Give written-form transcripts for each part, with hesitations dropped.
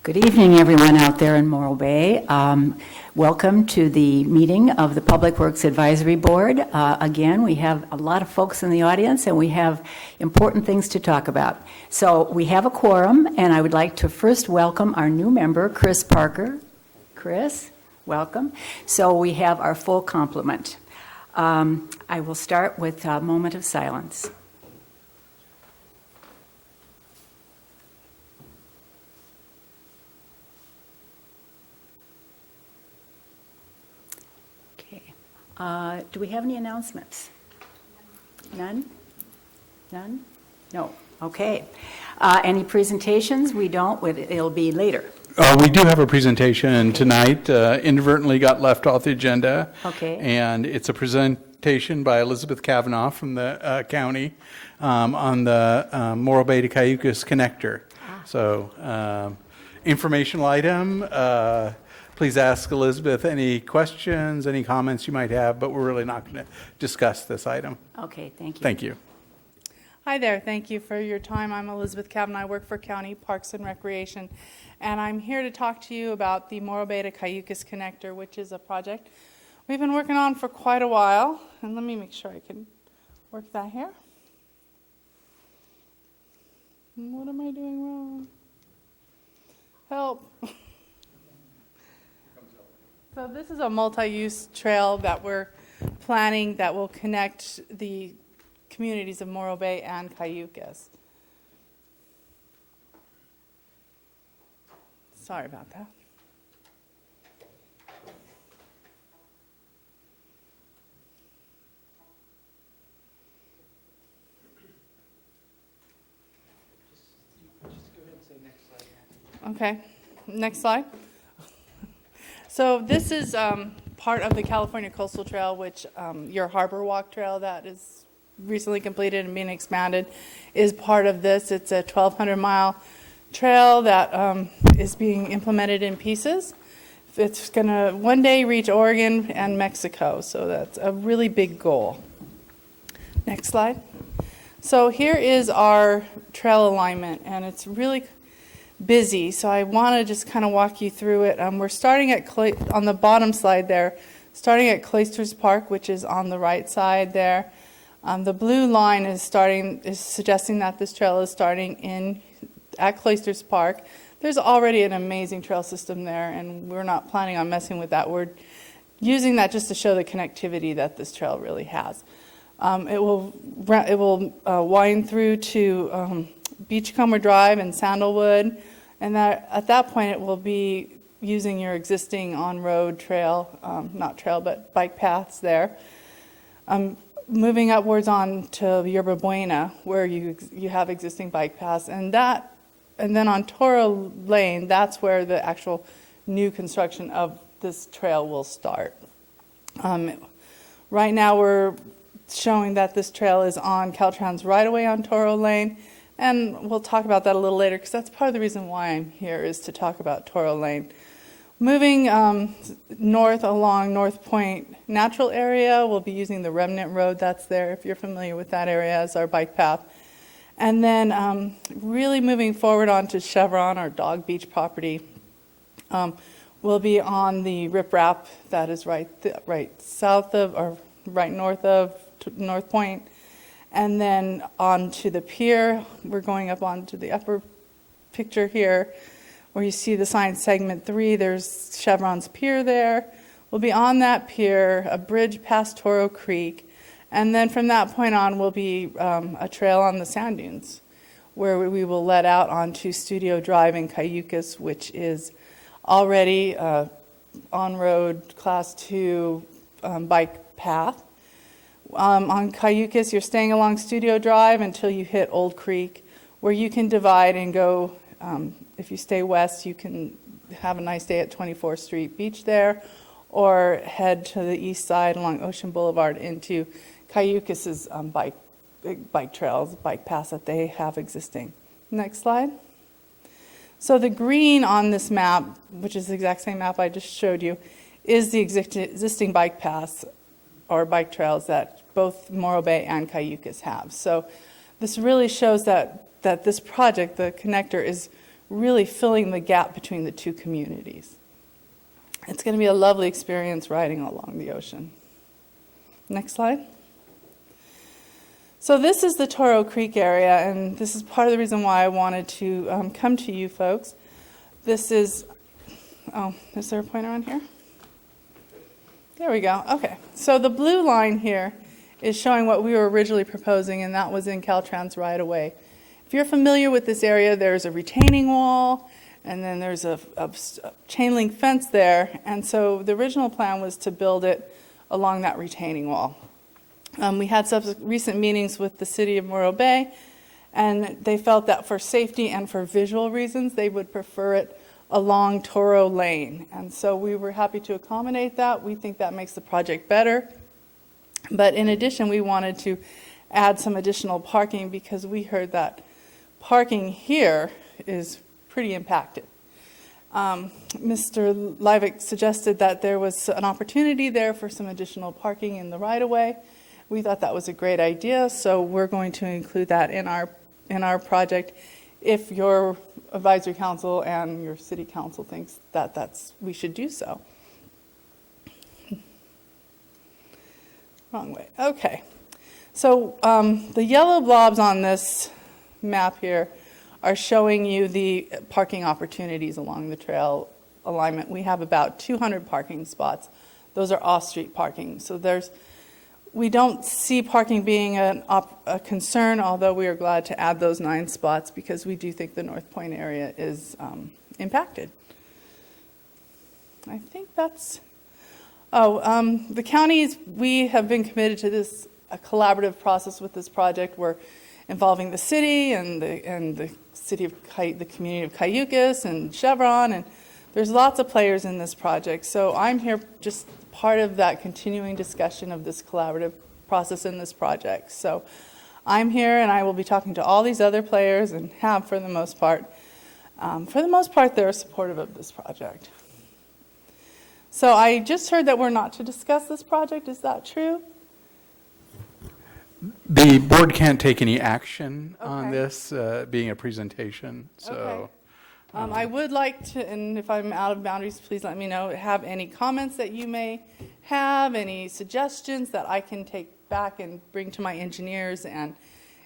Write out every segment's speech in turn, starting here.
Good evening, everyone out there in Morro Bay. Welcome to the meeting of the Public Works Advisory Board. Again, we have a lot of folks in the audience and we have important things to talk about. So we have a quorum, and I would like to first welcome our new member, Chris Parker. Chris, welcome. So we have our full complement. I will start with a moment of silence. Do we have any announcements? None? None? No. Okay. Any presentations? We don't. It'll be later. We do have a presentation tonight. Inadvertently got left off the agenda. Okay. And it's a presentation by Elizabeth Kavanaugh from the county on the Morro Bay to Cayucas connector. So informational item. Please ask Elizabeth any questions, any comments you might have, but we're really not going to discuss this item. Okay, thank you. Thank you. Hi there. Thank you for your time. I'm Elizabeth Kavanaugh. I work for County Parks and Recreation, and I'm here to talk to you about the Morro Bay to Cayucas connector, which is a project we've been working on for quite a while. And let me make sure I can work that here. What am I doing wrong? Help. So this is a multi-use trail that we're planning that will connect the communities of Morro Bay and Cayucas. Sorry about that. Just go ahead and say next slide. Okay, next slide. So this is part of the California Coastal Trail, which your Harbor Walk Trail that is recently completed and being expanded is part of this. It's a 1,200-mile trail that is being implemented in pieces. It's going to one day reach Oregon and Mexico, so that's a really big goal. Next slide. So here is our trail alignment, and it's really busy, so I want to just kind of walk you through it. We're starting at on the bottom slide there, starting at Cloisters Park, which is on the right side there. The blue line is suggesting that this trail is starting at Cloisters Park. There's already an amazing trail system there, and we're not planning on messing with that. We're using that just to show the connectivity that this trail really has. It will wind through to Beachcomber Drive and Sandalwood, and at that point it will be using your existing on-road trail, not trail, but bike paths there. Moving upwards on to Yerba Buena, where you have existing bike paths, and then on Toro Lane, that's where the actual new construction of this trail will start. Right now we're showing that this trail is on Caltrans right away on Toro Lane. And we'll talk about that a little later, because that's part of the reason why I'm here, is to talk about Toro Lane. Moving north along North Point Natural Area, we'll be using the Remnant Road that's there, if you're familiar with that area, as our bike path. And then really moving forward onto Chevron, our Dog Beach property, we'll be on the riprap that is right south of, or right north of North Point. And then onto the pier, we're going up onto the upper picture here, where you see the sign segment 3, there's Chevron's pier there. We'll be on that pier, a bridge past Toro Creek, and then from that point on will be a trail on the sand dunes, where we will let out onto Studio Drive in Cayucas, which is already on-road Class 2 bike path. On Cayucas, you're staying along Studio Drive until you hit Old Creek, where you can divide and go. If you stay west, you can have a nice day at 24th Street Beach there, or head to the east side along Ocean Boulevard into Cayucas's bike trails, bike paths that they have existing. Next slide. So the green on this map, which is the exact same map I just showed you, is the existing bike paths or bike trails that both Morro Bay and Cayucas have. So this really shows that this project, the connector, is really filling the gap between the two communities. It's going to be a lovely experience riding along the ocean. Next slide. So this is the Toro Creek area, and this is part of the reason why I wanted to come to you folks. This is, is there a pointer on here? There we go. Okay. So the blue line here is showing what we were originally proposing, and that was in Caltrans right away. If you're familiar with this area, there's a retaining wall, and then there's a chain link fence there. And so the original plan was to build it along that retaining wall. We had recent meetings with the city of Morro Bay, and they felt that for safety and for visual reasons, they would prefer it along Toro Lane. And so we were happy to accommodate that. We think that makes the project better. But in addition, we wanted to add some additional parking because we heard that parking here is pretty impacted. Mr. Livick suggested that there was an opportunity there for some additional parking in the right-of-way. We thought that was a great idea, so we're going to include that in our project if your advisory council and your city council thinks that we should do so. Wrong way. Okay. So the yellow blobs on this map here are showing you the parking opportunities along the trail alignment. We have about 200 parking spots. Those are off-street parking. So we don't see parking being a concern, although we are glad to add those 9 spots because we do think the North Point area is impacted. I think that's... the counties, we have been committed to this a collaborative process with this project. We're involving the city and the city of the community of Cayucas and Chevron, and there's lots of players in this project. So I'm here just part of that continuing discussion of this collaborative process in this project. So I'm here, and I will be talking to all these other players, and have for the most part. For the most part, they're supportive of this project. So I just heard that we're not to discuss this project. Is that true? The board can't take any action on Okay. this, being a presentation, so. Okay. I would like to, and if I'm out of boundaries, please let me know, have any comments that you may have, any suggestions that I can take back and bring to my engineers and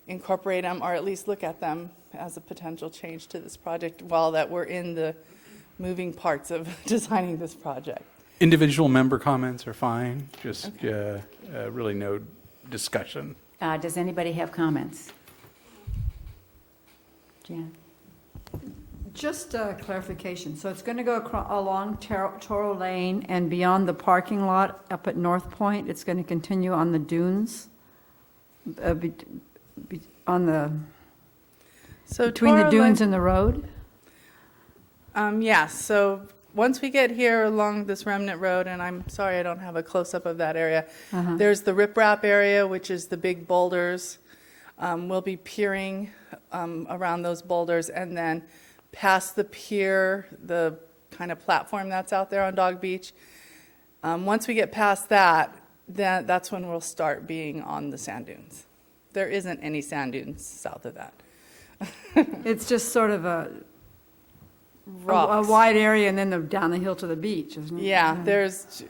incorporate them, or at least look at them as a potential change to this project while that we're in the moving parts of designing this project. Individual member comments are fine, just really no discussion. Does anybody have comments? Jan? Just clarification. So it's going to go along Toro Lane and beyond the parking lot up at North Point. It's going to continue on the dunes, on the So between the Toro dunes Lane- and the road. Yes, so once we get here along this remnant road, and I'm sorry I don't have a close-up of that area, there's the riprap area, which is the big boulders. We'll be peering around those boulders, and then past the pier, the kind of platform that's out there on Dog Beach. Once we get past that, that's when we'll start being on the sand dunes. There isn't any sand dunes south of that. It's just sort of a Rocks. wide area and then down the hill to the beach, isn't it? Yeah, it's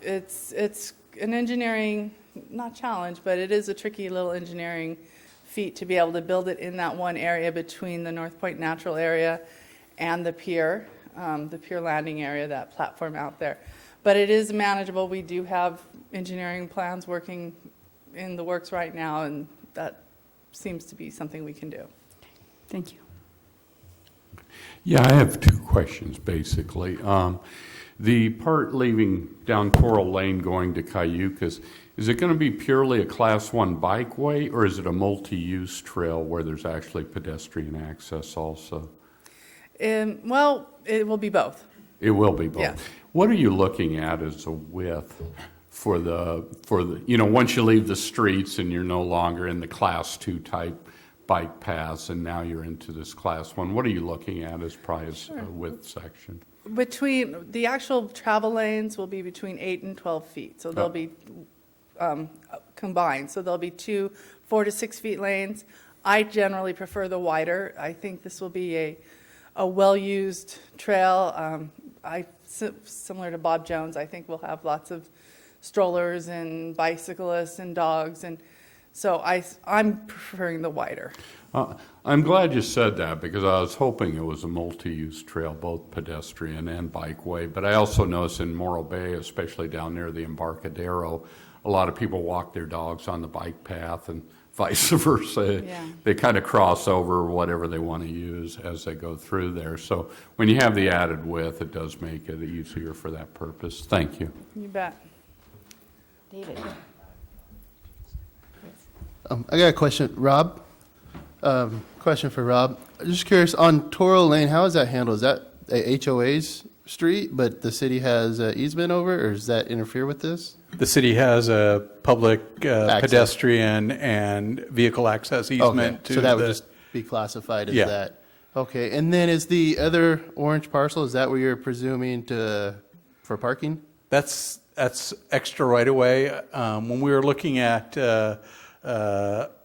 an engineering, not challenge, but it is a tricky little engineering feat to be able to build it in that one area between the North Point natural area and the pier landing area, that platform out there. But it is manageable. We do have engineering plans working in the works right now, and that seems to be something we can do. Thank you. Yeah, I have 2 questions, basically. The part leaving down Toro Lane going to Cayucas, is it going to be purely a Class 1 bikeway, or is it a multi-use trail where there's actually pedestrian access also? Well, it will be both. It will be both. Yeah. What are you looking at as a width for the once you leave the streets and you're no longer in the Class 2 type bike paths, and now you're into this Class 1. What are you looking at as price width section? Between the actual travel lanes will be between 8 and 12 feet, so they'll be combined. So there'll be 2 4 to 6 feet lanes. I generally prefer the wider. I think this will be a a well-used trail. Similar to Bob Jones, I think we'll have lots of strollers and bicyclists and dogs, and so I'm preferring the wider. I'm glad you said that because I was hoping it was a multi-use trail, both pedestrian and bikeway. But I also noticed in Morro Bay, especially down near the Embarcadero, a lot of people walk their dogs on the bike path and vice versa. Yeah. They kind of cross over whatever they want to use as they go through there. So when you have the added width, it does make it easier for that purpose. Thank you. You bet. David? I got a question, Rob. Question for Rob. Just curious, on Toro Lane, how is that handled? Is that a HOA's street, but the city has easement over it, or does that interfere with this? The city has a public Access. pedestrian and vehicle access easement Okay, to so that would the- just be classified as Yeah. that. Okay, and then is the other orange parcel, is that where you're presuming for parking? That's extra right away. When we were looking at,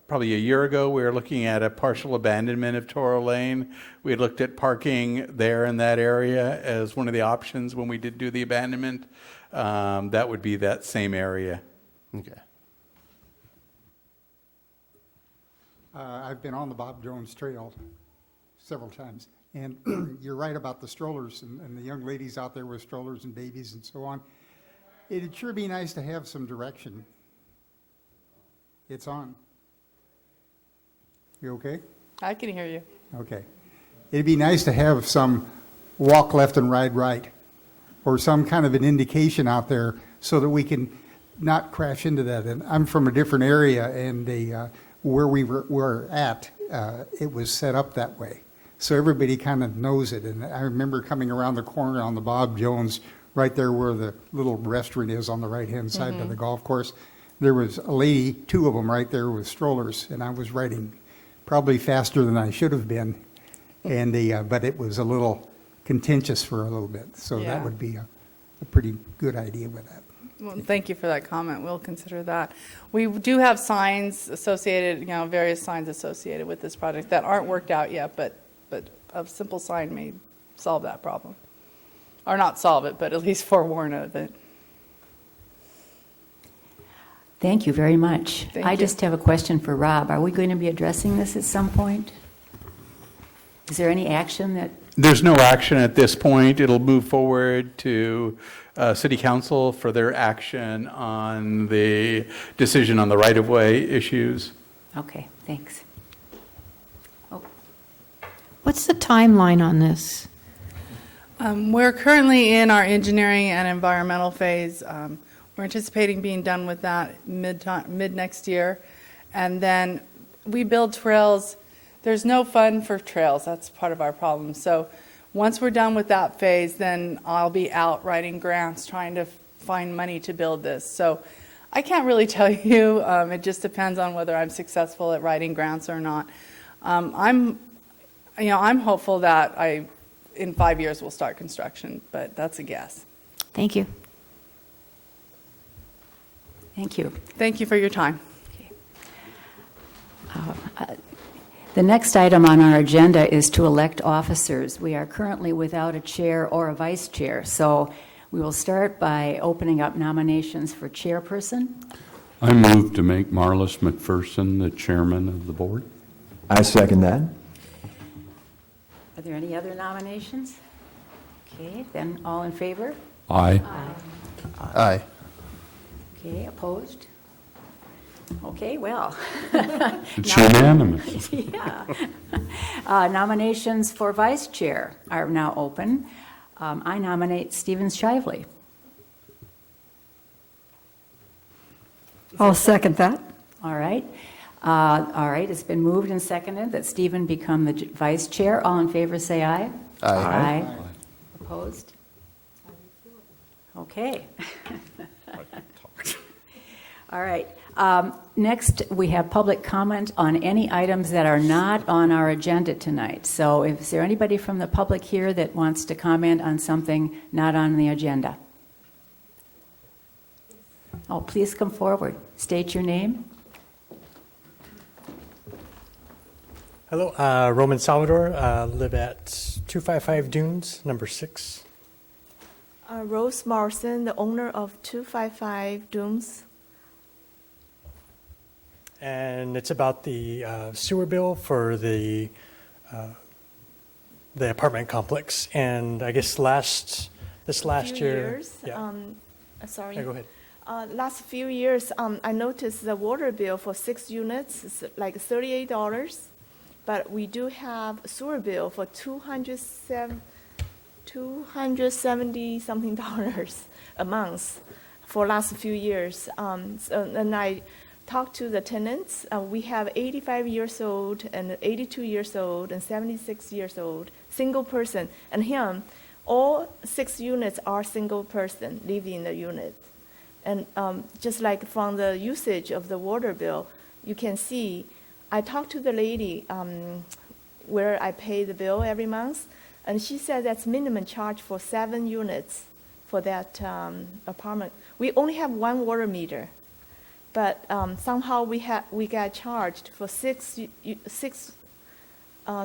probably a year ago, we were looking at a partial abandonment of Toro Lane. We had looked at parking there in that area as one of the options when we did do the abandonment. That would be that same area. Okay. I've been on the Bob Jones Trail several times, and you're right about the strollers and the young ladies out there with strollers and babies and so on. It'd sure be nice to have some direction. It's on. You okay? I can hear you. Okay. It'd be nice to have some walk left and ride right, or some kind of an indication out there so that we can not crash into that. And I'm from a different area, and where we were at, it was set up that way. So everybody kind of knows it. And I remember coming around the corner on the Bob Jones, right there where the little restaurant is on the right-hand side by the golf course. There was a lady, two of them right there with strollers, and I was riding probably faster than I should have been. And but it was a little contentious for a little bit. So Yeah. that would be a pretty good idea with that. Well, thank you for that comment. We'll consider that. We do have signs associated, various signs associated with this project that aren't worked out yet, but a simple sign may solve that problem. Or not solve it, but at least forewarn of it. Thank you very much. Thank I you. just have a question for Rob. Are we going to be addressing this at some point? Is there any action that, There's no action at this point. It'll move forward to City Council for their action on the decision on the right-of-way issues. okay, thanks. Oh, What's the timeline on this? We're currently in our engineering and environmental phase. We're anticipating being done with that mid next year. And then we build trails. There's no fund for trails. That's part of our problem. So once we're done with that phase, then I'll be out writing grants, trying to find money to build this. So I can't really tell you. It just depends on whether I'm successful at writing grants or not. I'm hopeful that in 5 years we'll start construction, but that's a guess. Thank you. thank you. Thank you for your time. The next item on our agenda is to elect officers. We are currently without a chair or a vice chair, so we will start by opening up nominations for chairperson. I move to make Marlis McPherson the chairman of the board. I second that. Are there any other nominations? Okay, then all in favor? Aye. Aye. Okay, opposed? Okay, well. It's unanimous. Yeah. Nominations for vice chair are now open. I nominate Stephen Shively. I'll second that. All right. All right, it's been moved and seconded that Stephen become the vice chair. All in favor, say aye. Aye. Opposed? Okay. All right. Next, we have public comment on any items that are not on our agenda tonight. So is there anybody from the public here that wants to comment on something not on the agenda? Oh, please come forward. State your name. Hello, Roman Salvador. Live at 255 Dunes, number 6. Rose Morrison, the owner of 255 Dooms. And it's about the sewer bill for the apartment complex. And I guess this last Few year. years, Yeah. sorry. Yeah, go ahead. Last few years, I noticed the water bill for 6 units is like $38, but we do have sewer bill for 270 something dollars a month for last few years. And I talked to the tenants. We have 85 years old and 82 years old and 76 years old, single person, and him. All 6 units are single person living in the unit. And just like from the usage of the water bill, you can see, I talked to the lady where I pay the bill every month, and she said that's minimum charge for 7 units for that apartment. We only have 1 water meter, but somehow we got charged for 6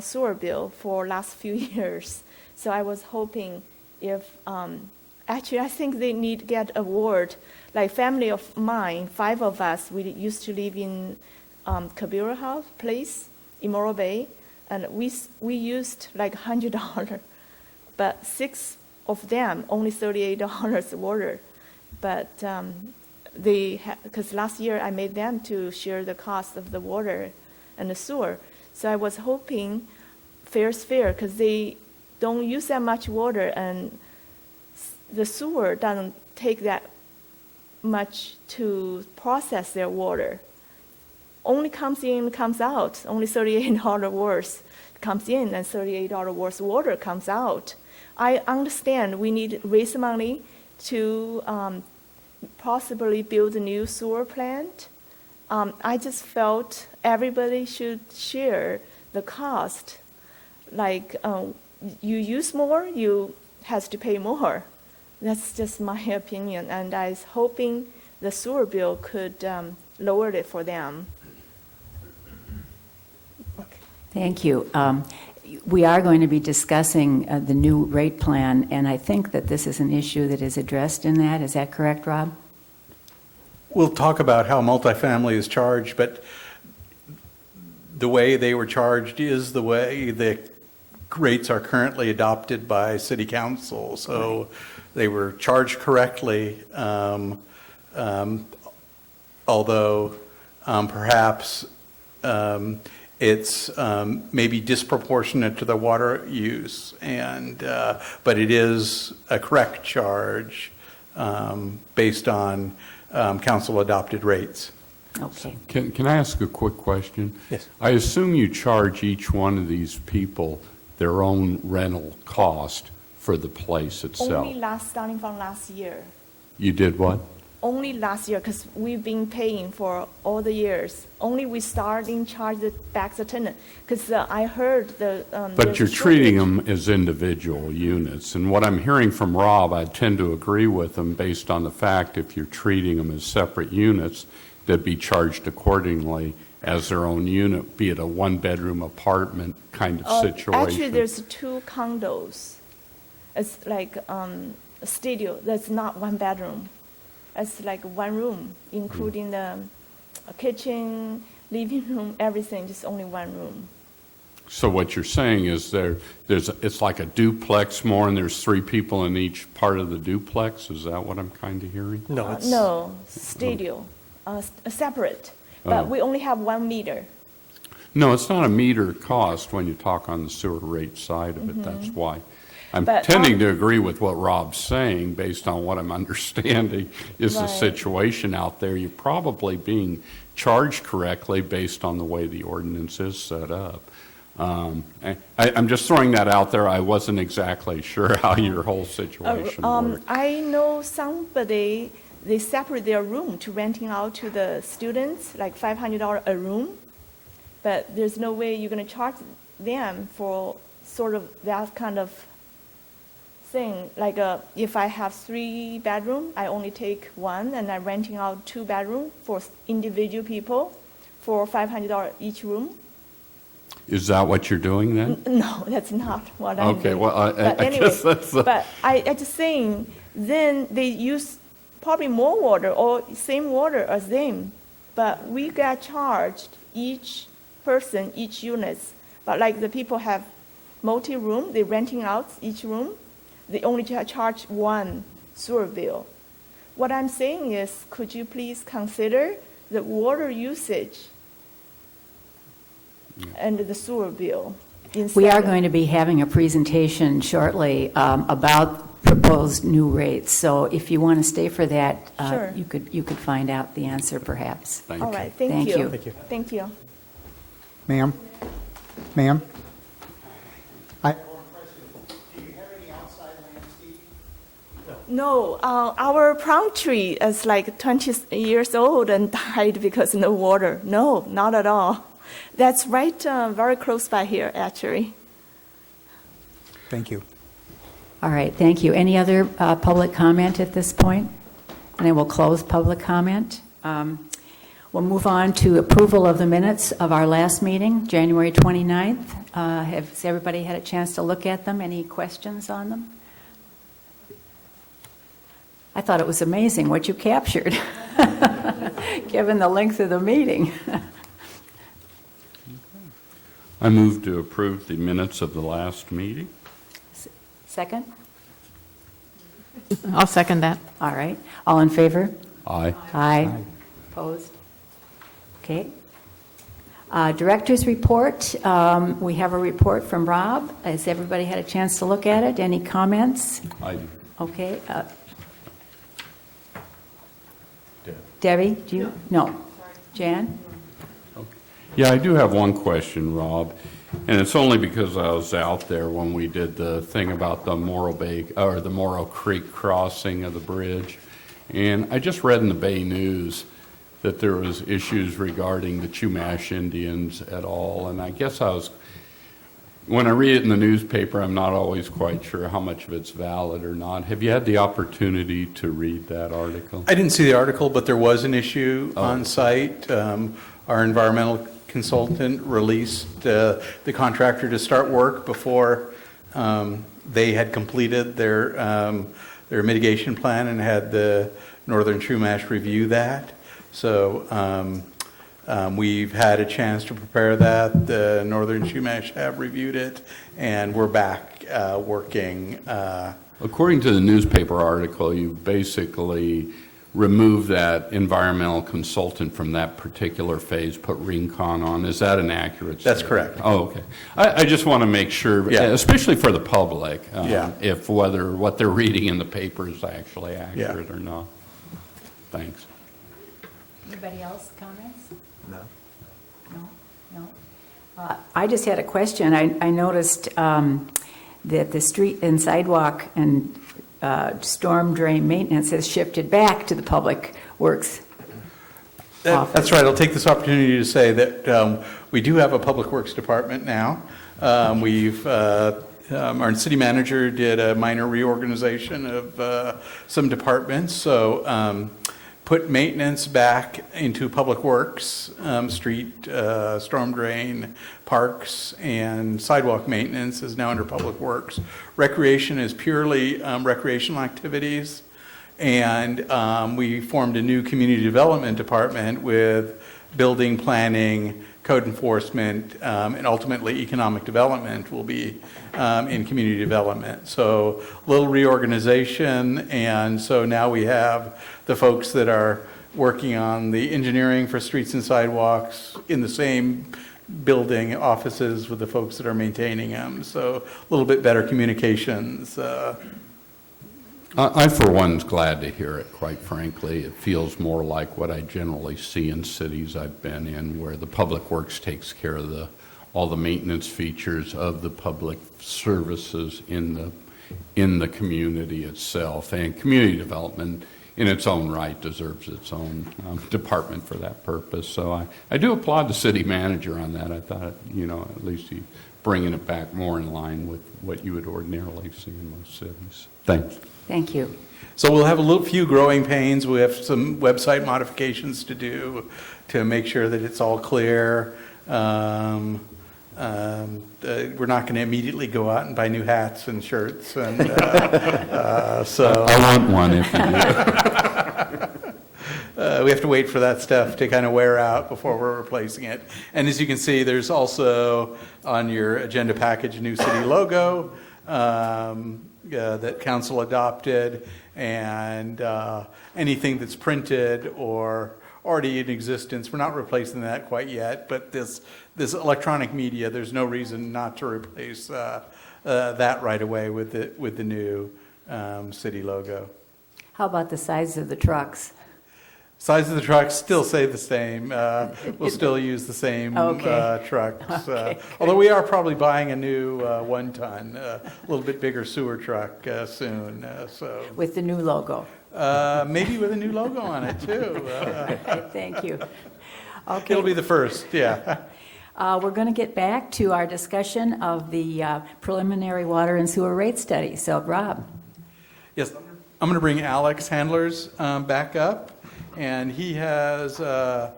sewer bill for last few years. So I was hoping if, actually I think they need to get award. Like family of mine, 5 of us, we used to live in Kabira House place in Morro Bay, and we used like $100, but 6 of them only $38 water. But because last year I made them to share the cost of the water and the sewer. So I was hoping fair's fair, because they don't use that much water, and the sewer doesn't take that much to process their water. Only comes in, comes out. Only $38 worth comes in, and $38 worth water comes out. I understand we need to raise money to possibly build a new sewer plant. I just felt everybody should share the cost. Like you use more, you has to pay more. That's just my opinion, and I was hoping the sewer bill could lower it for them. Thank you. We are going to be discussing the new rate plan, and I think that this is an issue that is addressed in that. Is that correct, Rob? We'll talk about how multifamily is charged, but the way they were charged is the way the rates are currently adopted by City Council. So they were charged correctly, although perhaps it's maybe disproportionate to the water use, but it is a correct charge based on council-adopted rates. Okay. Can I ask a quick question? Yes. I assume you charge each one of these people their own rental cost for the place itself. Only starting from last year. You did what? Only last year, because we've been paying for all the years. Only we starting charge the back the tenant, because I heard the. But you're treating them as individual units, and what I'm hearing from Rob, I tend to agree with him based on the fact if you're treating them as separate units, they'd be charged accordingly as their own unit, be it a 1-bedroom apartment kind of situation. Actually, there's 2 condos. It's like a studio that's not 1 bedroom. It's like 1 room, including the kitchen, living room, everything, just only 1 room. So what you're saying is it's like a duplex more, and there's 3 people in each part of the duplex? Is that what I'm kind of hearing? No, it's No, studio, separate, but we only have 1 meter. No, it's not a meter cost when you talk on the sewer rate side of it. That's why. I'm But, tending to agree with what Rob's saying based on what I'm understanding is the Right. situation out there. You're probably being charged correctly based on the way the ordinance is set up. I'm just throwing that out there. I wasn't exactly sure how your whole situation worked. I know somebody, they separate their room to renting out to the students, like $500 a room, but there's no way you're going to charge them for sort of that kind of thing. Like if I have 3 bedroom, I only take 1, and I'm renting out 2 bedroom for individual people for $500 each room. Is that what you're doing then? No, that's not what I'm Okay, doing. well, I But anyway, guess that's the- but I just saying, then they use probably more water or same water as them, but we get charged each person, each units. But like the people have multi-room, they renting out each room, they only charge one sewer bill. What I'm saying is, could you please consider the water usage and the sewer bill instead? We are going to be having a presentation shortly about proposed new rates. So if you want to stay for that, Sure. you could find out the answer perhaps. Thank All you. right, thank Thank you. you. Thank you. Thank you. Ma'am? Ma'am? No, our palm tree is like 20 years old and died because no water. No, not at all. That's right, very close by here, actually. Thank you. All right, thank you. Any other public comment at this point? And I will close public comment. We'll move on to approval of the minutes of our last meeting, January 29th. Has everybody had a chance to look at them? Any questions on them? I thought it was amazing what you captured, given the length of the meeting. I move to approve the minutes of the last meeting. Second? I'll second that. All right. All in favor? Aye. Aye. Opposed? Okay. Director's report. We have a report from Rob. Has everybody had a chance to look at it? Any comments? Aye. Okay. Debbie, do you? No. Jan? Yeah, I do have one question, Rob, and it's only because I was out there when we did the thing about the Morrow Creek crossing of the bridge, and I just read in the Bay News that there was issues regarding the Chumash Indians at all, and I guess when I read it in the newspaper, I'm not always quite sure how much of it's valid or not. Have you had the opportunity to read that article? I didn't see the article, but there was an issue on site. Our environmental consultant released the contractor to start work before they had completed their mitigation plan and had the Northern Chumash review that. So we've had a chance to prepare that. The Northern Chumash have reviewed it, and we're back working. According to the newspaper article, you basically removed that environmental consultant from that particular phase, put Rincon on. Is that an accurate That's statement? correct. Oh, okay. I just want to make sure, Yeah. especially for the public, Yeah. if whether what they're reading in the paper is actually accurate or not. Thanks. Anybody else comments? No. No? I just had a question. I noticed that the street and sidewalk and storm drain maintenance has shifted back to the Public Works office. That's right. I'll take this opportunity to say that we do have a Public Works department now. Our city manager did a minor reorganization of some departments, so put maintenance back into Public Works, street, storm drain, parks, and sidewalk maintenance is now under Public Works. Recreation is purely recreational activities, and we formed a new community development department with building, planning, code enforcement, and ultimately economic development will be in community development. So a little reorganization, and so now we have the folks that are working on the engineering for streets and sidewalks in the same building offices with the folks that are maintaining them. So a little bit better communications. I, for one, is glad to hear it, quite frankly. It feels more like what I generally see in cities I've been in, where the Public Works takes care of all the maintenance features of the public services in the community itself. And community development, in its own right, deserves its own department for that purpose. So I do applaud the city manager on that. I thought, at least he's bringing it back more in line with what you would ordinarily see in most cities. Thanks. Thank you. So we'll have a few growing pains. We have some website modifications to do to make sure that it's all clear. we're not going to immediately go out and buy new hats and shirts, and so I want one if you do. we have to wait for that stuff to kind of wear out before we're replacing it. And as you can see, there's also on your agenda package a new city logo that council adopted, and anything that's printed or already in existence, we're not replacing that quite yet, but this electronic media, there's no reason not to replace that right away with the new city logo. How about the size of the trucks? Size of the trucks still stay the same. We'll still use the same Okay. trucks. Okay, Although we are probably buying a new 1-ton, a little bit bigger sewer truck soon. So With the new logo? maybe with a new logo on it too. Thank you. Okay. It'll be the first, yeah. We're going to get back to our discussion of the preliminary water and sewer rate study. So, Rob. Yes, I'm going to bring Alex Handlers back up, and he has a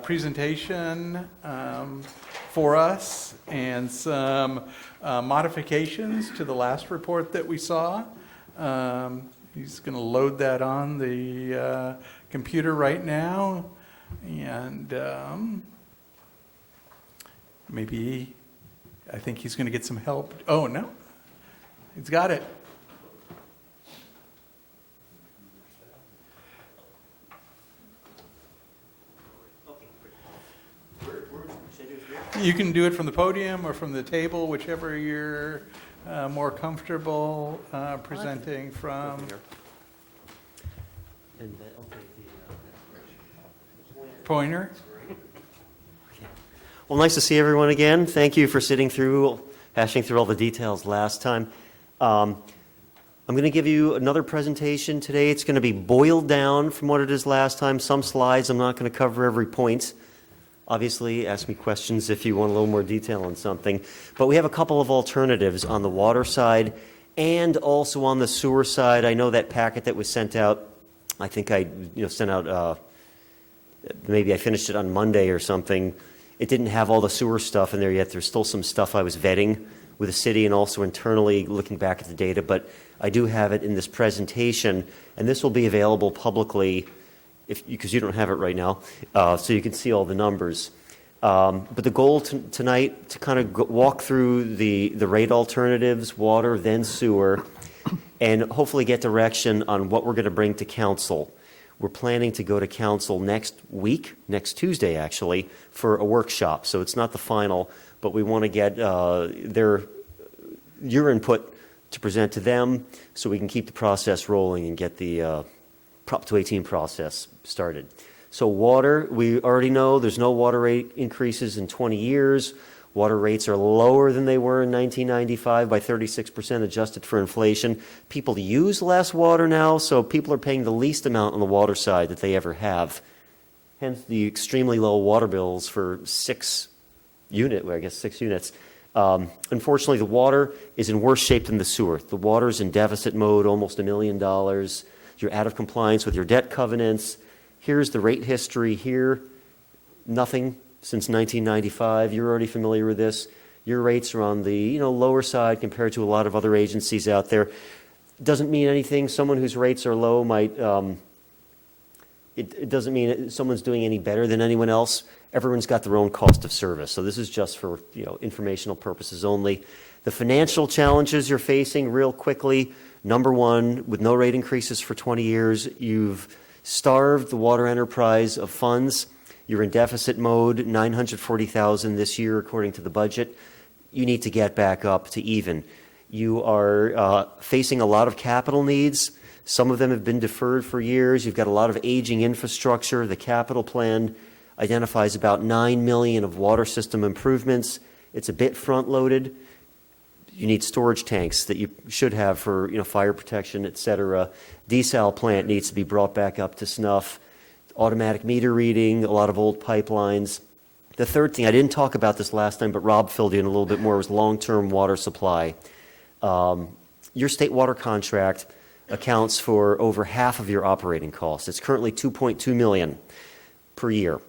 presentation for us and some modifications to the last report that we saw. He's going to load that on the computer right now, and maybe I think he's going to get some help. Oh, no, he's got it. You can do it from the podium or from the table, whichever you're more comfortable presenting from. Pointer? Well, nice to see everyone again. Thank you for hashing through all the details last time. I'm going to give you another presentation today. It's going to be boiled down from what it is last time. Some slides, I'm not going to cover every point. Obviously, ask me questions if you want a little more detail on something. But we have a couple of alternatives on the water side and also on the sewer side. I know that packet that was sent out, I think I sent out, maybe I finished it on Monday or something. It didn't have all the sewer stuff in there yet. There's still some stuff I was vetting with the city and also internally looking back at the data. But I do have it in this presentation, and this will be available publicly because you don't have it right now, so you can see all the numbers. But the goal tonight to kind of walk through the rate alternatives, water, then sewer, and hopefully get direction on what we're going to bring to council. We're planning to go to council next week, next Tuesday actually, for a workshop. So it's not the final, but we want to get your input to present to them so we can keep the process rolling and get the Prop 218 process started. So water, we already know there's no water rate increases in 20 years. Water rates are lower than they were in 1995 by 36% adjusted for inflation. People use less water now, so people are paying the least amount on the water side that they ever have. Hence the extremely low water bills for 6 units. Unfortunately, the water is in worse shape than the sewer. The water is in deficit mode, almost $1 million. You're out of compliance with your debt covenants. Here's the rate history here. Nothing since 1995. You're already familiar with this. Your rates are on the lower side compared to a lot of other agencies out there. Doesn't mean anything. Someone whose rates are low might. It doesn't mean someone's doing any better than anyone else. Everyone's got their own cost of service. So this is just for informational purposes only. The financial challenges you're facing, real quickly. Number one, with no rate increases for 20 years, you've starved the water enterprise of funds. You're in deficit mode, $940,000 this year according to the budget. You need to get back up to even. You are facing a lot of capital needs. Some of them have been deferred for years. You've got a lot of aging infrastructure. The capital plan identifies about $9 million of water system improvements. It's a bit front-loaded. You need storage tanks that you should have for fire protection, et cetera. Desal plant needs to be brought back up to snuff. Automatic meter reading, a lot of old pipelines. The third thing, I didn't talk about this last time, but Rob filled in a little bit more, was long-term water supply. Your state water contract accounts for over half of your operating costs. It's currently $2.2 million per year.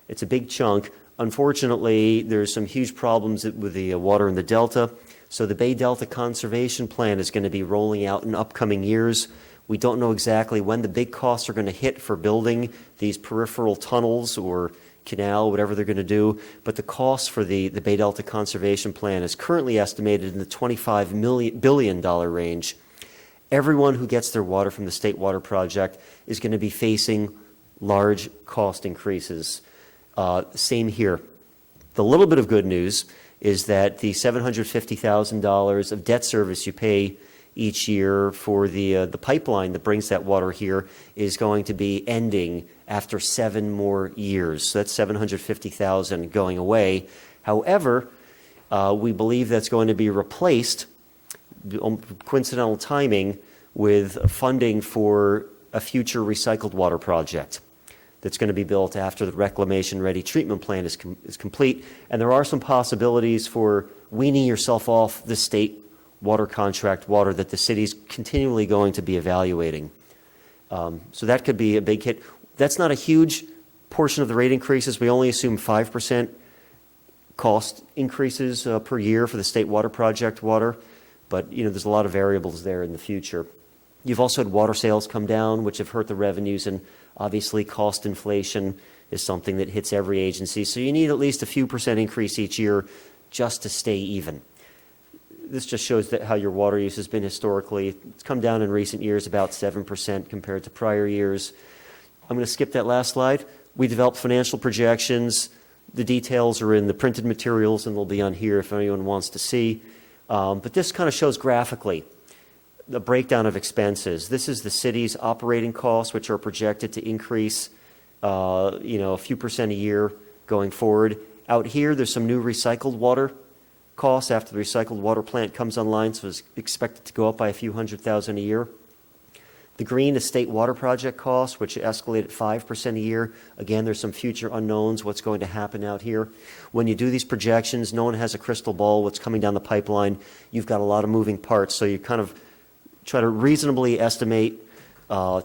It's a big chunk. Unfortunately, there's some huge problems with the water in the Delta. So the Bay Delta Conservation Plan is going to be rolling out in upcoming years. We don't know exactly when the big costs are going to hit for building these peripheral tunnels or canal, whatever they're going to do. But the cost for the Bay Delta Conservation Plan is currently estimated in the $25 billion range. Everyone who gets their water from the State Water Project is going to be facing large cost increases. Same here. The little bit of good news is that the $750,000 of debt service you pay each year for the pipeline that brings that water here is going to be ending after 7 more years. So that's $750,000 going away. However, we believe that's going to be replaced, coincidental timing, with funding for a future recycled water project that's going to be built after the reclamation-ready treatment plant is complete. And there are some possibilities for weaning yourself off the state water contract water that the city's continually going to be evaluating. So that could be a big hit. That's not a huge portion of the rate increases. We only assume 5% cost increases per year for the state water project water. But, there's a lot of variables there in the future. You've also had water sales come down, which have hurt the revenues, and obviously cost inflation is something that hits every agency. So you need at least a few percent increase each year just to stay even. This just shows that how your water use has been historically. It's come down in recent years about 7% compared to prior years. I'm going to skip that last slide. We developed financial projections. The details are in the printed materials, and they'll be on here if anyone wants to see. But this kind of shows graphically the breakdown of expenses. This is the city's operating costs, which are projected to increase, a few percent a year going forward. Out here, there's some new recycled water costs after the recycled water plant comes online, so it's expected to go up by a few $100,000 a year. The green is state water project costs, which escalate at 5% a year. Again, there's some future unknowns, what's going to happen out here. When you do these projections, no one has a crystal ball, what's coming down the pipeline. You've got a lot of moving parts, so you kind of try to reasonably estimate,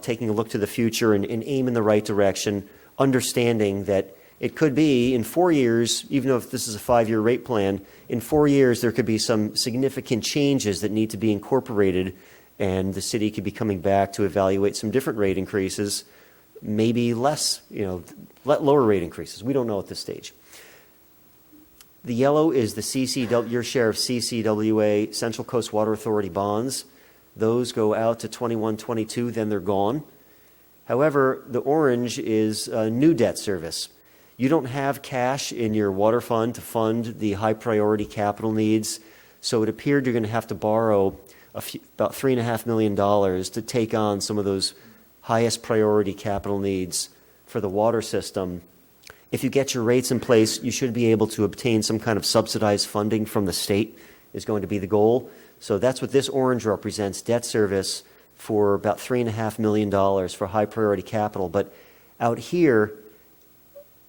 taking a look to the future and aim in the right direction, understanding that it could be in 4 years, even though if this is a 5-year rate plan, in 4 years there could be some significant changes that need to be incorporated, and the city could be coming back to evaluate some different rate increases, maybe less, lower rate increases. We don't know at this stage. The yellow is the your share of CCWA, Central Coast Water Authority bonds. Those go out to 21-22, then they're gone. However, the orange is new debt service. You don't have cash in your water fund to fund the high priority capital needs, so it appeared you're going to have to borrow about $3.5 million to take on some of those highest priority capital needs for the water system. If you get your rates in place, you should be able to obtain some kind of subsidized funding from the state is going to be the goal. So that's what this orange represents, debt service for about $3.5 million for high priority capital. But out here,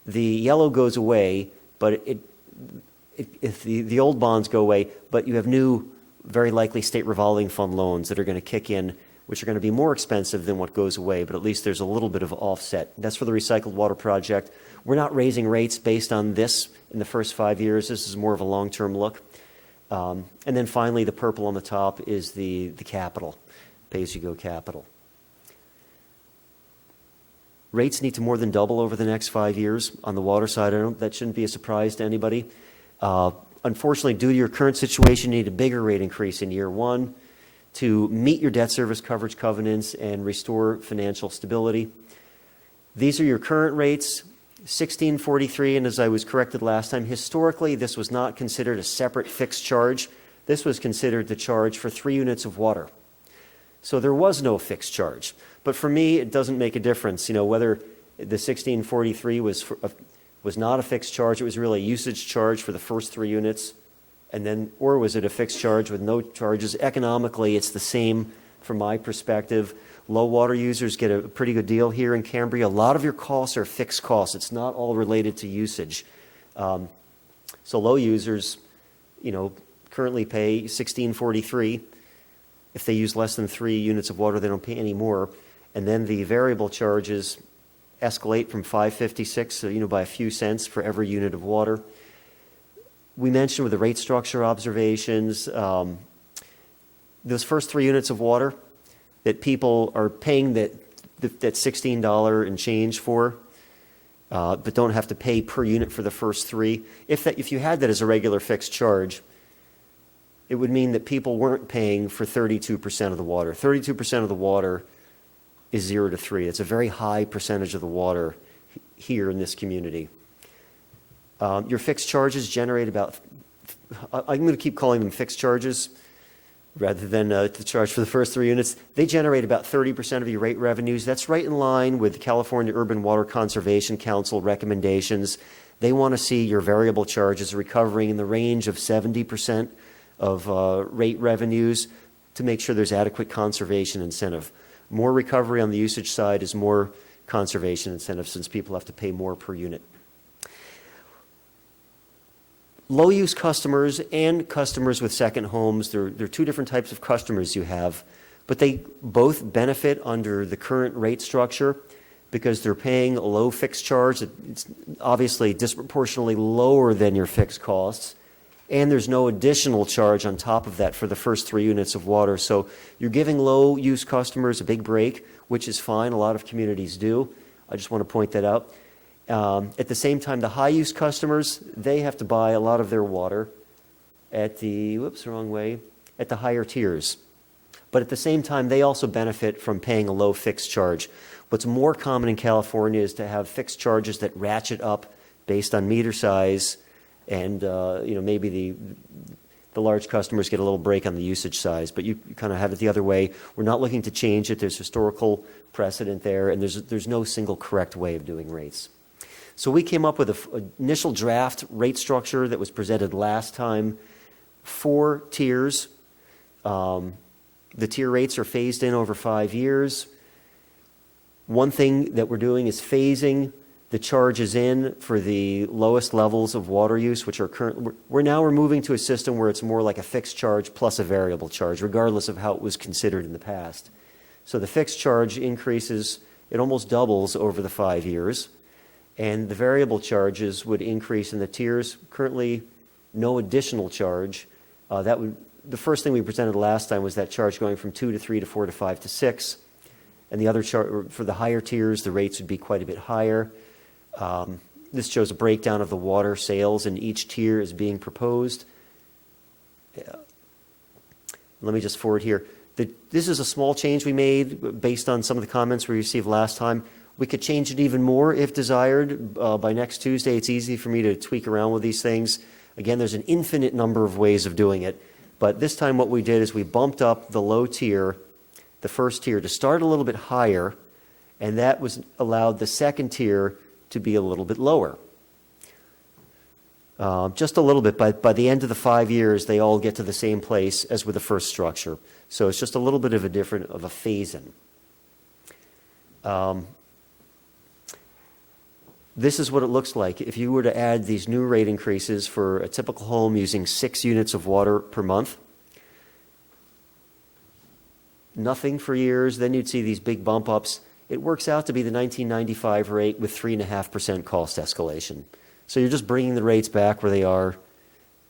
the yellow goes away, but if the old bonds go away, but you have new, very likely state revolving fund loans that are going to kick in, which are going to be more expensive than what goes away, but at least there's a little bit of offset. That's for the recycled water project. We're not raising rates based on this in the first 5 years. This is more of a long-term look. And then finally, the purple on the top is the capital, pay-as-you-go capital. Rates need to more than double over the next 5 years on the water side. That shouldn't be a surprise to anybody. Unfortunately, due to your current situation, you need a bigger rate increase in year 1 to meet your debt service coverage covenants and restore financial stability. These are your current rates. 1643, and as I was corrected last time, historically this was not considered a separate fixed charge. This was considered the charge for 3 units of water. So there was no fixed charge. But for me, it doesn't make a difference, whether the 1643 was not a fixed charge, it was really a usage charge for the first 3 units, and then, or was it a fixed charge with no charges? Economically, it's the same from my perspective. Low water users get a pretty good deal here in Cambria. A lot of your costs are fixed costs. It's not all related to usage. So low users, currently pay $16.43. If they use less than 3 units of water, they don't pay any more. And then the variable charges escalate from 556, so, by a few cents for every unit of water. We mentioned with the rate structure observations, those first 3 units of water that people are paying that $16 and change for, but don't have to pay per unit for the first 3. If you had that as a regular fixed charge, it would mean that people weren't paying for 32% of the water. 32% of the water is 0 to 3. It's a very high percentage of the water here in this community. Your fixed charges generate about, I'm going to keep calling them fixed charges rather than the charge for the first 3 units. They generate about 30% of your rate revenues. That's right in line with the California Urban Water Conservation Council recommendations. They want to see your variable charges recovering in the range of 70% of rate revenues to make sure there's adequate conservation incentive. More recovery on the usage side is more conservation incentive since people have to pay more per unit. Low-use customers and customers with second homes, there are 2 different types of customers you have, but they both benefit under the current rate structure because they're paying a low fixed charge. It's obviously disproportionately lower than your fixed costs, and there's no additional charge on top of that for the first 3 units of water. So you're giving low-use customers a big break, which is fine. A lot of communities do. I just want to point that out. At the same time, the high-use customers, they have to buy a lot of their water at the, at the higher tiers. But at the same time, they also benefit from paying a low fixed charge. What's more common in California is to have fixed charges that ratchet up based on meter size, and maybe the large customers get a little break on the usage size, but you kind of have it the other way. We're not looking to change it. There's historical precedent there, and there's no single correct way of doing rates. So we came up with an initial draft rate structure that was presented last time. 4 tiers. The tier rates are phased in over 5 years. One thing that we're doing is phasing the charges in for the lowest levels of water use, which are current. We're moving to a system where it's more like a fixed charge plus a variable charge, regardless of how it was considered in the past. So the fixed charge increases, it almost doubles over the 5 years. And the variable charges would increase in the tiers. Currently, no additional charge. The first thing we presented last time was that charge going from 2 to 3 to 4 to 5 to 6. And the other chart, for the higher tiers, the rates would be quite a bit higher. This shows a breakdown of the water sales in each tier is being proposed. Let me just forward here. This is a small change we made based on some of the comments we received last time. We could change it even more if desired. By next Tuesday, it's easy for me to tweak around with these things. Again, there's an infinite number of ways of doing it. But this time what we did is we bumped up the low tier, the first tier, to start a little bit higher, and that allowed the second tier to be a little bit lower. Just a little bit. By the end of the 5 years, they all get to the same place as with the first structure. So it's just a little bit of a phase-in. This is what it looks like if you were to add these new rate increases for a typical home using 6 units of water per month. Nothing for years, then you'd see these big bump ups. It works out to be the 1995 rate with 3.5% cost escalation. So you're just bringing the rates back where they are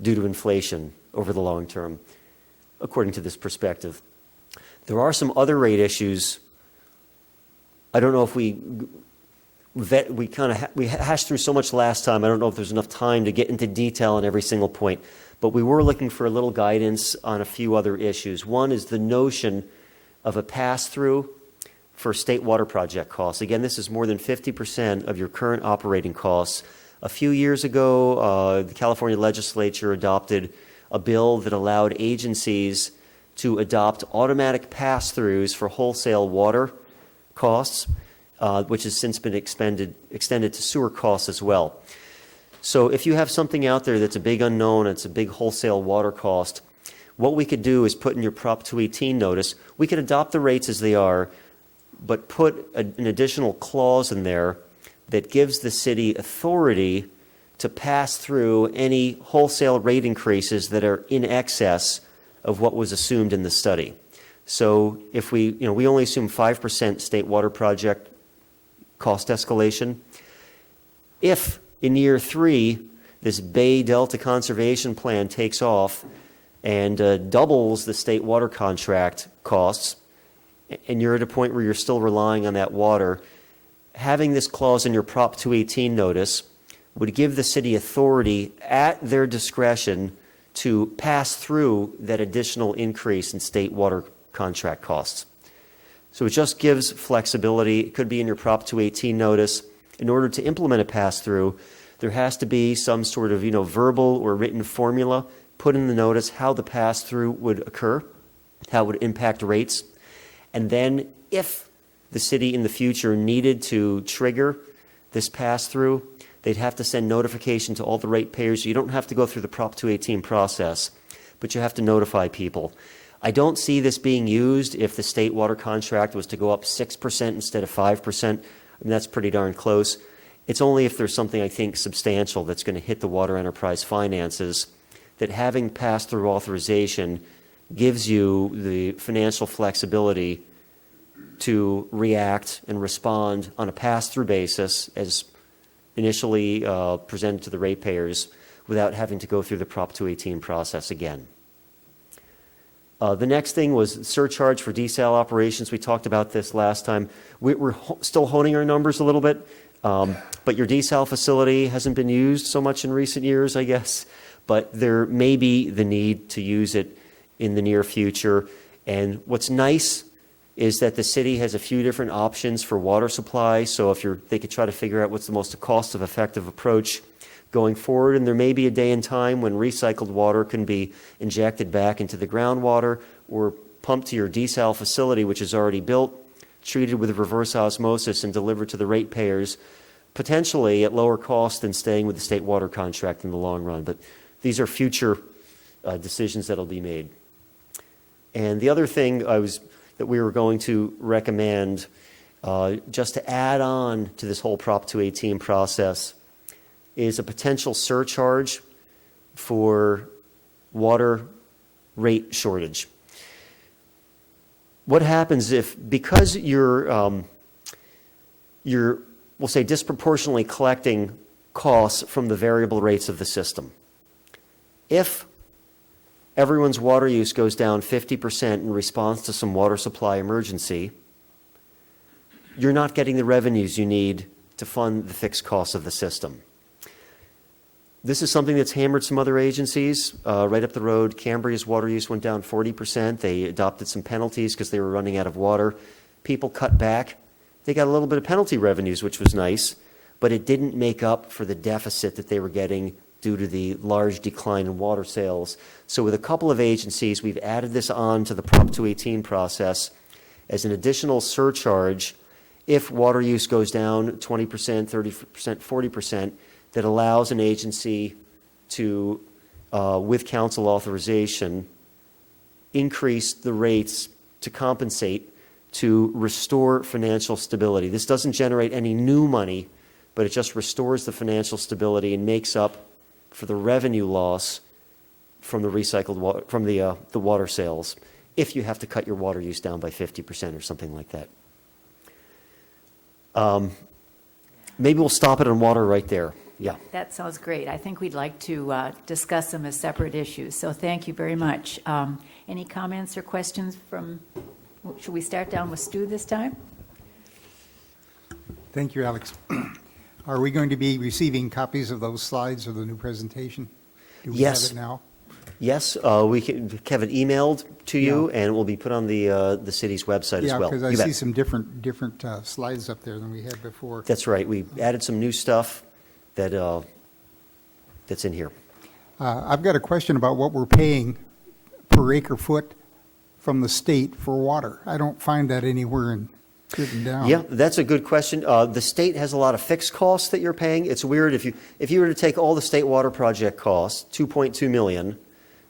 due to inflation over the long term, according to this perspective. There are some other rate issues. I don't know if we hashed through so much last time. I don't know if there's enough time to get into detail on every single point, but we were looking for a little guidance on a few other issues. One is the notion of a pass-through for state water project costs. Again, this is more than 50% of your current operating costs. A few years ago, the California legislature adopted a bill that allowed agencies to adopt automatic pass-throughs for wholesale water costs, which has since been extended to sewer costs as well. So if you have something out there that's a big unknown, it's a big wholesale water cost, what we could do is put in your Prop 218 notice, we could adopt the rates as they are, but put an additional clause in there that gives the city authority to pass through any wholesale rate increases that are in excess of what was assumed in the study. So if we only assume 5% state water project cost escalation. If in year 3, this Bay Delta Conservation Plan takes off and doubles the state water contract costs, and you're at a point where you're still relying on that water, having this clause in your Prop 218 notice would give the city authority at their discretion to pass through that additional increase in state water contract costs. So it just gives flexibility. It could be in your Prop 218 notice. In order to implement a pass-through, there has to be some sort of verbal or written formula put in the notice how the pass-through would occur, how it would impact rates. And then if the city in the future needed to trigger this pass-through, they'd have to send notification to all the ratepayers. You don't have to go through the Prop 218 process, but you have to notify people. I don't see this being used if the state water contract was to go up 6% instead of 5%. I mean, that's pretty darn close. It's only if there's something, I think, substantial that's going to hit the water enterprise finances that having pass-through authorization gives you the financial flexibility to react and respond on a pass-through basis as initially presented to the ratepayers without having to go through the Prop 218 process again. The next thing was surcharge for desal operations. We talked about this last time. We're still honing our numbers a little bit, but your desal facility hasn't been used so much in recent years, I guess, but there may be the need to use it in the near future. And what's nice is that the city has a few different options for water supply. So if they could try to figure out what's the most cost-effective approach going forward, and there may be a day and time when recycled water can be injected back into the groundwater or pumped to your desal facility, which is already built, treated with reverse osmosis and delivered to the ratepayers, potentially at lower cost than staying with the state water contract in the long run. But these are future decisions that will be made. And the other thing that we were going to recommend, just to add on to this whole Prop 218 process, is a potential surcharge for water rate shortage. What happens if, because you're we'll say, disproportionately collecting costs from the variable rates of the system, if everyone's water use goes down 50% in response to some water supply emergency, you're not getting the revenues you need to fund the fixed costs of the system. This is something that's hammered some other agencies. Right up the road, Cambria's water use went down 40%. They adopted some penalties because they were running out of water. People cut back. They got a little bit of penalty revenues, which was nice, but it didn't make up for the deficit that they were getting due to the large decline in water sales. So with a couple of agencies, we've added this on to the Prop 218 process as an additional surcharge if water use goes down 20%, 30%, 40%, that allows an agency to, with council authorization, increase the rates to compensate to restore financial stability. This doesn't generate any new money, but it just restores the financial stability and makes up for the revenue loss from the recycled water, from the water sales, if you have to cut your water use down by 50% or something like that. Maybe we'll stop it on water right there. Yeah. That sounds great. I think we'd like to discuss them as separate issues, so thank you very much. Any comments or questions from, should we start down with Stu this time? Thank you, Alex. Are we going to be receiving copies of those slides of the new presentation? Do we Yes. have it now? Yes, we can have it emailed to you, and it will be put on the city's website as well. Yeah, because I You bet. see some different slides up there than we had before. That's right. We added some new stuff that that's in here. I've got a question about what we're paying per acre foot from the state for water. I don't find that anywhere written down. Yeah, that's a good question. The state has a lot of fixed costs that you're paying. It's weird if you were to take all the state water project costs, 2.2 million,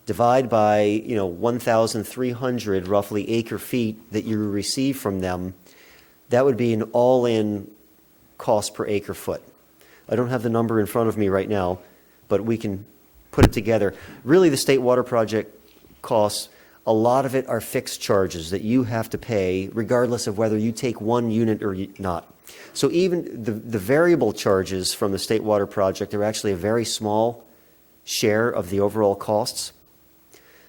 divide by 1,300 roughly acre feet that you receive from them, that would be an all-in cost per acre foot. I don't have the number in front of me right now, but we can put it together. Really, the state water project costs a lot of it are fixed charges that you have to pay regardless of whether you take one unit or not. So even the variable charges from the State Water Project are actually a very small share of the overall costs.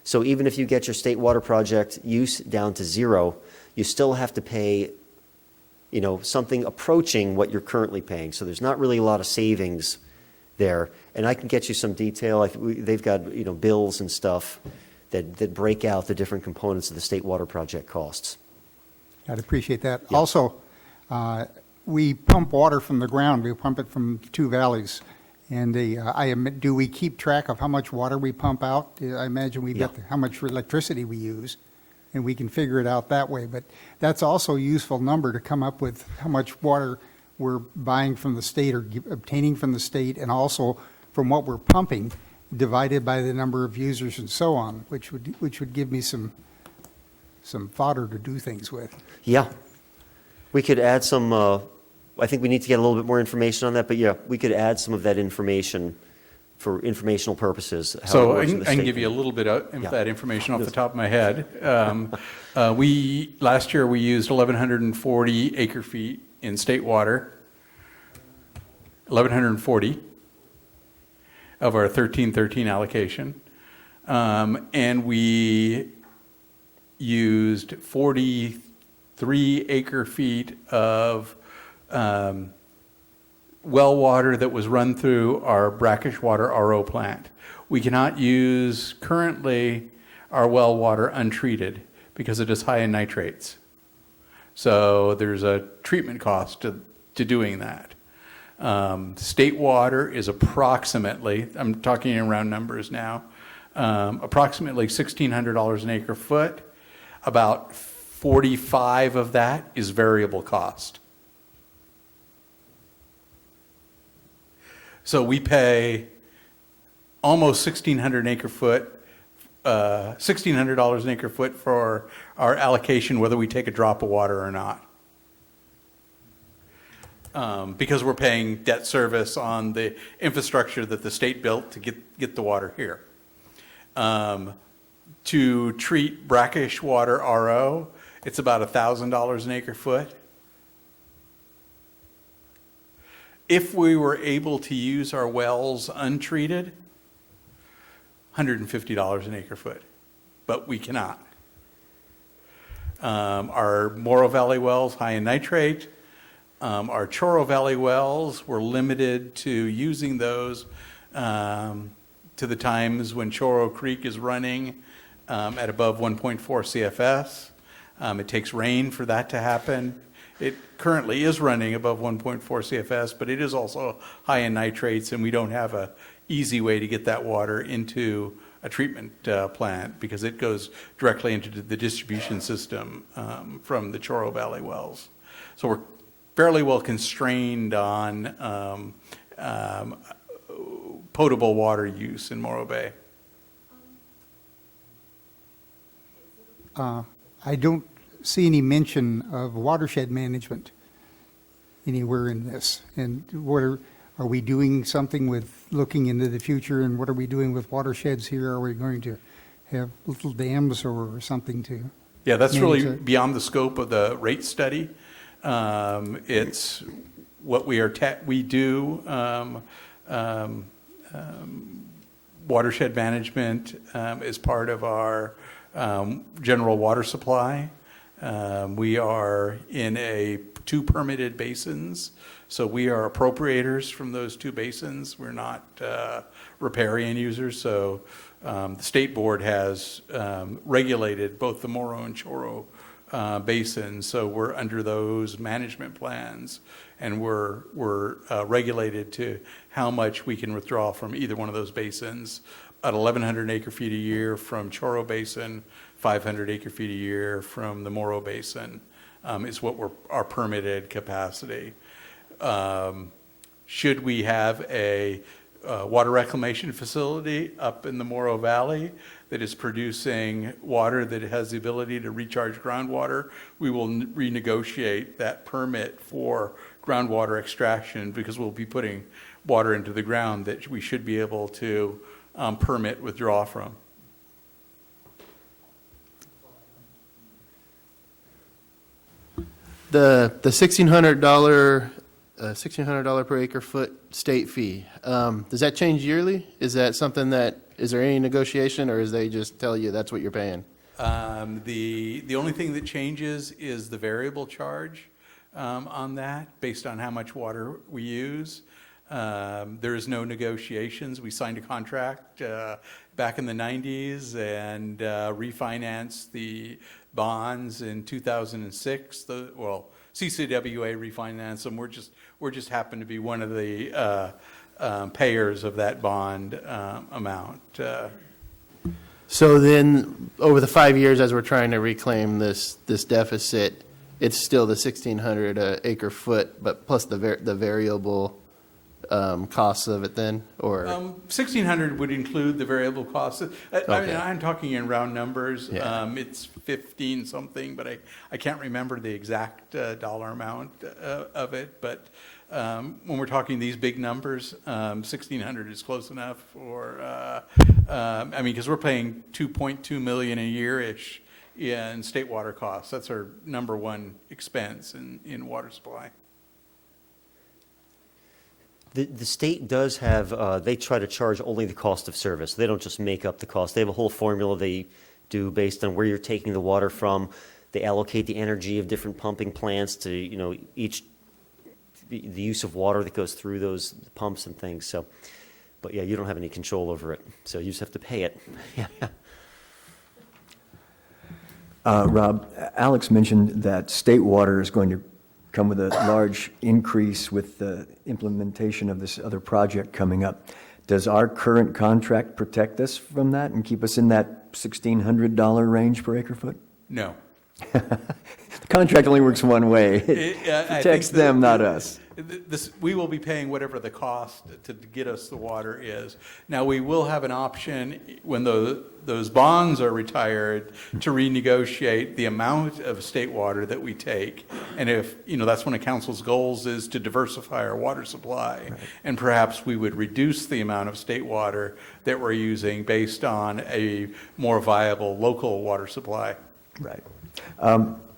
So even if you get your State Water Project use down to zero, you still have to pay, you know, something approaching what you're currently paying. So there's not really a lot of savings there. And I can get you some detail. They've got, you know, bills and stuff that break out the different components of the State Water Project costs. I'd appreciate that. Yeah. Also, we pump water from the ground. We pump it from two valleys. And do we keep track of how much water we pump out? I imagine we've got how much electricity we use, and we can figure it out that way. But that's also a useful number to come up with how much water we're buying from the state or obtaining from the state, and also from what we're pumping, divided by the number of users and so on, which would give me some fodder to do things with. Yeah. We could add some, I think we need to get a little bit more information on that, but yeah, we could add some of that information for informational purposes. how it So works I in the can state. give you a little bit of Yeah. that information off the top of my head. Last year we used 1,140 acre feet in state water, 1,140 of our 1313 allocation, and we used 43 acre feet of well water that was run through our brackish water RO plant. We cannot use currently our well water untreated because it is high in nitrates. So there's a treatment cost to doing that. State water is approximately, I'm talking in round numbers now, approximately $1,600 an acre foot. About 45 of that is variable cost. So we pay almost $1,600 an acre foot, $1,600 an acre foot for our allocation, whether we take a drop of water or not. Because we're paying debt service on the infrastructure that the state built to get the water here. To treat brackish water RO, it's about $1,000 an acre foot. If we were able to use our wells untreated, $150 an acre foot, but we cannot. Our Morrow Valley wells, high in nitrate. Our Choro Valley wells, we're limited to using those to the times when Choro Creek is running at above 1.4 CFS. It takes rain for that to happen. It currently is running above 1.4 CFS, but it is also high in nitrates, and we don't have an easy way to get that water into a treatment plant because it goes directly into the distribution system from the Choro Valley wells. So we're fairly well constrained on potable water use in Morro Bay. I don't see any mention of watershed management anywhere in this. And are we doing something with looking into the future, and what are we doing with watersheds here? Are we going to have little dams or something to? Yeah, that's really manage it? beyond the scope of the rate study. It's what we do. Watershed management is part of our general water supply. We are in two permitted basins, so we are appropriators from those two basins. We're not riparian users, so the state board has regulated both the Morro and Choro basins, so we're under those management plans, and we're regulated to how much we can withdraw from either one of those basins. At 1,100 acre feet a year from Choro Basin, 500 acre feet a year from the Morro Basin is what our permitted capacity. Should we have a water reclamation facility up in the Morro Valley that is producing water that has the ability to recharge groundwater, we will renegotiate that permit for groundwater extraction because we'll be putting water into the ground that we should be able to permit withdraw from. The $1,600 per acre foot state fee, does that change yearly? Is that something that, is there any negotiation, or is they just tell you that's what you're paying? The only thing that changes is the variable charge on that, based on how much water we use. There is no negotiations. We signed a contract back in the 90s and refinanced the bonds in 2006. CCWA refinanced them. We're just happen to be one of the payers of that bond amount. So then, over the 5 years, as we're trying to reclaim this deficit, it's still the 1,600 acre foot, but plus the variable costs of it then, or? 1,600 would include the variable costs. I mean, Okay. I'm talking in round numbers. Yeah. It's 15 something, but I can't remember the exact dollar amount of it. But when we're talking these big numbers, 1,600 is close enough. Or I mean, because we're paying $2.2 million a year-ish in state water costs. That's our number one expense in water supply. The state does have, they try to charge only the cost of service. They don't just make up the cost. They have a whole formula they do based on where you're taking the water from. They allocate the energy of different pumping plants to, the use of water that goes through those pumps and things. So, but yeah, you don't have any control over it. So you just have to pay it. Yeah. Rob, Alex mentioned that state water is going to come with a large increase with the implementation of this other project coming up. Does our current contract protect us from that and keep us in that $1,600 range per acre foot? No. The contract only works one way. It protects them, not us. We will be paying whatever the cost to get us the water is. Now, we will have an option when those bonds are retired to renegotiate the amount of state water that we take. And if, that's one of council's goals is to diversify our water supply. Right. And perhaps we would reduce the amount of state water that we're using based on a more viable local water supply. Right.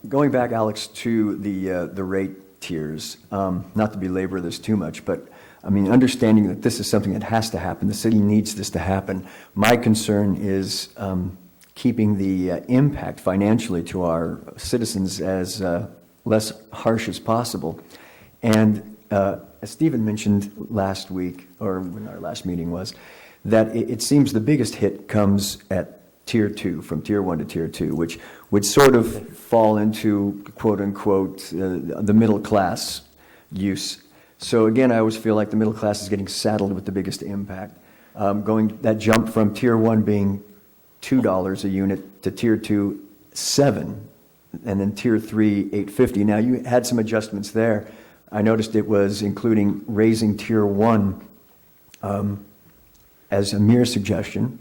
Going back, Alex, to the rate tiers, not to belabor this too much, but I mean, understanding that this is something that has to happen, the city needs this to happen. My concern is keeping the impact financially to our citizens as less harsh as possible. And as Stephen mentioned last week, or when our last meeting was, that it seems the biggest hit comes at Tier 2, from Tier 1 to Tier 2, which would sort of fall into, quote unquote, the middle class use. So again, I always feel like the middle class is getting saddled with the biggest impact. Going that jump from Tier 1 being $2 a unit to Tier 2, $7, and then Tier 3, $8.50. Now you had some adjustments there. I noticed it was including raising Tier 1 as a mere suggestion.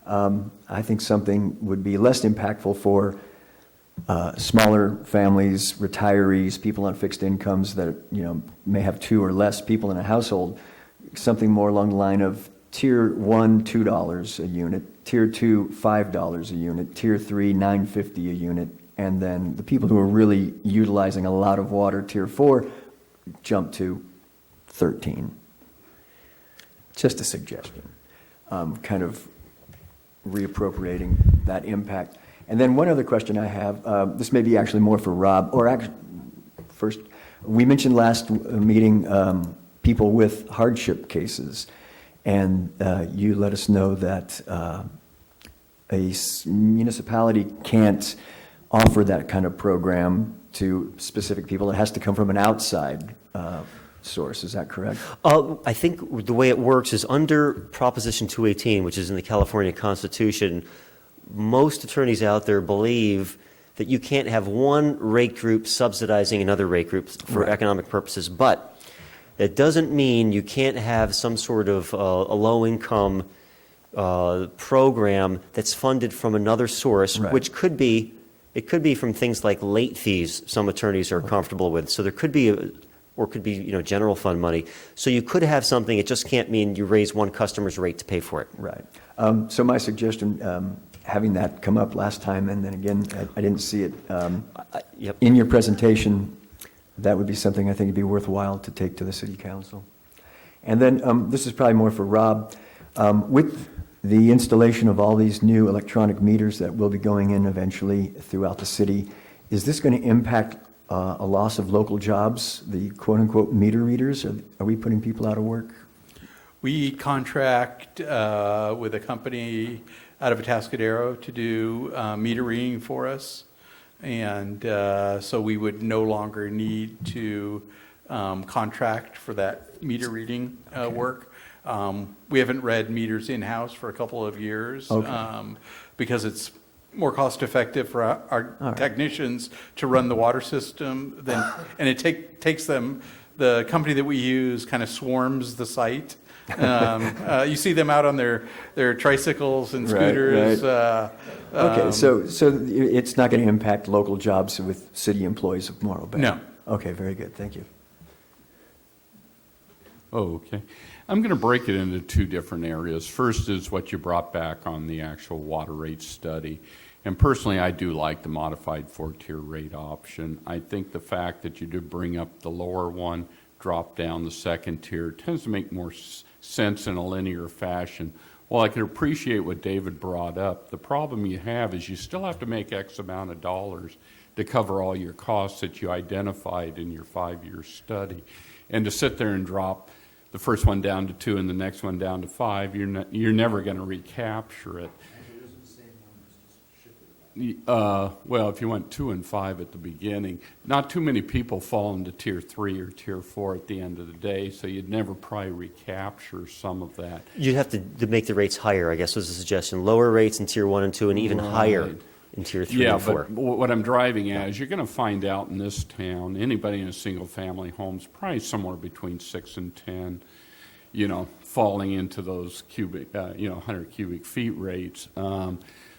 I think something would be less impactful for smaller families, retirees, people on fixed incomes that may have two or less people in a household. Something more along the line of Tier 1, $2 a unit, Tier 2, $5 a unit, Tier 3, $9.50 a unit, and then the people who are really utilizing a lot of water, Tier 4, jump to 13. Just a suggestion. Kind of reappropriating that impact. And then one other question I have, this may be actually more for Rob, or actually, first, we mentioned last meeting people with hardship cases, and you let us know that a municipality can't offer that kind of program to specific people. It has to come from an outside source. Is that correct? I think the way it works is under Proposition 218, which is in the California Constitution, most attorneys out there believe that you can't have one rate group subsidizing another rate group for economic purposes, but it doesn't mean you can't have some sort of a low-income program that's funded from another source, which could be from things like late fees some attorneys are comfortable with. So there could be or could be, general fund money. So you could have something, it just can't mean you raise one customer's rate to pay for it. Right. So my suggestion, having that come up last time, and then again, I didn't see it in your presentation that would be something I think would be worthwhile to take to the city council. And then this is probably more for Rob. With the installation of all these new electronic meters that will be going in eventually throughout the city, is this going to impact a loss of local jobs, the quote-unquote meter readers? Are we putting people out of work? We contract with a company out of Atascadero to do meter reading for us. And so we would no longer need to contract for that meter reading work. We haven't read meters in-house for a couple of years because it's more cost effective for our technicians to run the water system than, and it takes them, the company that we use kind of swarms the site. You see them out on their tricycles and scooters. Right. Okay, so it's not going to impact local jobs with city employees of Morro Bay? No. Okay, very good. Thank you. Oh, okay. I'm going to break it into two different areas. First is what you brought back on the actual water rate study. And personally, I do like the modified four-tier rate option. I think the fact that you did bring up the lower one, drop down the second tier, tends to make more sense in a linear fashion. Well, I can appreciate what David brought up. The problem you have is you still have to make X amount of dollars to cover all your costs that you identified in your 5-year study. And to sit there and drop the first one down to 2 and the next one down to 5, you're never going to recapture it. Well, if you went 2 and 5 at the beginning, not too many people fall into tier 3 or tier 4 at the end of the day, so you'd never probably recapture some of that. You'd have to make the rates higher, I guess was the suggestion. Lower rates in tier 1 and 2 and even higher in tier 3 and 4. Yeah, but what I'm driving at is you're going to find out in this town, anybody in a single family home is probably somewhere between 6 and 10, falling into those 100 cubic feet rates.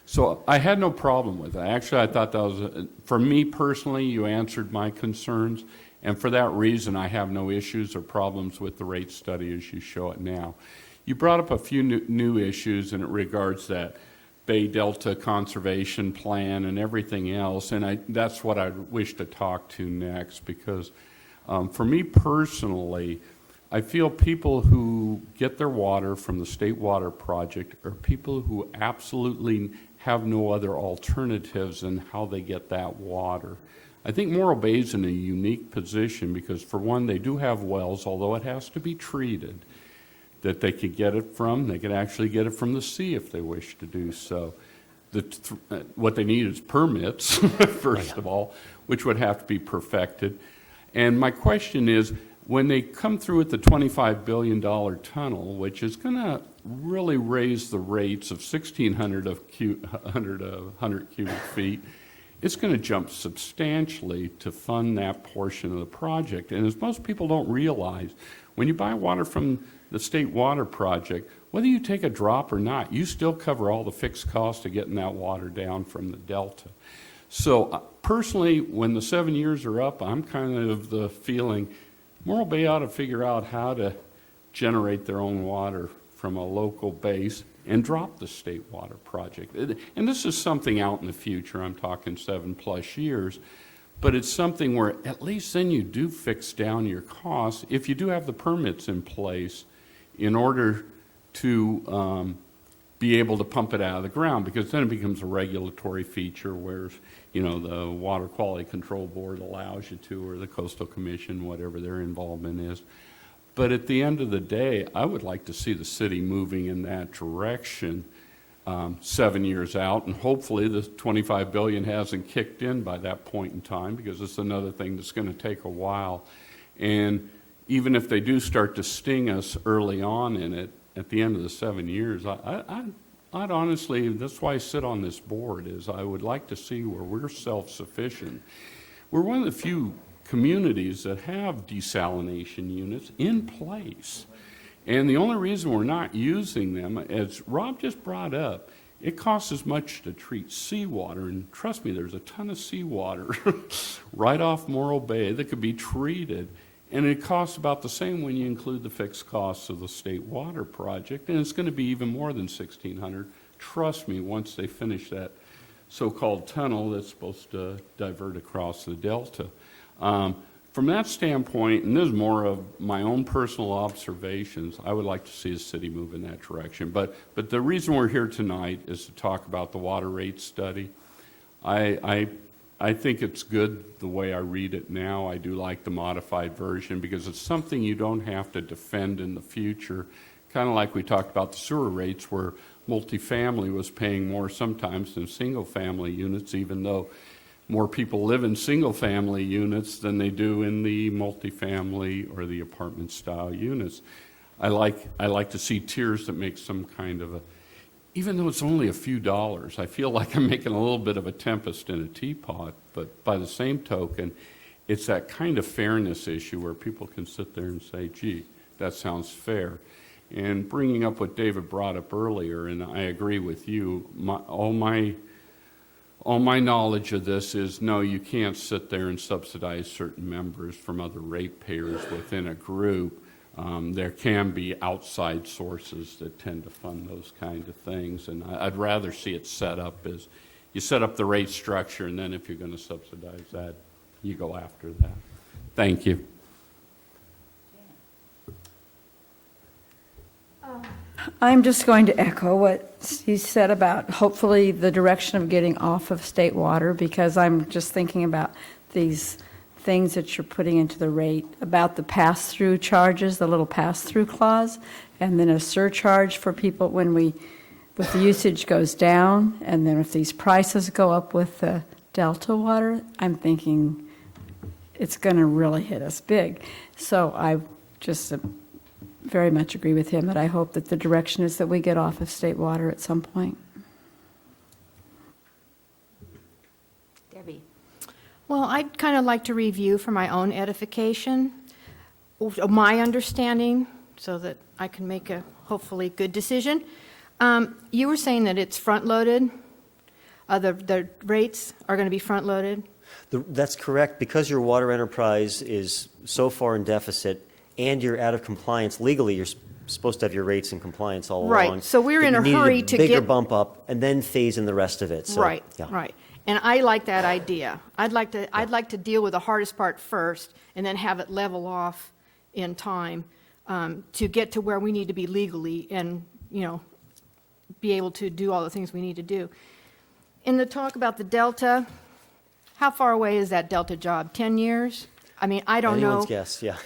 So I had no problem with that. Actually, I thought that was, for me personally, you answered my concerns. And for that reason, I have no issues or problems with the rate study as you show it now. You brought up a few new issues in regards that Bay Delta Conservation Plan and everything else. And that's what I wish to talk to next, because for me personally, I feel people who get their water from the State Water Project are people who absolutely have no other alternatives in how they get that water. I think Morro Bay is in a unique position because, for one, they do have wells, although it has to be treated, that they could get it from. They could actually get it from the sea if they wish to do so. What they need is permits, first of all, which would have to be perfected. And my question is, when they come through with the $25 billion tunnel, which is going to really raise the rates of 1,600 of 100 cubic feet, it's going to jump substantially to fund that portion of the project. And as most people don't realize, when you buy water from the State Water Project, whether you take a drop or not, you still cover all the fixed costs of getting that water down from the delta. So personally, when the 7 years are up, I'm kind of the feeling Morro Bay ought to figure out how to generate their own water from a local base and drop the State Water Project. And this is something out in the future. I'm talking 7+ years. But it's something where at least then you do fix down your costs if you do have the permits in place in order to be able to pump it out of the ground, because then it becomes a regulatory feature where, the Water Quality Control Board allows you to, or the Coastal Commission, whatever their involvement is. But at the end of the day, I would like to see the city moving in that direction 7 years out, and hopefully the $25 billion hasn't kicked in by that point in time, because it's another thing that's going to take a while. And even if they do start to sting us early on in it, at the end of the 7 years, I'd honestly, that's why I sit on this board, is I would like to see where we're self-sufficient. We're one of the few communities that have desalination units in place. And the only reason we're not using them, as Rob just brought up, it costs as much to treat seawater, and trust me, there's a ton of seawater right off Morro Bay that could be treated. And it costs about the same when you include the fixed costs of the State Water Project, and it's going to be even more than $1,600. Trust me, once they finish that so-called tunnel that's supposed to divert across the delta. from that standpoint, and this is more of my own personal observations, I would like to see the city move in that direction. But the reason we're here tonight is to talk about the water rate study. I think it's good the way I read it now. I do like the modified version because it's something you don't have to defend in the future. Kind of like we talked about the sewer rates where multifamily was paying more sometimes than single-family units, even though more people live in single-family units than they do in the multifamily or the apartment-style units. I like to see tiers that make some kind of a, even though it's only a few dollars, I feel like I'm making a little bit of a tempest in a teapot, but by the same token, it's that kind of fairness issue where people can sit there and say, gee, that sounds fair. And bringing up what David brought up earlier, and I agree with you, all my knowledge of this is, no, you can't sit there and subsidize certain members from other ratepayers within a group. There can be outside sources that tend to fund those kinds of things, and I'd rather see it set up as you set up the rate structure, and then if you're going to subsidize that, you go after that. Thank you. I'm just going to echo what he said about hopefully the direction of getting off of state water, because I'm just thinking about these things that you're putting into the rate, about the pass-through charges, the little pass-through clause, and then a surcharge for people when with the usage goes down, and then if these prices go up with the Delta water, I'm thinking it's going to really hit us big. So I just very much agree with him that I hope that the direction is that we get off of state water at some point. Debbie. Well, I'd kind of like to review for my own edification, my understanding, so that I can make a hopefully good decision. You were saying that it's front-loaded. The rates are going to be front-loaded. That's correct. Because your water enterprise is so far in deficit and you're out of compliance legally, you're supposed to have your rates in compliance all along. Right. So we're in a hurry to bigger get bump up and then phase in the rest of it. So, right. yeah. Right. And I like that idea. I'd like to deal with the hardest part first, and then have it level off in time to get to where we need to be legally, and be able to do all the things we need to do. In the talk about the Delta, how far away is that Delta job? 10 years? I mean, I don't know. Anyone's guess, yeah.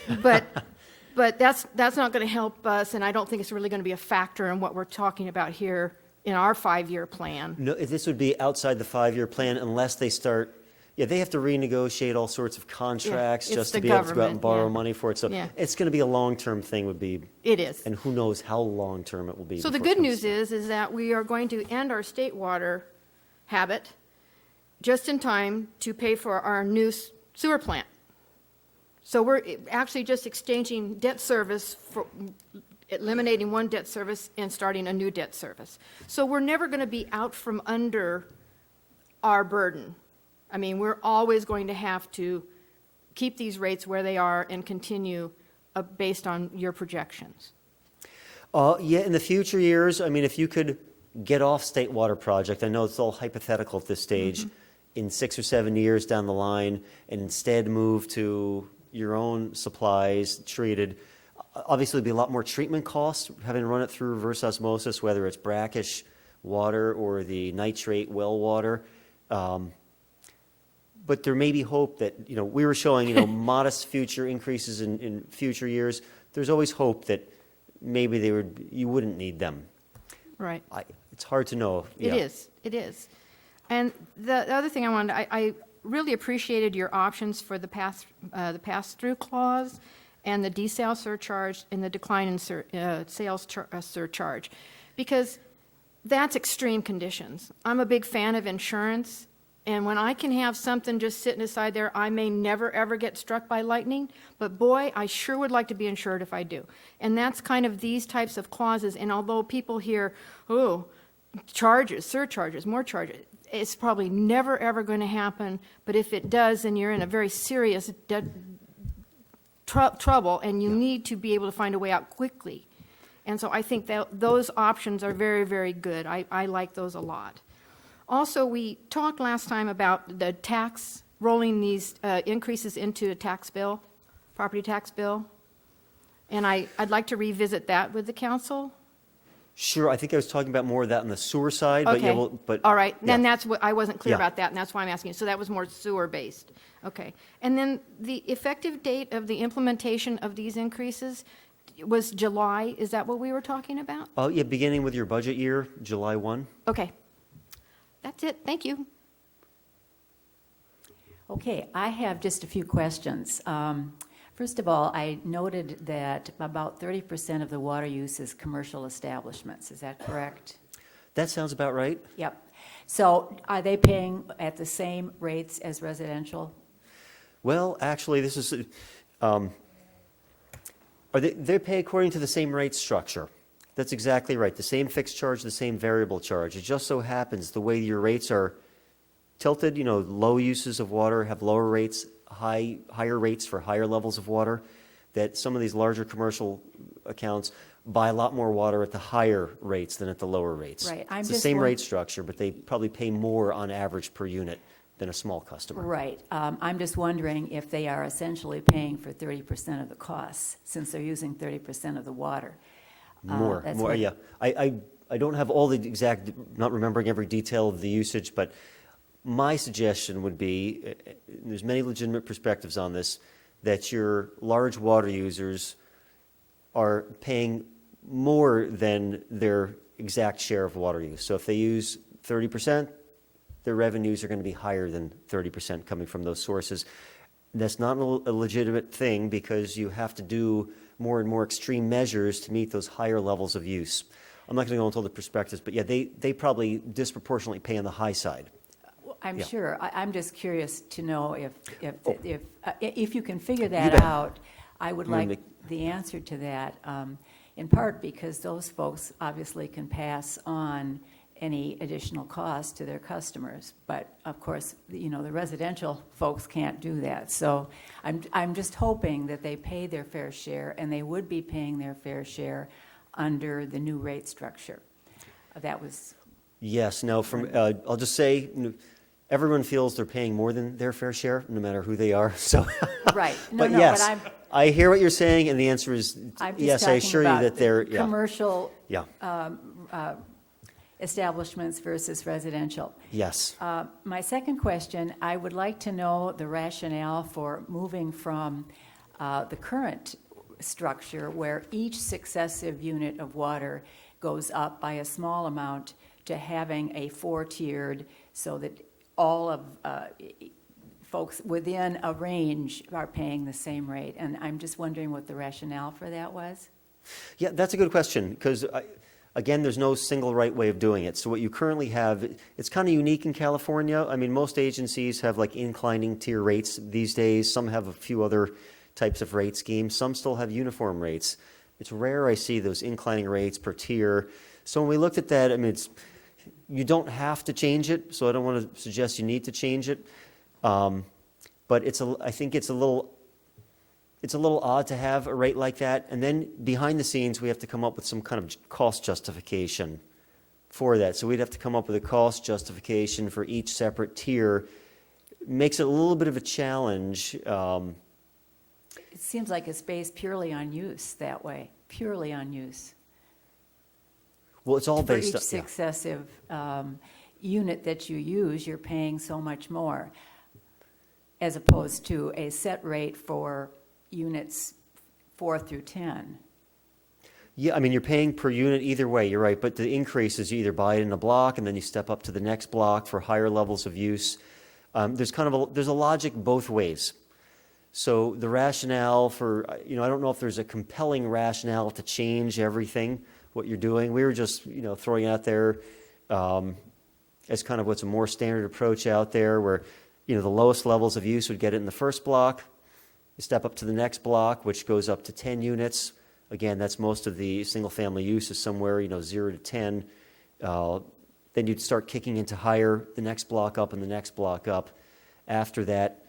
But that's not going to help us, and I don't think it's really going to be a factor in what we're talking about here in our 5-year plan. No, this would be outside the 5-year plan unless they start. Yeah, they have to renegotiate all sorts of contracts just to be able to go out and borrow money for it. So it's going to be a long-term thing. Would be. It is. And who knows how long-term it will be. So the good news is that we are going to end our state water habit just in time to pay for our new sewer plant. So we're actually just exchanging debt service for eliminating one debt service and starting a new debt service. So we're never going to be out from under our burden. I mean, we're always going to have to keep these rates where they are and continue based on your projections. Yeah, in the future years, I mean, if you could get off state water project, I know it's all hypothetical at this stage, in 6 or 7 years down the line, and instead move to your own supplies treated, obviously it'd be a lot more treatment costs having to run it through reverse osmosis, whether it's brackish water or the nitrate well water. But there may be hope that, we were showing, modest future increases in future years. There's always hope that maybe you wouldn't need them. Right. It's hard to know. It is. And the other thing I really appreciated your options for the pass-through clause and the desale surcharge and the decline in sales surcharge, because that's extreme conditions. I'm a big fan of insurance, and when I can have something just sitting aside there, I may never, ever get struck by lightning, but boy, I sure would like to be insured if I do. And that's kind of these types of clauses, and although people hear, oh, charges, surcharges, more charges, it's probably never, ever going to happen, but if it does, then you're in a very serious trouble, and you need to be able to find a way out quickly. And so I think that those options are very, very good. I like those a lot. Also, we talked last time about the tax rolling these increases into a tax bill, property tax bill. And I'd like to revisit that with the council. Sure, I think I was talking about more of that on the sewer side, but yeah, Okay. but. All right, then yeah. that's what, I wasn't clear Yeah. about that, and that's why I'm asking. So that was more sewer-based. Okay. And then the effective date of the implementation of these increases was July, is that what we were talking about? Oh, yeah, beginning with your budget year, July 1. Okay. That's it, thank you. Okay, I have just a few questions. First of all, I noted that about 30% of the water use is commercial establishments. Is that correct? That sounds about right. Yep. So are they paying at the same rates as residential? Well, actually, this is, they pay according to the same rate structure. That's exactly right. The same fixed charge, the same variable charge. It just so happens the way your rates are tilted, low uses of water have lower rates, higher rates for higher levels of water, that some of these larger commercial accounts buy a lot more water at the higher rates than at the lower rates. Right. It's the same rate structure, but they probably pay more on average per unit than a small customer. Right. I'm just wondering if they are essentially paying for 30% of the costs, since they're using 30% of the water. More, That's more, what- yeah. I don't have all the exact, not remembering every detail of the usage, but my suggestion would be, there's many legitimate perspectives on this, that your large water users are paying more than their exact share of water use. So if they use 30%, their revenues are going to be higher than 30% coming from those sources. That's not a legitimate thing because you have to do more and more extreme measures to meet those higher levels of use. I'm not going to go into all the perspectives, but yeah, they probably disproportionately pay on the high side. I'm Yeah. sure. I'm just curious to know if you can figure You that bet. out. I would I'm gonna like the answer to that, in part because those folks obviously can pass on any additional cost to their customers. But of course, the residential folks can't do that. So I'm just hoping that they pay their fair share, and they would be paying their fair share under the new rate structure. That was. Yes, now I'll just say, everyone feels they're paying more than their fair share, no matter who they are, so. Right. But yes, I hear what you're saying, and the answer is, I'm just yes, I talking assure you about that they're, yeah. commercial Yeah, establishments versus residential. yes. My second question, I would like to know the rationale for moving from the current structure where each successive unit of water goes up by a small amount to having a four-tiered so that all of folks within a range are paying the same rate. And I'm just wondering what the rationale for that was. Yeah, that's a good question, because, again, there's no single right way of doing it. So what you currently have, it's kind of unique in California. I mean, most agencies have like inclining tier rates these days. Some have a few other types of rate schemes. Some still have uniform rates. It's rare I see those inclining rates per tier. So when we looked at that, I mean, you don't have to change it, so I don't want to suggest you need to change it. But I think it's a little odd to have a rate like that. And then behind the scenes, we have to come up with some kind of cost justification for that. So we'd have to come up with a cost justification for each separate tier. Makes it a little bit of a challenge. It seems like it's based purely on use that way, purely on use. Well, it's all based For on. each successive unit that you use, you're paying so much more, as opposed to a set rate for units 4 through 10. Yeah, I mean, you're paying per unit either way, you're right, but the increase is you either buy it in a block and then you step up to the next block for higher levels of use. There's a logic both ways. So the rationale for, I don't know if there's a compelling rationale to change everything, what you're doing. We were just, throwing out there as kind of what's a more standard approach out there where, the lowest levels of use would get it in the first block. You step up to the next block, which goes up to 10 units. Again, that's most of the single-family use is somewhere, 0 to 10. Then you'd start kicking into higher, the next block up and the next block up. After that,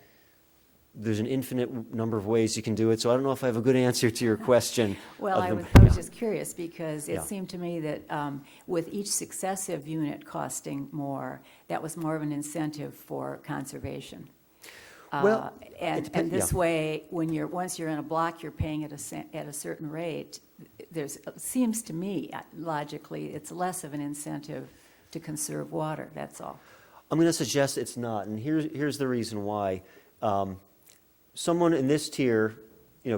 there's an infinite number of ways you can do it. So I don't know if I have a good answer to your question. Well, I was just curious because it Yeah. seemed to me that with each successive unit costing more, that was more of an incentive for conservation. Well, And this way, once you're in a block, you're paying at a certain rate. Seems to me, logically, it's less of an incentive to conserve water, that's all. I'm going to suggest it's not, and here's the reason why. Someone in this tier,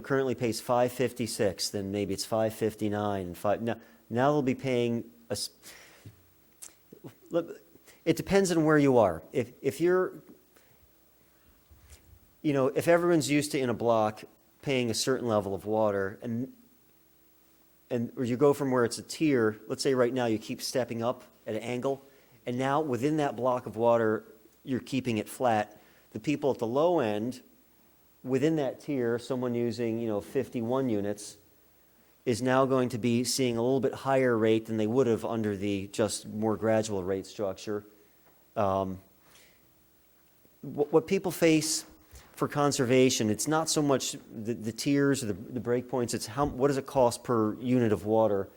currently pays $5.56, then maybe it's $5.59, and now they'll be paying it depends on where you are. If you're, if everyone's used to in a block paying a certain level of water, or you go from where it's a tier, let's say right now you keep stepping up at an angle, and now within that block of water, you're keeping it flat. The people at the low end, within that tier, someone using, 51 units, is now going to be seeing a little bit higher rate than they would have under the just more gradual rate structure. What people face for conservation, it's not so much the tiers or the breakpoints, it's what does it cost per unit of water.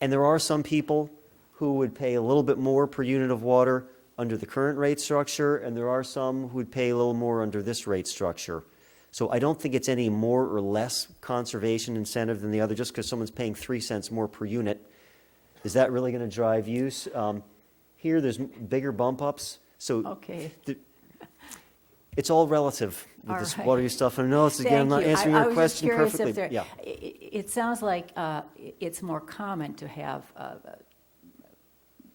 And there are some people who would pay a little bit more per unit of water under the current rate structure, and there are some who would pay a little more under this rate structure. So I don't think it's any more or less conservation incentive than the other. Just because someone's paying 3 cents more per unit, is that really going to drive use? Here, there's bigger bump ups. So Okay. It's all relative with All this right. water use stuff. And I know, again, I'm not Thank you. answering I your was just question curious perfectly. if Yeah. it sounds like it's more common to have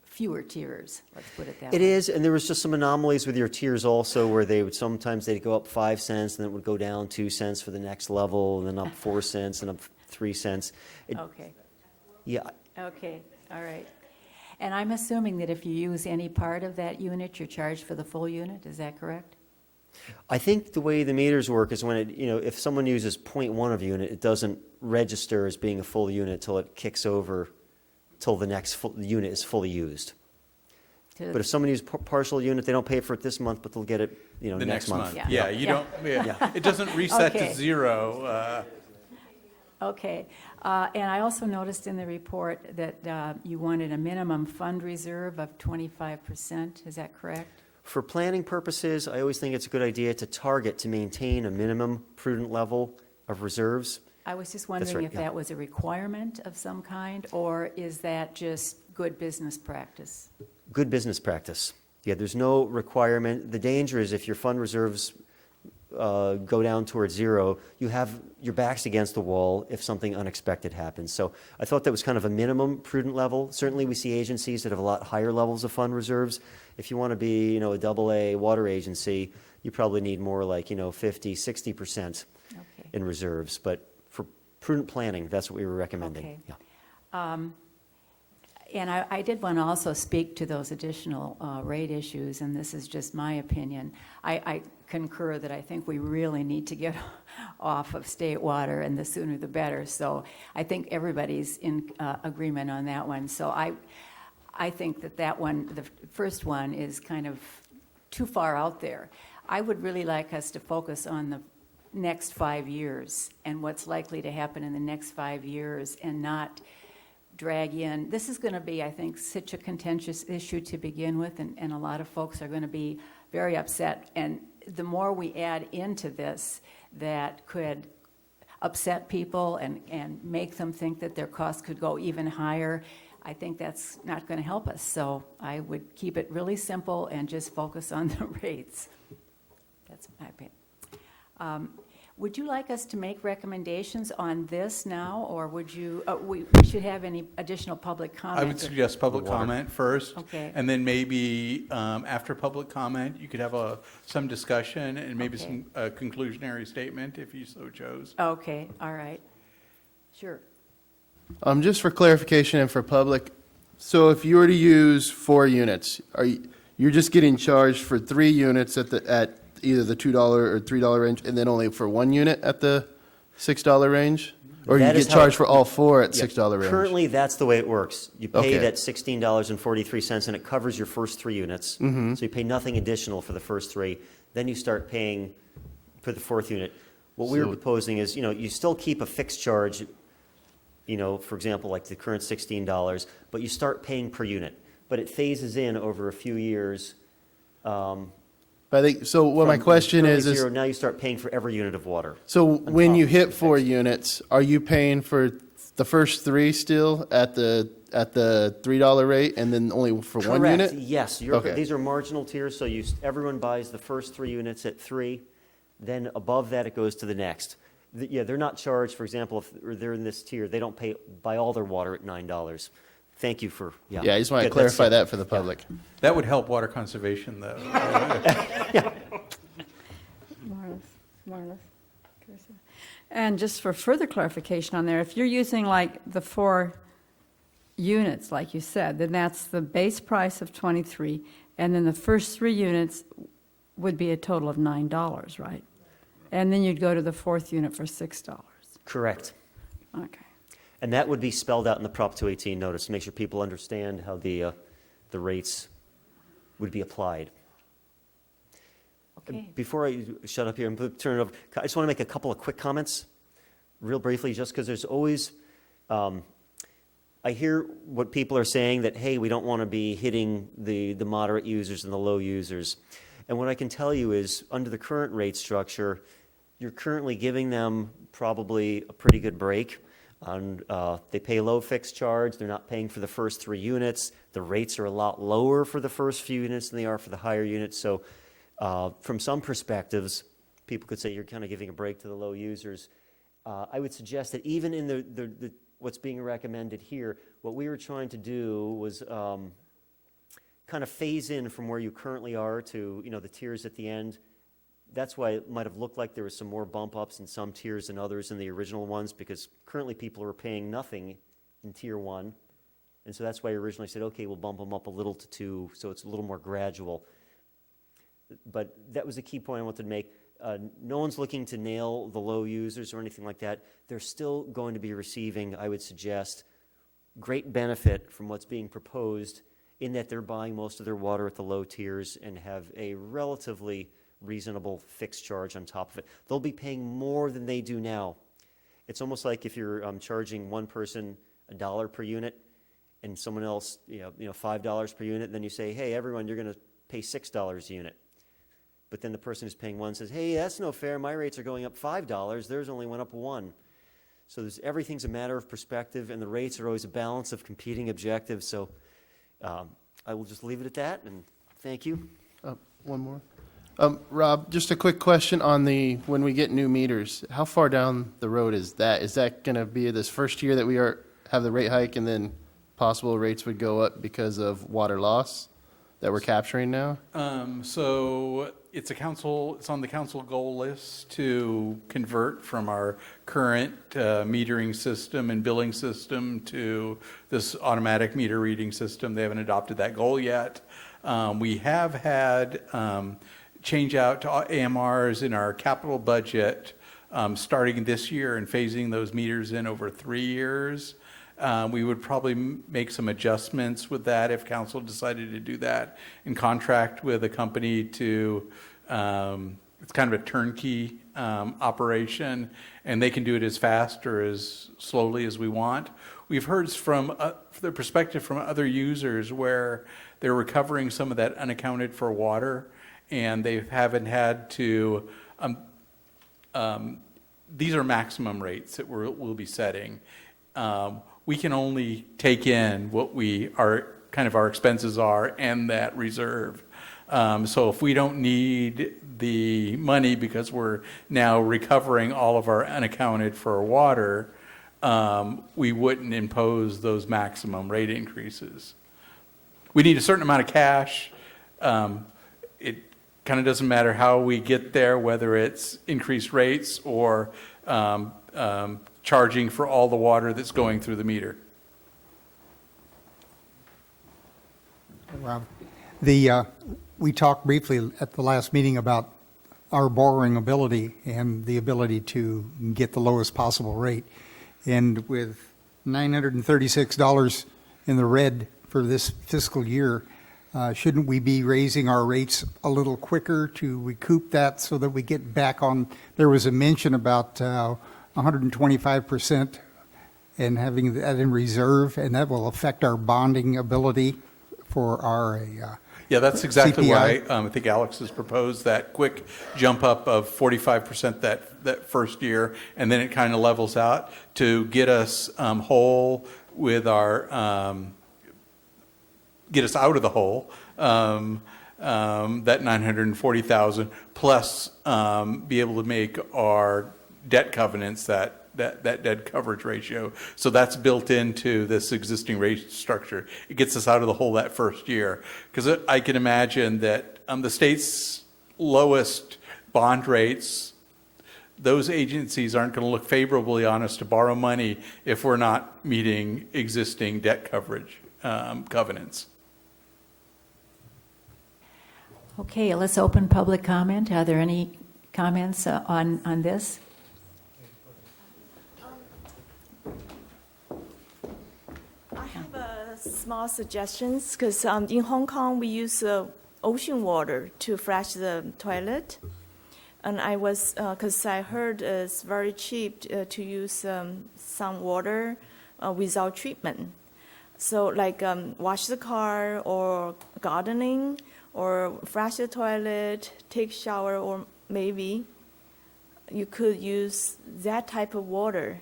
fewer tiers, let's put it that way. It is, and there was just some anomalies with your tiers also, where sometimes they'd go up 5 cents, and then it would go down 2 cents for the next level, and then up 4 cents, and up 3 cents. Okay, Yeah, okay, all right. And I'm assuming that if you use any part of that unit, you're charged for the full unit, is that correct? I think the way the meters work is when if someone uses 0.1 of a unit, it doesn't register as being a full unit till it kicks over, till the next unit is fully used. But if someone uses partial unit, they don't pay for it this month, but they'll get it, The next month. Yeah, you don't, it doesn't reset Okay. to zero. Okay, and I also noticed in the report that you wanted a minimum fund reserve of 25%, is that correct? For planning purposes, I always think it's a good idea to maintain a minimum prudent level of reserves. I was just wondering right, if yeah. that was a requirement of some kind, or is that just good business practice? Good business practice. Yeah, there's no requirement. The danger is if your fund reserves go down towards zero, you have your backs against the wall if something unexpected happens. So I thought that was kind of a minimum prudent level. Certainly we see agencies that have a lot higher levels of fund reserves. If you want to be, a AA water agency, you probably need more like, 50, 60% Okay. in reserves. But for prudent planning, that's what we were recommending. Okay. Yeah. And I did want to also speak to those additional rate issues, and this is just my opinion. I concur that I think we really need to get off of state water, and the sooner the better. So I think everybody's in agreement on that one. So I think that one, the first one, is kind of too far out there. I would really like us to focus on the next 5 years and what's likely to happen in the next 5 years, and not drag in. This is going to be, I think, such a contentious issue to begin with, and a lot of folks are going to be very upset. And the more we add into this that could upset people and make them think that their costs could go even higher, I think that's not going to help us. So I would keep it really simple and just focus on the rates. That's my opinion. Would you like us to make recommendations on this now, or would you, we should have any additional public comment? I would suggest public comment first. Okay. And then maybe after public comment, you could have some discussion and maybe Okay. some conclusionary statement if you so chose. Okay, all right. Sure. Just for clarification and for public, so if you were to use 4 units, you're just getting charged for 3 units at either the $2 or $3 range, and then only for 1 unit at the $6 range? Or you That is get how- charged for all 4 at Yeah. $6 range? Currently, that's the way it works. You pay it Okay. at $16.43, and it covers your first 3 units. Mm-hmm. So you pay nothing additional for the first 3. Then you start paying for the 4th unit. What we were So- proposing is, you still keep a fixed charge, for example, like the current $16, but you start paying per unit. But it phases in over a few years, But I think, so what my From question currently is, zero, now you start paying for every unit of water. so when top you of hit the 4 fixed. units, are you paying for the first 3 still at the $3 rate, and then only for 1 Correct, unit? yes. Okay. These are marginal tiers, so everyone buys the first 3 units at 3, then above that it goes to the next. Yeah, they're not charged, for example, if they're in this tier, they don't buy all their water at $9. Thank you for, yeah. Yeah, I just want to Good, that's clarify it. that for the public. That would help water conservation, though. Marlis. And just for further clarification on there, if you're using like the 4 units, like you said, then that's the base price of 23, and then the first 3 units would be a total of $9, right? And then you'd go to the 4th unit for $6. Correct. Okay. And that would be spelled out in the Prop 218 notice to make sure people understand how the rates would be applied. Okay. Before I shut up here and turn it over, I just want to make a couple of quick comments, real briefly, just because there's always, I hear what people are saying that, hey, we don't want to be hitting the moderate users and the low users. And what I can tell you is, under the current rate structure, you're currently giving them probably a pretty good break. They pay low fixed charge. They're not paying for the first 3 units. The rates are a lot lower for the first few units than they are for the higher units. So from some perspectives, people could say you're kind of giving a break to the low users. I would suggest that even in the what's being recommended here, what we were trying to do was kind of phase in from where you currently are to the tiers at the end. That's why it might have looked like there was some more bump ups in some tiers than others in the original ones, because currently people are paying nothing in tier 1. And so that's why I originally said, okay, we'll bump them up a little to 2, so it's a little more gradual. But that was a key point I wanted to make. No one's looking to nail the low users or anything like that. They're still going to be receiving, I would suggest, great benefit from what's being proposed, in that they're buying most of their water at the low tiers and have a relatively reasonable fixed charge on top of it. They'll be paying more than they do now. It's almost like if you're charging one person $1 per unit and someone else $5 per unit, then you say, hey, everyone, you're going to pay $6 a unit. But then the person who's paying 1 says, hey, that's no fair. My rates are going up $5. Theirs only went up 1. So everything's a matter of perspective, and the rates are always a balance of competing objectives. So I will just leave it at that, and thank you. One more. Rob, just a quick question on when we get new meters, how far down the road is that? Is that going to be this first year that we have the rate hike, and then possible rates would go up because of water loss that we're capturing now? So it's on the council goal list to convert from our current metering system and billing system to this automatic meter reading system. They haven't adopted that goal yet. We have had change out to AMRs in our capital budget starting this year and phasing those meters in over 3 years. We would probably make some adjustments with that if council decided to do that and contract with a company to, it's kind of a turnkey operation, and they can do it as fast or as slowly as we want. We've heard from the perspective from other users where they're recovering some of that unaccounted for water, and they haven't had to, these are maximum rates that we'll be setting. We can only take in what our expenses are and that reserve. So if we don't need the money because we're now recovering all of our unaccounted for water, we wouldn't impose those maximum rate increases. We need a certain amount of cash. It kind of doesn't matter how we get there, whether it's increased rates or charging for all the water that's going through the meter. Rob, we talked briefly at the last meeting about our borrowing ability and the ability to get the lowest possible rate. And with $936 in the red for this fiscal year, shouldn't we be raising our rates a little quicker to recoup that so that we get back on? There was a mention about 125% and having that in reserve, and that will affect our bonding ability for our Yeah, that's exactly CPI? why I think Alex has proposed that quick jump up of 45% that first year, and then it kind of levels out to get us whole with our, get us out of the hole, that 940,000, plus be able to make our debt covenants that debt coverage ratio. So that's built into this existing rate structure. It gets us out of the hole that first year. Because I can imagine that the state's lowest bond rates, those agencies aren't going to look favorably on us to borrow money if we're not meeting existing debt coverage covenants. Okay, let's open public comment. Are there any comments on this? I have small suggestions because in Hong Kong we use ocean water to flush the toilet, and I was because I heard it's very cheap to use some water without treatment. So like wash the car or gardening or flush the toilet, take shower, or maybe you could use that type of water.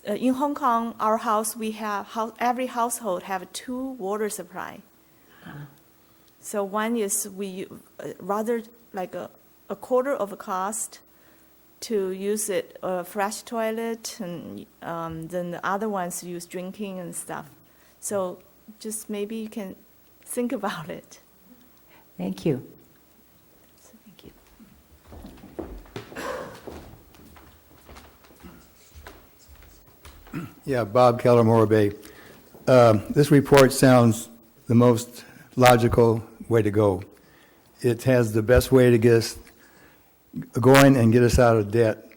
In Hong Kong, our house, we have, every household have 2 water supply. So one is we rather like a quarter of a cost to use it fresh toilet, and then the other ones use drinking and stuff. So just maybe you can think about it. Thank you. Thank you. Yeah, Bob Keller, Morro Bay. This report sounds the most logical way to go. It has the best way to get us going and get us out of debt.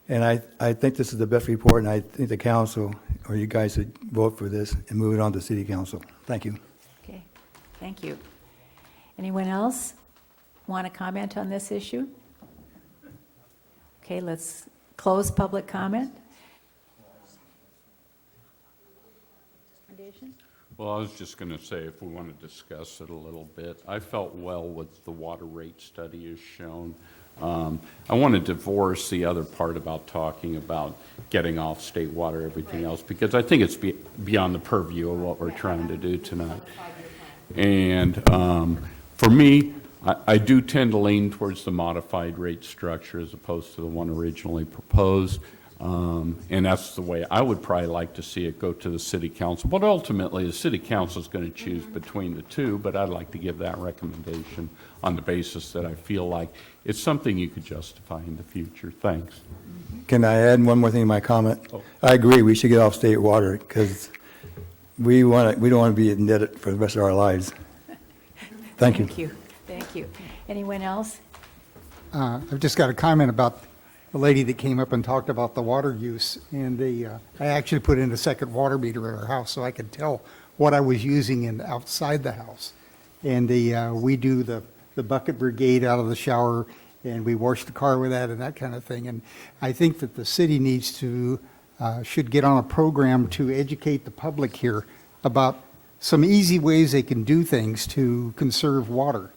And I think this is the best report, and I think the council, or you guys should vote for this and move it on to city council. Thank you. Okay, thank you. Anyone else want to comment on this issue? Okay, let's close public comment. Well, I was just going to say, if we want to discuss it a little bit, I felt well with the water rate study as shown. I want to divorce the other part about talking about getting off state water, everything else, because I think it's beyond the purview of what we're trying to do tonight. And for me, I do tend to lean towards the modified rate structure as opposed to the one originally proposed. And that's the way I would probably like to see it go to the city council. But ultimately, the city council is going to choose between the two, but I'd like to give that recommendation on the basis that I feel like it's something you could justify in the future. Thanks. Can I add one more thing to my comment? I agree, we should get off state water because we don't want to be indebted for the rest of our lives. Thank you. Thank you. Thank you. Anyone else? I've just got a comment about the lady that came up and talked about the water use. And I actually put in a second water meter at our house so I could tell what I was using outside the house. And we do the bucket brigade out of the shower, and we wash the car with that and that kind of thing. And I think that the city needs to, should get on a program to educate the public here about some easy ways they can do things to conserve water.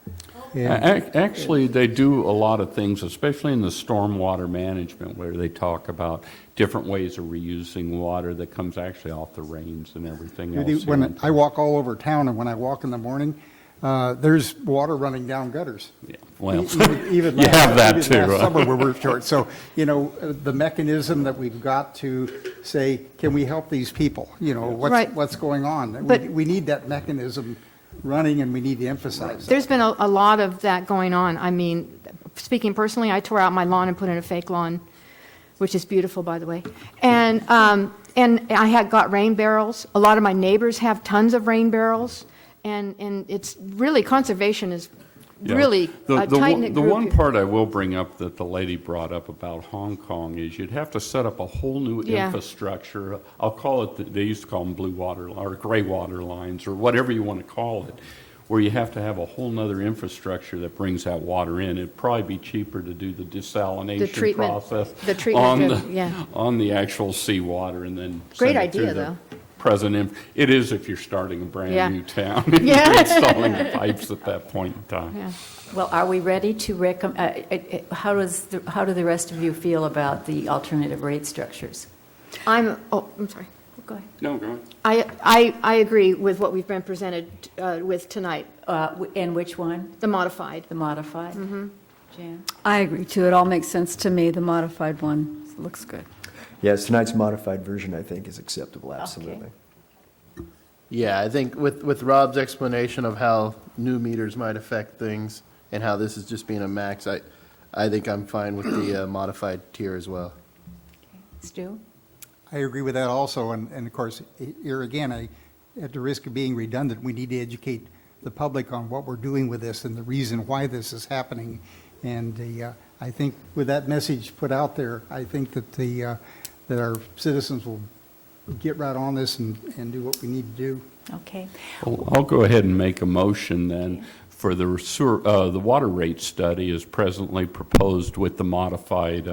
Actually, they do a lot of things, especially in the stormwater management, where they talk about different ways of reusing water that comes actually off the rains and everything else. When I walk all over town, and when I walk in the morning, there's water running down gutters. Yeah, well, even you have that even too. Last summer where we're short. So, the mechanism that we've got to say, can we help these people? What's going on? But- we need that mechanism running, and we need to emphasize that. There's been a lot of that going on. I mean, speaking personally, I tore out my lawn and put in a fake lawn, which is beautiful, by the way. And I had got rain barrels. A lot of my neighbors have tons of rain barrels. And it's really, conservation is really a tight-knit group. The one part I will bring up that the lady brought up about Hong Kong is you'd have to set up a whole new infrastructure. I'll call it, they used to call them blue water or gray water lines or whatever you want to call it, where you have to have a whole nother infrastructure that brings that water in. It'd probably be cheaper to do the desalination process on the on the actual seawater and then Great send it through idea, the though. present. It is if you're starting a brand Yeah. new town. and Yeah. You're installing the pipes at that point in time. Yeah. Well, are we ready to how do the rest of you feel about the alternative rate structures? I'm sorry. Go ahead. No, go ahead. I agree with what we've been presented with tonight, And which one? the modified. The modified? Mm-hmm. Jan? I agree too. It all makes sense to me. The modified one looks good. Yes, tonight's modified version, I think, is acceptable, absolutely. Yeah, I think with Rob's explanation of how new meters might affect things and how this is just being a max, I think I'm fine with the modified tier as well. Stu? I agree with that also, and of course, here again, at the risk of being redundant, we need to educate the public on what we're doing with this and the reason why this is happening. And I think with that message put out there, I think that that our citizens will get right on this and do what we need to do. Okay. I'll go ahead and make a motion then for the water rate study is presently proposed with the modified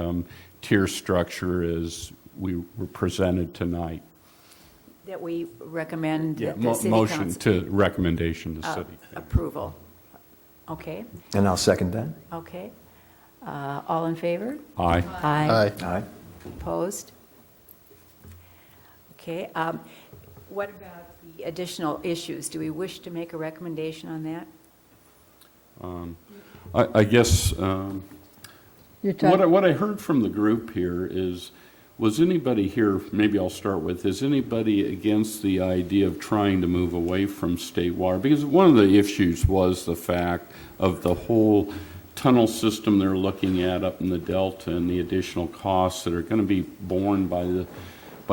tier structure as we were presented tonight. That we recommend that the city Motion council to recommendation to city. approval. Okay, And I'll second that. okay. All in favor? Aye. Aye. Aye. Opposed? Okay. What about the additional issues? Do we wish to make a recommendation on that? I guess You're talking, what I heard from the group here is, was anybody here, maybe I'll start with, is anybody against the idea of trying to move away from state water? Because one of the issues was the fact of the whole tunnel system they're looking at up in the Delta and the additional costs that are going to be borne by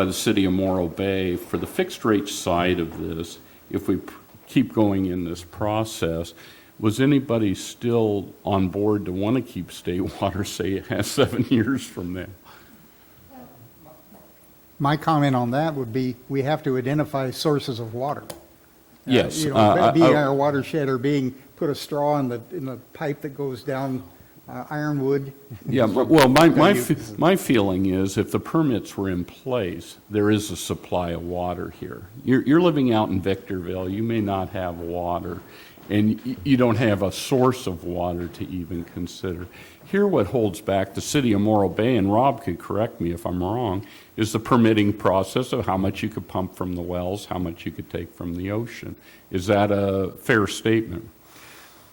the city of Morro Bay. For the fixed rate side of this, if we keep going in this process, was anybody still on board to want to keep state water, say, 7 years from now? My comment on that would be, we have to identify sources of water. Yes. Being our watershed or put a straw in the pipe that goes down Ironwood. Yeah, well, my feeling is if the permits were in place, there is a supply of water here. You're living out in Victorville, you may not have water, and you don't have a source of water to even consider. Here, what holds back the city of Morro Bay, and Rob could correct me if I'm wrong, is the permitting process of how much you could pump from the wells, how much you could take from the ocean. Is that a fair statement?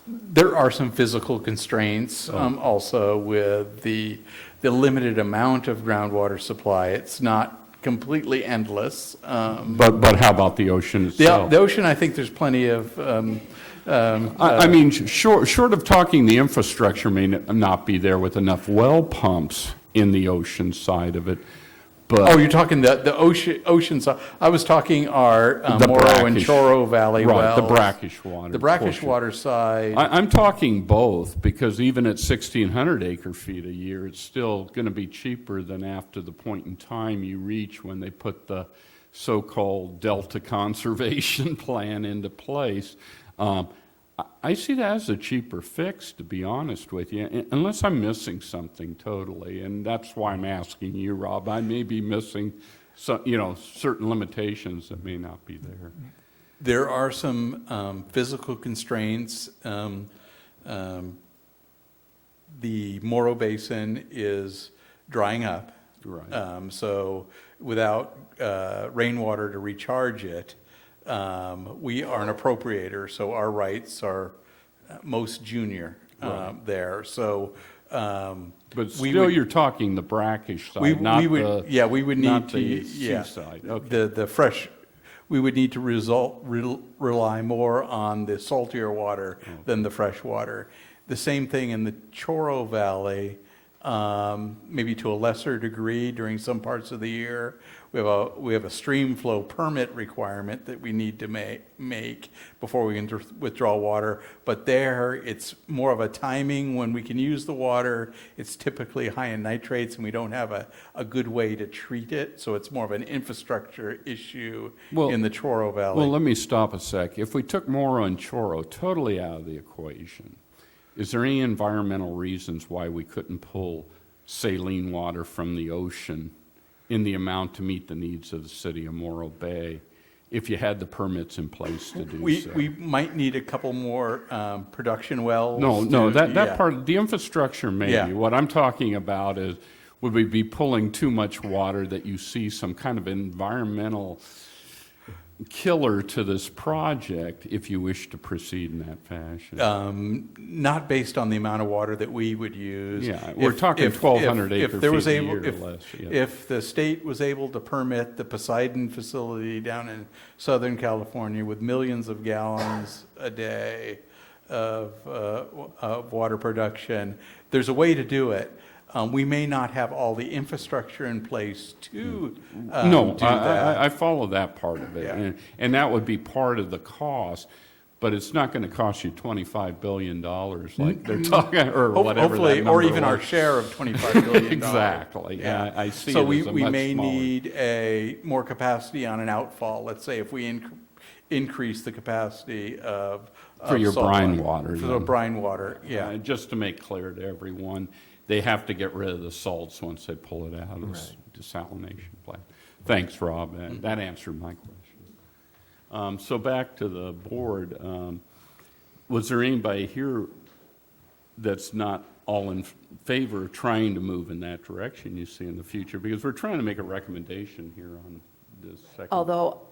There are some physical constraints also with the limited amount of groundwater supply. It's not completely endless. But how about the ocean itself? The ocean, I think there's plenty of I mean, short of talking, the infrastructure may not be there with enough well pumps in the ocean side of it. But you're talking the ocean side. I was talking our Morro and Choro Valley wells. The brackish water. The brackish portion. water side. I'm talking both, because even at 1,600 acre-feet a year, it's still going to be cheaper than after the point in time you reach when they put the so-called Delta Conservation Plan into place. I see that as a cheaper fix, to be honest with you, unless I'm missing something totally, and that's why I'm asking you, Rob. I may be missing certain limitations that may not be there. There are some physical constraints. The Morro Basin is drying up. Right. So without rainwater to recharge it, we are an appropriator, so our rights are most junior there. So, but still, you're talking the brackish side, we the seaside. Okay. The fresh. We would need to rely more on the saltier water than the fresh water. The same thing in the Choro Valley, maybe to a lesser degree during some parts of the year. We have a stream flow permit requirement that we need to make before we can withdraw water. But there, it's more of a timing when we can use the water. It's typically high in nitrates, and we don't have a good way to treat it. So it's more of an infrastructure issue in the Choro Valley. Well, let me stop a sec. If we took Morro and Choro totally out of the equation, is there any environmental reasons why we couldn't pull saline water from the ocean in the amount to meet the needs of the city of Morro Bay if you had the permits in place to do We, so. we might need a couple more production wells. No, to- that yeah. part, the infrastructure maybe. Yeah. What I'm talking about is, would we be pulling too much water that you see some kind of environmental killer to this project if you wish to proceed in that fashion? Not based on the amount of water that we would use. Yeah, we're talking 1,200 if acre there was feet a able- year or if- less, yeah. If the state was able to permit the Poseidon facility down in Southern California with millions of gallons a day of water production, there's a way to do it. We may not have all the infrastructure in place to No, do that. I follow that part of it, Yeah. and that would be part of the cost, but it's not going to cost you $25 billion like they're talking, or whatever Hopefully, that or number even our was. share of $25 billion. Exactly. Yeah, I see So it we, as a we much may smaller. need a more capacity on an outfall. Let's say if we increase the capacity of For your salt brine water, For the then. brine water, yeah. Just to make clear to everyone, they have to get rid of the salts once they pull it out of the desalination plant. Thanks, Rob. That answered my question. So back to the board. Was there anybody here that's not all in favor of trying to move in that direction you see in the future? Because we're trying to make a recommendation here on this second. Although,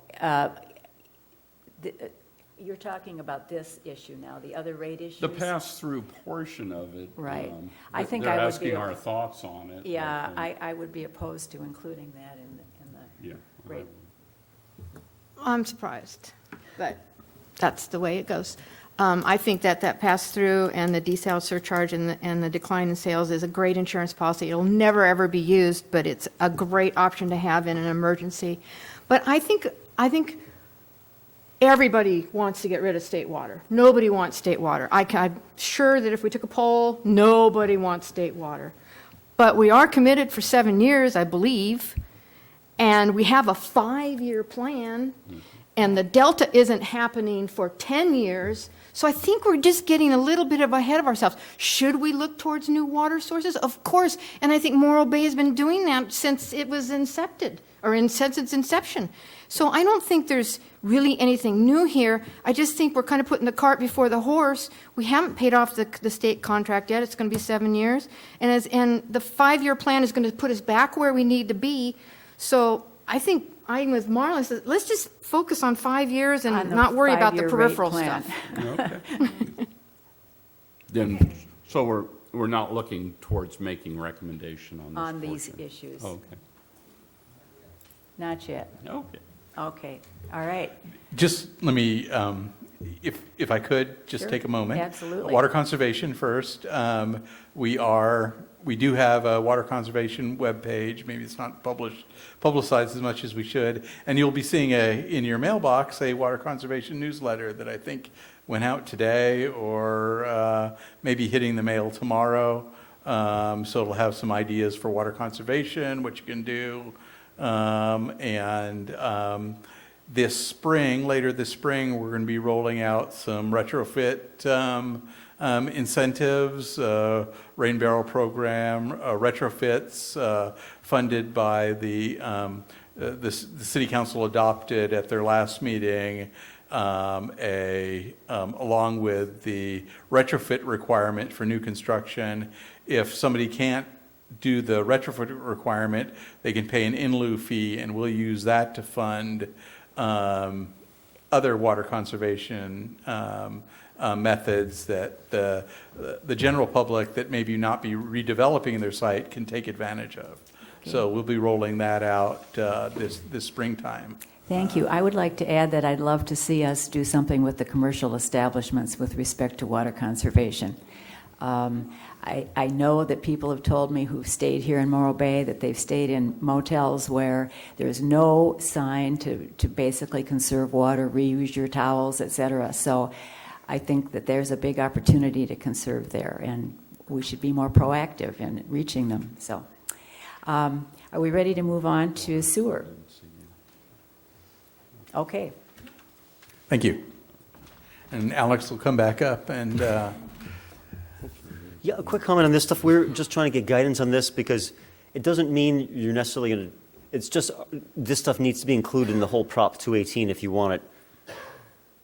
you're talking about this issue now, the other rate issues? The pass-through portion of it. Right. I think they're I would be- asking our thoughts on it. Yeah, think. I would be opposed to including that in the Yeah. rate. I'm surprised, but that's the way it goes. I think that pass-through and the desal surcharge and the decline in sales is a great insurance policy. It'll never, ever be used, but it's a great option to have in an emergency. But I think everybody wants to get rid of state water. Nobody wants state water. I'm sure that if we took a poll, nobody wants state water. But we are committed for 7 years, I believe, and we have a 5-year plan, and the delta isn't happening for 10 years. So I think we're just getting a little bit ahead of ourselves. Should we look towards new water sources? Of course, and I think Morro Bay has been doing that since it was incepted, or since its inception. So I don't think there's really anything new here. I just think we're kind of putting the cart before the horse. We haven't paid off the state contract yet. It's going to be 7 years. And the 5-year plan is going to put us back where we need to be. So I think I'm with Marla. Says, let's just focus on 5 years and On the not worry about the 5-year rate peripheral plan. stuff. Okay. Then, so we're not looking towards making recommendation on this On these portion. issues. Okay. Not yet. Okay. Okay, all right. Just let me, if I could, just Sure. take a moment. Absolutely. Water conservation first. We do have a water conservation webpage. Maybe it's not publicized as much as we should. And you'll be seeing in your mailbox a water conservation newsletter that I think went out today or maybe hitting the mail tomorrow. So it'll have some ideas for water conservation, what you can do. This spring, later this spring, we're going to be rolling out some retrofit incentives, rain barrel program, retrofits funded by the city council adopted at their last meeting, along with the retrofit requirement for new construction. If somebody can't do the retrofit requirement, they can pay an in lieu fee, and we'll use that to fund other water conservation methods that the general public that maybe not be redeveloping their site can take advantage of. Okay. So we'll be rolling that out this springtime. Thank you. I would like to add that I'd love to see us do something with the commercial establishments with respect to water conservation. I know that people have told me who've stayed here in Morro Bay that they've stayed in motels where there's no sign to basically conserve water, reuse your towels, et cetera. So I think that there's a big opportunity to conserve there, and we should be more proactive in reaching them. So are we ready to move on to sewer? Okay. Thank you. And Alex will come back up and... Yeah, a quick comment on this stuff. We're just trying to get guidance on this because it doesn't mean you're necessarily going to, it's just, this stuff needs to be included in the whole Prop 218 if you want it.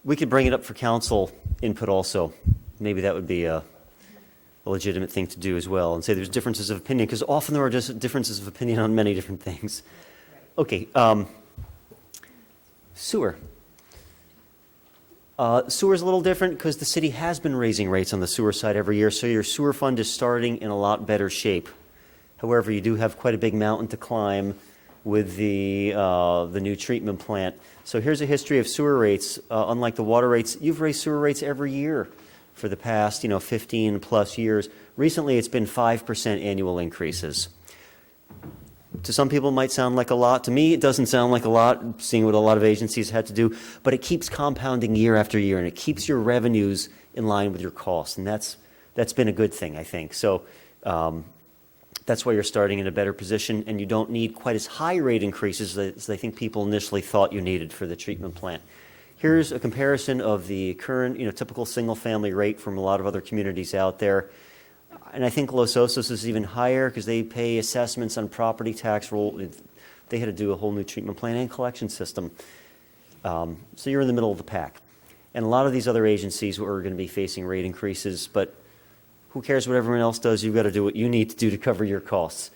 We could bring it up for council input also. Maybe that would be a legitimate thing to do as well, and say there's differences of opinion, because often there are just differences of opinion on many different things. Okay, sewer. Sewer's a little different because the city has been raising rates on the sewer side every year, so your sewer fund is starting in a lot better shape. However, you do have quite a big mountain to climb with the new treatment plant. So here's a history of sewer rates. Unlike the water rates, you've raised sewer rates every year for the past 15 plus years. Recently, it's been 5% annual increases. To some people, it might sound like a lot. To me, it doesn't sound like a lot, seeing what a lot of agencies had to do. But it keeps compounding year after year, and it keeps your revenues in line with your costs. And that's been a good thing, I think. So that's why you're starting in a better position, and you don't need quite as high rate increases as I think people initially thought you needed for the treatment plant. Here's a comparison of the current, typical single-family rate from a lot of other communities out there. And I think Los Osos is even higher because they pay assessments on property tax roll. They had to do a whole new treatment plant and collection system. So you're in the middle of the pack. And a lot of these other agencies are going to be facing rate increases, but who cares what everyone else does? You've got to do what you need to do to cover your costs.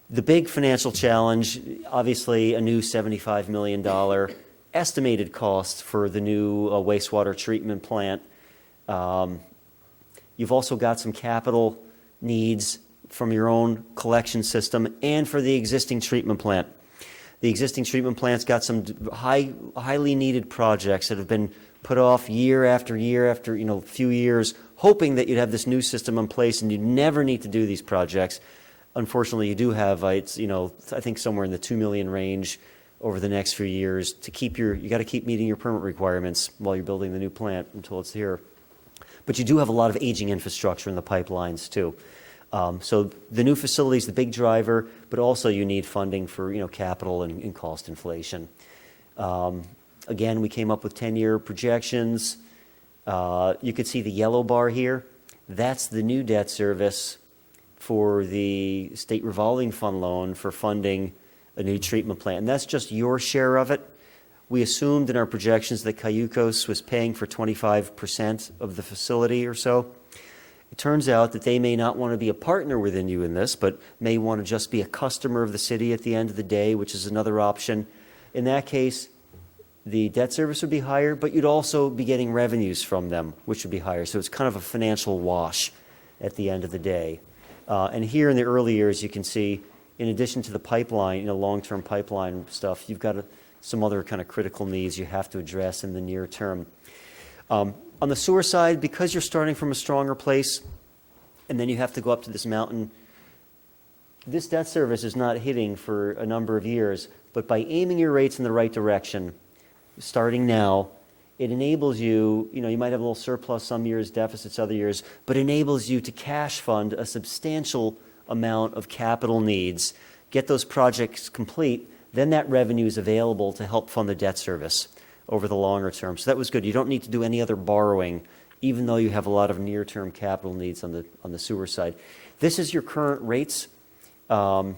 The big financial challenge, obviously, a new $75 million estimated cost for the new wastewater treatment plant. You've also got some capital needs from your own collection system and for the existing treatment plant. The existing treatment plant's got some highly needed projects that have been put off year after year after few years, hoping that you'd have this new system in place and you'd never need to do these projects. Unfortunately, you do have, I think somewhere in the $2 million range over the next few years to keep you got to keep meeting your permit requirements while you're building the new plant until it's here. But you do have a lot of aging infrastructure in the pipelines too. So the new facility is the big driver, but also you need funding for capital and cost inflation. Again, we came up with 10-year projections. You could see the yellow bar here. That's the new debt service for the state revolving fund loan for funding a new treatment plant. And that's just your share of it. We assumed in our projections that Cayucos was paying for 25% of the facility or so. It turns out that they may not want to be a partner within you in this, but may want to just be a customer of the city at the end of the day, which is another option. In that case, the debt service would be higher, but you'd also be getting revenues from them, which would be higher. So it's kind of a financial wash at the end of the day. And here in the early years, you can see, in addition to the pipeline, long-term pipeline stuff, you've got some other kind of critical needs you have to address in the near term. On the sewer side, because you're starting from a stronger place, and then you have to go up to this mountain, this debt service is not hitting for a number of years, but by aiming your rates in the right direction, starting now, it enables you, you might have a little surplus some years, deficits other years, but enables you to cash fund a substantial amount of capital needs, get those projects complete, then that revenue is available to help fund the debt service over the longer term. So that was good. You don't need to do any other borrowing, even though you have a lot of near-term capital needs on the sewer side. This is your current rates. All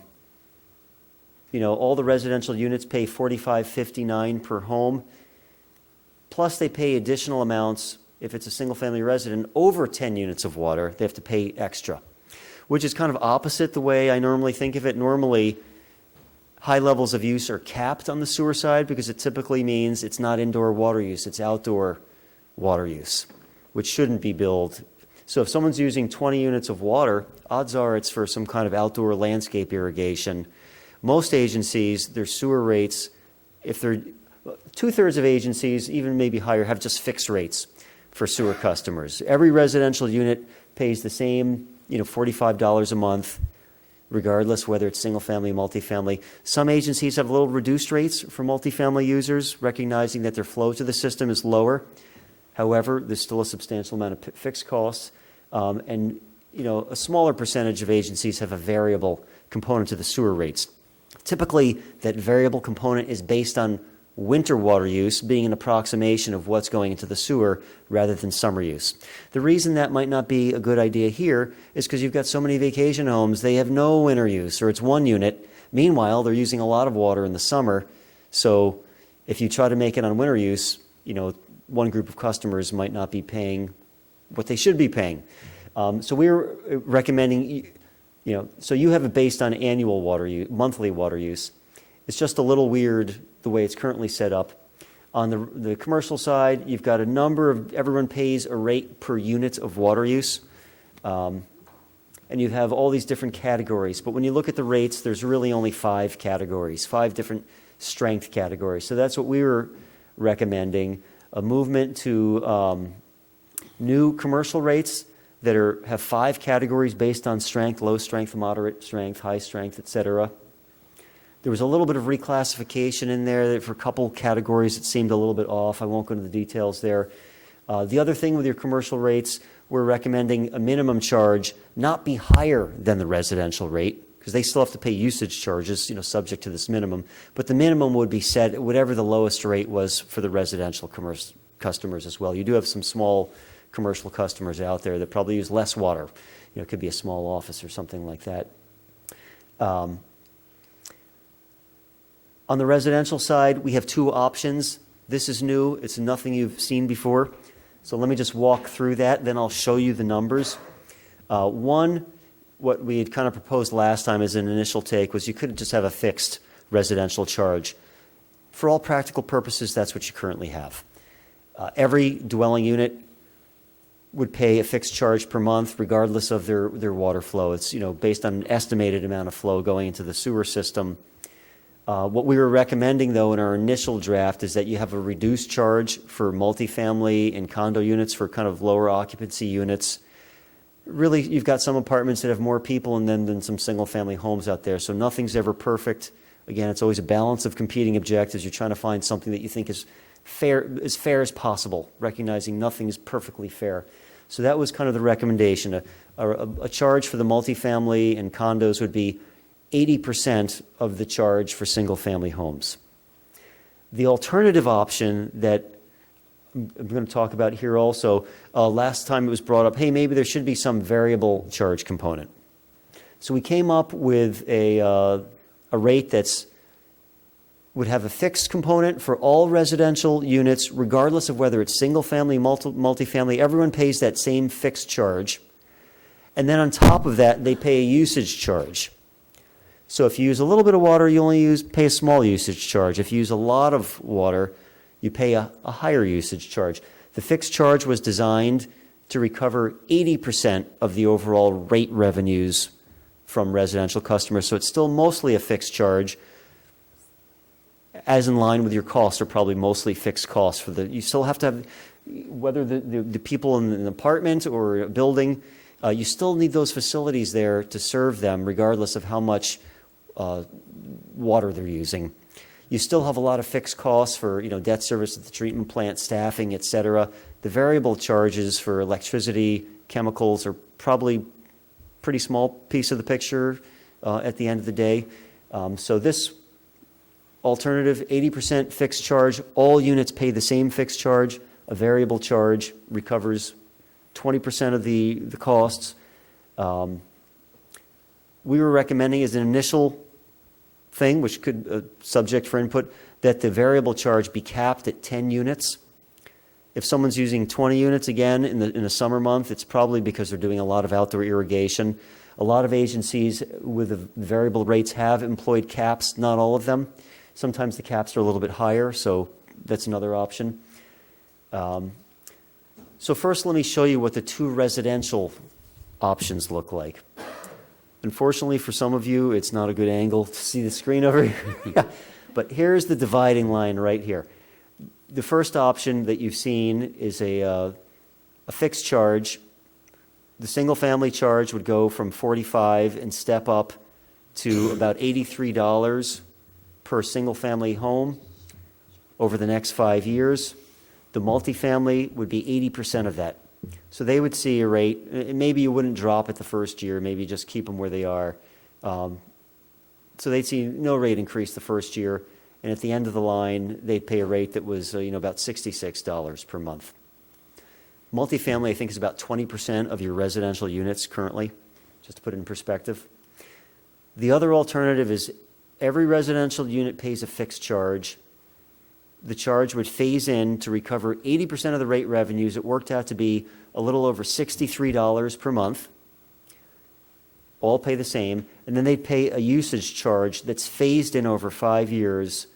the residential units pay $45.59 per home. Plus, they pay additional amounts if it's a single-family resident over 10 units of water. They have to pay extra, which is kind of opposite the way I normally think of it. Normally, high levels of use are capped on the sewer side because it typically means it's not indoor water use, it's outdoor water use, which shouldn't be billed. So if someone's using 20 units of water, odds are it's for some kind of outdoor landscape irrigation. Most agencies, their sewer rates, if they're two-thirds of agencies, even maybe higher, have just fixed rates for sewer customers. Every residential unit pays the same, $45 a month, regardless whether it's single-family, multifamily. Some agencies have a little reduced rates for multifamily users, recognizing that their flow to the system is lower. However, there's still a substantial amount of fixed costs, and a smaller percentage of agencies have a variable component to the sewer rates. Typically, that variable component is based on winter water use being an approximation of what's going into the sewer rather than summer use. The reason that might not be a good idea here is because you've got so many vacation homes, they have no winter use, or it's one unit, Meanwhile, they're using a lot of water in the summer, so if you try to make it on winter use, one group of customers might not be paying what they should be paying. So we're recommending, so you have it based on annual water use, monthly water use. It's just a little weird the way it's currently set up. On the commercial side, you've got a number of, everyone pays a rate per unit of water use. And you have all these different categories. But when you look at the rates, there's really only 5 categories, 5 different strength categories. So that's what we were recommending, a movement to new commercial rates that have 5 categories based on strength: low strength, moderate strength, high strength, et cetera. There was a little bit of reclassification in there for a couple categories that seemed a little bit off. I won't go into the details there. The other thing with your commercial rates, we're recommending a minimum charge not be higher than the residential rate, because they still have to pay usage charges, subject to this minimum. But the minimum would be set at whatever the lowest rate was for the residential customers as well. You do have some small commercial customers out there that probably use less water. It could be a small office or something like that. On the residential side, we have 2 options. This is new. It's nothing you've seen before. So let me just walk through that, then I'll show you the numbers. One, what we had kind of proposed last time as an initial take was you could just have a fixed residential charge. For all practical purposes, that's what you currently have. Every dwelling unit would pay a fixed charge per month regardless of their water flow. It's based on an estimated amount of flow going into the sewer system. What we were recommending, though, in our initial draft is that you have a reduced charge for multifamily and condo units, for kind of lower occupancy units. Really, you've got some apartments that have more people and then some single-family homes out there, so nothing's ever perfect. Again, it's always a balance of competing objectives. You're trying to find something that you think is fair as possible, recognizing nothing is perfectly fair. So that was kind of the recommendation. A charge for the multifamily and condos would be 80% of the charge for single-family homes. The alternative option that I'm going to talk about here also, last time it was brought up, hey, maybe there should be some variable charge component. So we came up with a rate that's would have a fixed component for all residential units, regardless of whether it's single-family, multifamily. Everyone pays that same fixed charge. And then on top of that, they pay a usage charge. So if you use a little bit of water, you only pay a small usage charge. If you use a lot of water, you pay a higher usage charge. The fixed charge was designed to recover 80% of the overall rate revenues from residential customers. So it's still mostly a fixed charge, as in line with your costs are probably mostly fixed costs. You still have to have, whether the people in an apartment or a building, you still need those facilities there to serve them, regardless of how much water they're using. You still have a lot of fixed costs for debt service at the treatment plant, staffing, et cetera. The variable charges for electricity, chemicals are probably pretty small piece of the picture at the end of the day. So this alternative, 80% fixed charge, all units pay the same fixed charge. A variable charge recovers 20% of the costs. We were recommending as an initial thing, which could subject for input, that the variable charge be capped at 10 units. If someone's using 20 units, again, in a summer month, it's probably because they're doing a lot of outdoor irrigation. A lot of agencies with the variable rates have employed caps, not all of them. Sometimes the caps are a little bit higher, so that's another option. So first, let me show you what the 2 residential options look like. Unfortunately, for some of you, it's not a good angle to see the screen over here. But here's the dividing line right here. The first option that you've seen is a fixed charge. The single-family charge would go from $45 and step up to about $83 per single-family home over the next 5 years. The multifamily would be 80% of that. So they would see a rate, and maybe you wouldn't drop it the first year, maybe just keep them where they are. So they'd see no rate increase the first year, and at the end of the line, they'd pay a rate that was about $66 per month. Multifamily, I think, is about 20% of your residential units currently, just to put it in perspective. The other alternative is every residential unit pays a fixed charge. The charge would phase in to recover 80% of the rate revenues. It worked out to be a little over $63 per month. All pay the same. And then they'd pay a usage charge that's phased in over 5 years.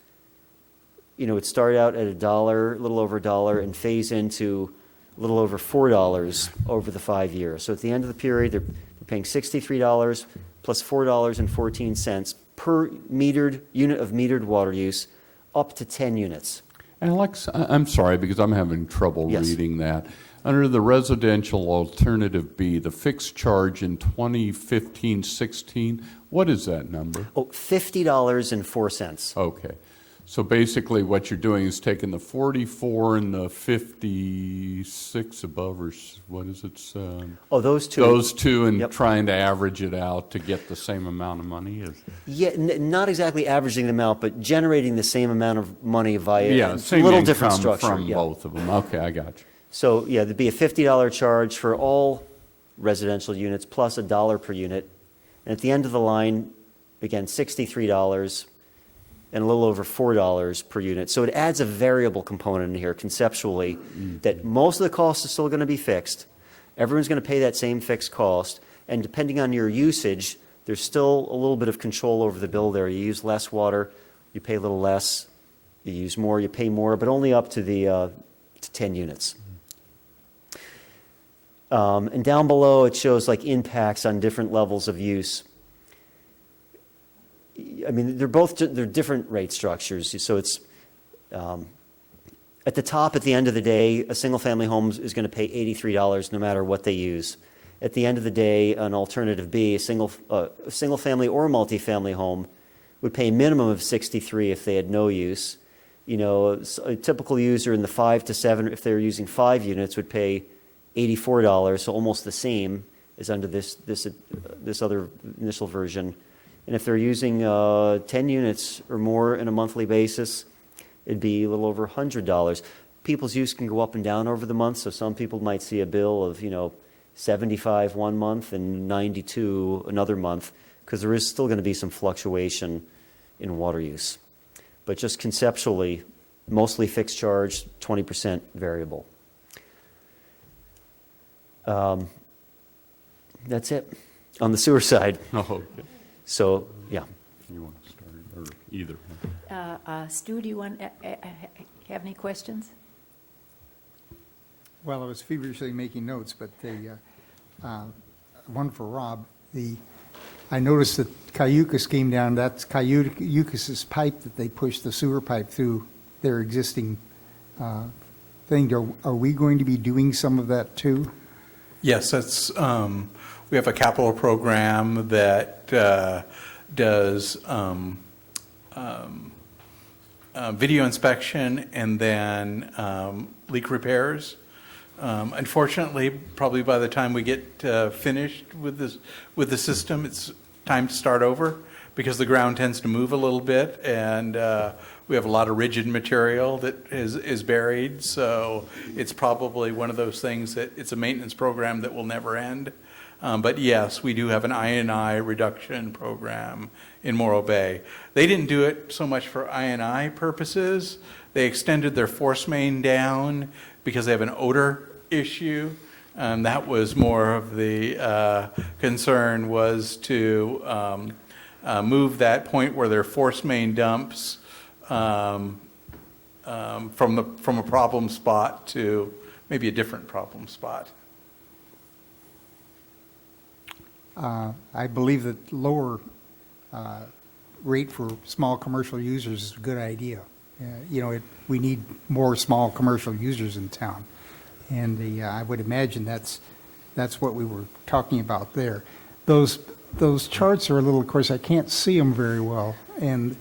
It started out at $1, a little over $1, and phase into a little over $4 over the 5 years. So at the end of the period, they're paying $63 plus $4.14 per metered unit of metered water use, up to 10 units. Alex, I'm sorry because I'm having trouble Yes. reading that. Under the residential alternative B, the fixed charge in 2015-16, what is that number? Oh, $50.04. Okay. So basically what you're doing is taking the 44 and the 56 above, or what is it? Oh, those two. Those two, and Yep. trying to average it out to get the same amount of money? Yeah, not exactly averaging them out, but generating the same amount of money via Yeah, a same little income different structure. from yeah. both of them. Okay, I got you. So, yeah, there'd be a $50 charge for all residential units plus $1 per unit. And at the end of the line, again, $63 and a little over $4 per unit. So it adds a variable component in here conceptually that most of the cost is still going to be fixed. Everyone's going to pay that same fixed cost. And depending on your usage, there's still a little bit of control over the bill there. You use less water, you pay a little less. You use more, you pay more, but only up to to 10 units. And down below, it shows like impacts on different levels of use. I mean, they're different rate structures. So it's at the top, at the end of the day, a single-family home is going to pay $83 no matter what they use. At the end of the day, an alternative B, a single-family or multifamily home, would pay a minimum of $63 if they had no use. A typical user in the 5 to 7, if they're using 5 units, would pay $84, so almost the same as under this other initial version. And if they're using 10 units or more in a monthly basis, it'd be a little over $100. People's use can go up and down over the month, so some people might see a bill of, $75 one month and $92 another month, because there is still going to be some fluctuation in water use. But just conceptually, mostly fixed charge, 20% variable. That's it on the sewer side. Oh, okay. So, yeah. You want to start, or either? Stu, do you want have any questions? Well, I was feverishly making notes, but one for Rob. I noticed that Cayucas came down. That's Cayucas's pipe that they pushed the sewer pipe through their existing thing. Are we going to be doing some of that too? Yes, that's, we have a capital program that does video inspection and then leak repairs. Unfortunately, probably by the time we get finished with the system, it's time to start over because the ground tends to move a little bit, and we have a lot of rigid material that is buried. So it's probably one of those things that it's a maintenance program that will never end. But yes, we do have an I&I reduction program in Morro Bay. They didn't do it so much for I&I purposes. They extended their force main down because they have an odor issue. That was more of the concern, was to move that point where their force main dumps from a problem spot to maybe a different problem spot. I believe that lower rate for small commercial users is a good idea. We need more small commercial users in town. And I would imagine that's what we were talking about there. Those charts are a little, of course, I can't see them very well, and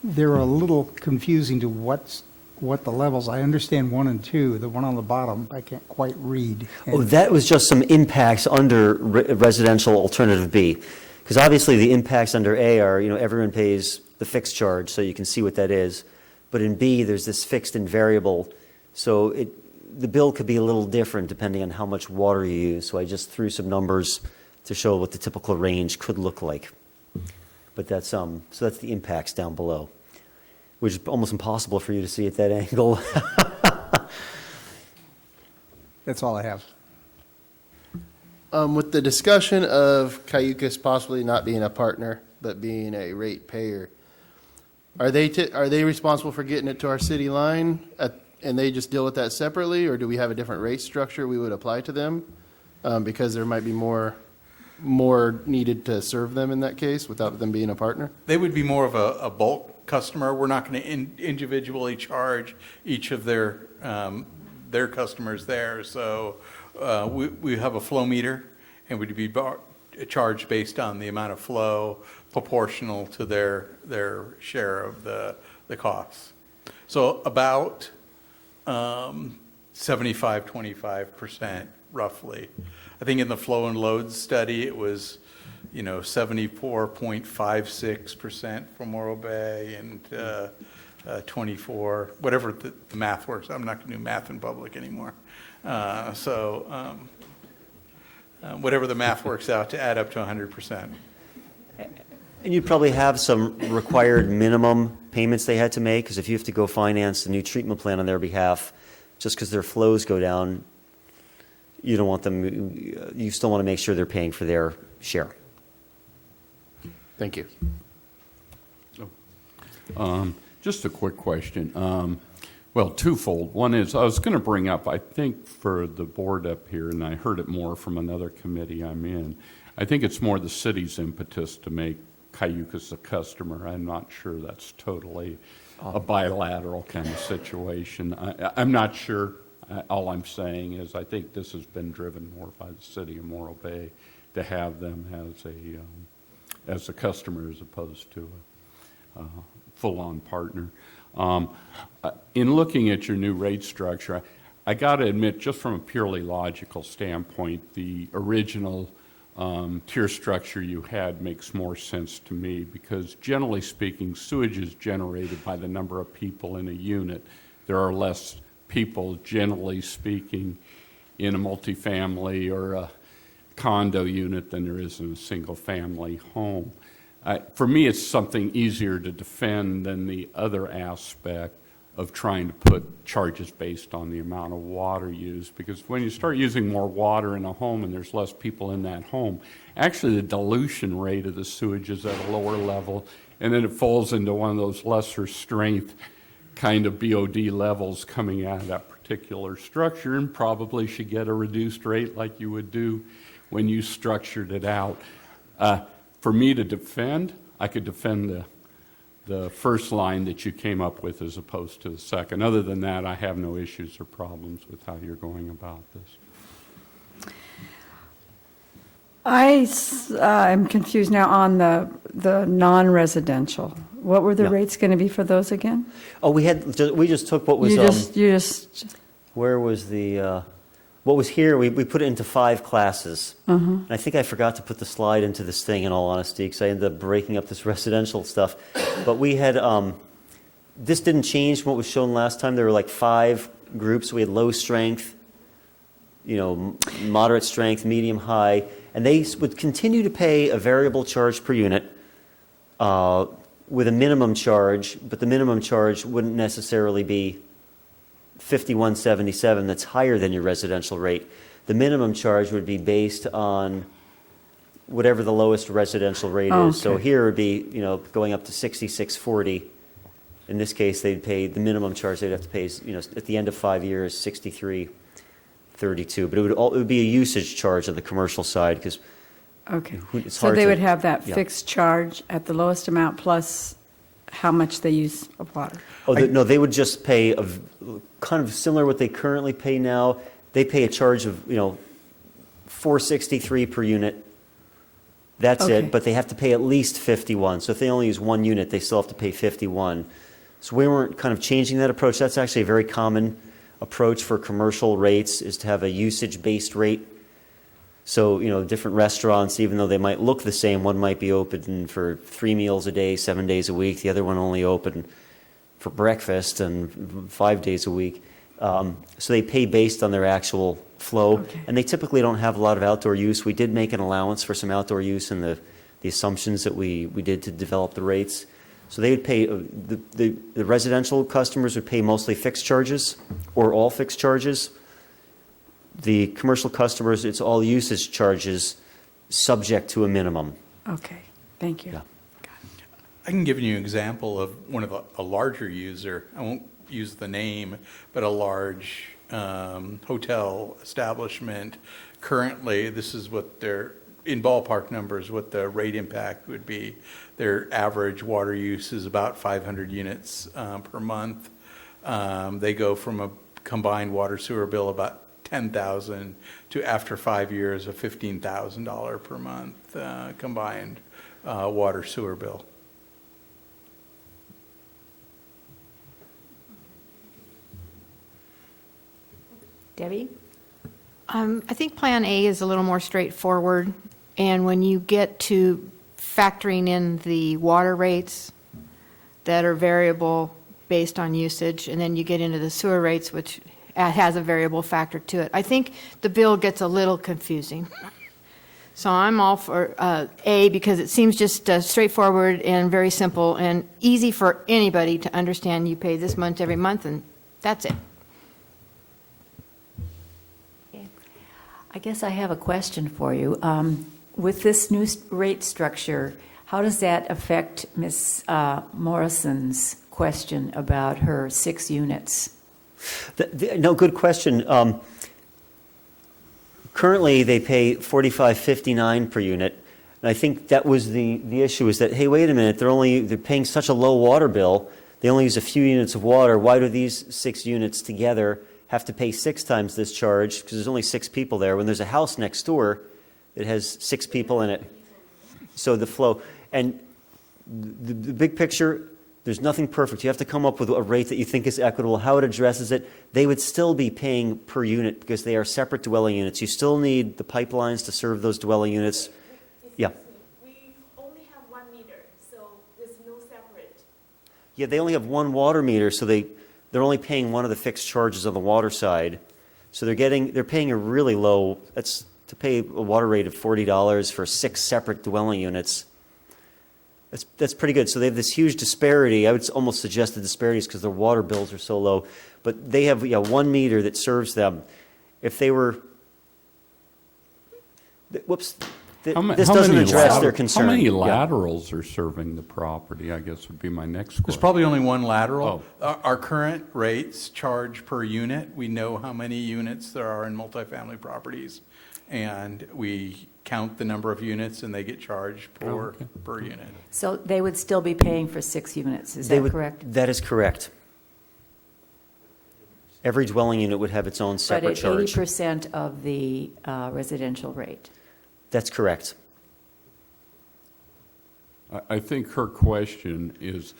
they're a little confusing to what the levels. I understand 1 and 2. The one on the bottom, I can't quite read. Oh, that was just some impacts under residential alternative B. Because obviously the impacts under A are, everyone pays the fixed charge, so you can see what that is. But in B, there's this fixed and variable. So the bill could be a little different depending on how much water you use. So I just threw some numbers to show what the typical range could look like. But that's, so that's the impacts down below, which is almost impossible for you to see at that angle. That's all I have. With the discussion of Cayucas possibly not being a partner, but being a ratepayer, are they responsible for getting it to our city line, and they just deal with that separately, or do we have a different rate structure we would apply to them? Because there might be more needed to serve them in that case without them being a partner? They would be more of a bulk customer. We're not going to individually charge each of their customers there. So we have a flow meter, and would be charged based on the amount of flow proportional to their share of the costs. So about 75-25% roughly. I think in the flow and load study, it was, 74.56% for Morro Bay and 24, whatever the math works. I'm not going to do math in public anymore. Whatever the math works out to add up to 100%. And you'd probably have some required minimum payments they had to make, because if you have to go finance a new treatment plant on their behalf, just because their flows go down, you don't want them, you still want to make sure they're paying for their share. Thank you. Just a quick question. Well, twofold. One is, I was going to bring up, I think for the board up here, and I heard it more from another committee I'm in, I think it's more the city's impetus to make Cayucas a customer. I'm not sure that's totally a bilateral kind of situation. I'm not sure. All I'm saying is I think this has been driven more by the city of Morro Bay to have them as a customer as opposed to a full-on partner. In looking at your new rate structure, I got to admit, just from a purely logical standpoint, the original tier structure you had makes more sense to me, because generally speaking, sewage is generated by the number of people in a unit. There are less people, generally speaking, in a multifamily or a condo unit than there is in a single-family home. For me, it's something easier to defend than the other aspect of trying to put charges based on the amount of water used, because when you start using more water in a home and there's less people in that home, actually the dilution rate of the sewage is at a lower level, and then it falls into one of those lesser strength kind of BOD levels coming out of that particular structure, and probably should get a reduced rate like you would do when you structured it out. For me to defend, I could defend the first line that you came up with as opposed to the second. Other than that, I have no issues or problems with how you're going about this. I'm confused now on the non-residential. What were the Yeah. rates going to be for those again? Oh, we just took what was, You just, where was the, what was here, we put it into 5 classes. And I think I forgot to put the slide into this thing, in all honesty, because I ended up breaking up this residential stuff. But we had, this didn't change from what was shown last time. There were like 5 groups. We had low strength, moderate strength, medium, high. And they would continue to pay a variable charge per unit with a minimum charge, but the minimum charge wouldn't necessarily be $51.77. That's higher than your residential rate. The minimum charge would be based on whatever the lowest residential rate is. So here it would be, going up to $66.40. In this case, they'd pay the minimum charge they'd have to pay is, at the end of 5 years, $63.32. But it would be a usage charge on the commercial side, because it's so hard they to- would have that yeah. fixed charge at the lowest amount plus how much they use of water? Oh, no, they would just pay kind of similar to what they currently pay now. They pay a charge of, $4.63 per unit. That's Okay. it, but they have to pay at least 51. So if they only use 1 unit, they still have to pay 51. So we weren't kind of changing that approach. That's actually a very common approach for commercial rates, is to have a usage-based rate. So, different restaurants, even though they might look the same, one might be open for 3 meals a day, 7 days a week. The other one only open for breakfast and 5 days a week. So they pay based on their actual flow. Okay. And they typically don't have a lot of outdoor use. We did make an allowance for some outdoor use in the the assumptions that we did to develop the rates. So they would pay, the residential customers would pay mostly fixed charges or all fixed charges. The commercial customers, it's all usage charges subject to a minimum. Okay, thank you. Yeah. I can give you an example of a larger user. I won't use the name, but a large hotel establishment. Currently, this is what their, in ballpark numbers, what the rate impact would be. Their average water use is about 500 units per month. They go from a combined water sewer bill about $10,000 to, after 5 years, a $15,000 per month combined water sewer bill. Debbie? I think Plan A is a little more straightforward, and when you get to factoring in the water rates that are variable based on usage, and then you get into the sewer rates, which has a variable factor to it, I think the bill gets a little confusing. So I'm all for A, because it seems just straightforward and very simple and easy for anybody to understand. You pay this much every month, and that's it. I guess I have a question for you. With this new rate structure, how does that affect Ms. Morrison's question about her 6 units? No, good question. Currently, they pay $45.59 per unit. And I think that was the issue, is that, hey, wait a minute, they're paying such a low water bill. They only use a few units of water. Why do these 6 units together have to pay 6 times this charge? Because there's only 6 people there, when there's a house next door that has 6 people in it. So the flow. And the big picture, there's nothing perfect. You have to come up with a rate that you think is equitable. How it addresses it, they would still be paying per unit because they are separate dwelling units. You still need the pipelines to serve those dwelling units. Yeah. We only have 1 meter, so there's no separate. Yeah, they only have 1 water meter, so they're only paying one of the fixed charges on the water side. So they're paying a really low, that's to pay a water rate of $40 for 6 separate dwelling units. That's pretty good. So they have this huge disparity. I would almost suggest the disparity is because their water bills are so low. But they have 1 meter that serves them. If they were, whoops, this doesn't address their concern. How many laterals are serving the property, I guess would be my next question. There's probably only 1 lateral. Our current rates charge per unit. We know how many units there are in multifamily properties, and we count the number of units, and they get charged per unit. So they would still be paying for 6 units, is that correct? That is correct. Every dwelling unit would have its own separate charge. But at 80% of the residential rate? That's correct. I think her question is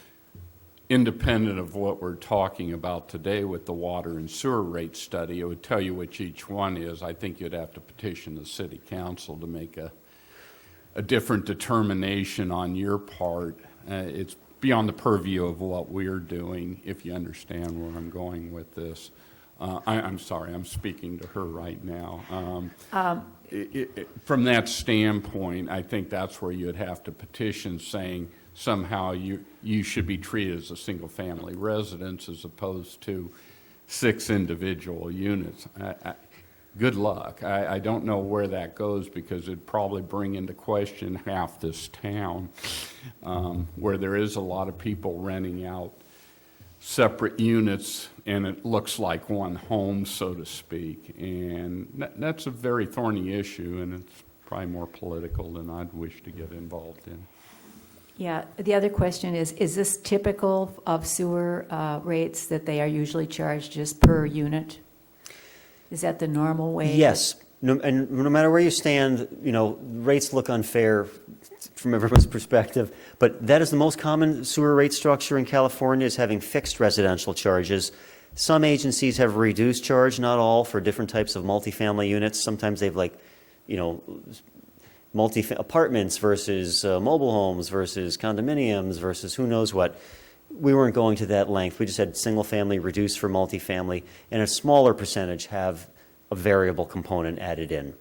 independent of what we're talking about today with the water and sewer rate study. It would tell you which each one is. I think you'd have to petition the city council to make a different determination on your part. It's beyond the purview of what we're doing, if you understand where I'm going with this. I'm sorry, I'm speaking to her right now. From that standpoint, I think that's where you'd have to petition saying somehow you should be treated as a single-family residence as opposed to 6 individual units. Good luck. I don't know where that goes because it'd probably bring into question half this town where there is a lot of people renting out separate units and it looks like one home, so to speak. And that's a very thorny issue, and it's probably more political than I'd wish to get involved in. Yeah, the other question is this typical of sewer rates that they are usually charged just per unit? Is that the normal way? Yes. And no matter where you stand, rates look unfair from everyone's perspective, but that is the most common sewer rate structure in California, is having fixed residential charges. Some agencies have reduced charge, not all, for different types of multifamily units. Sometimes they've apartments versus mobile homes versus condominiums versus who knows what. We weren't going to that length. We just had single family reduced for multifamily, and a smaller percentage have a variable component added in.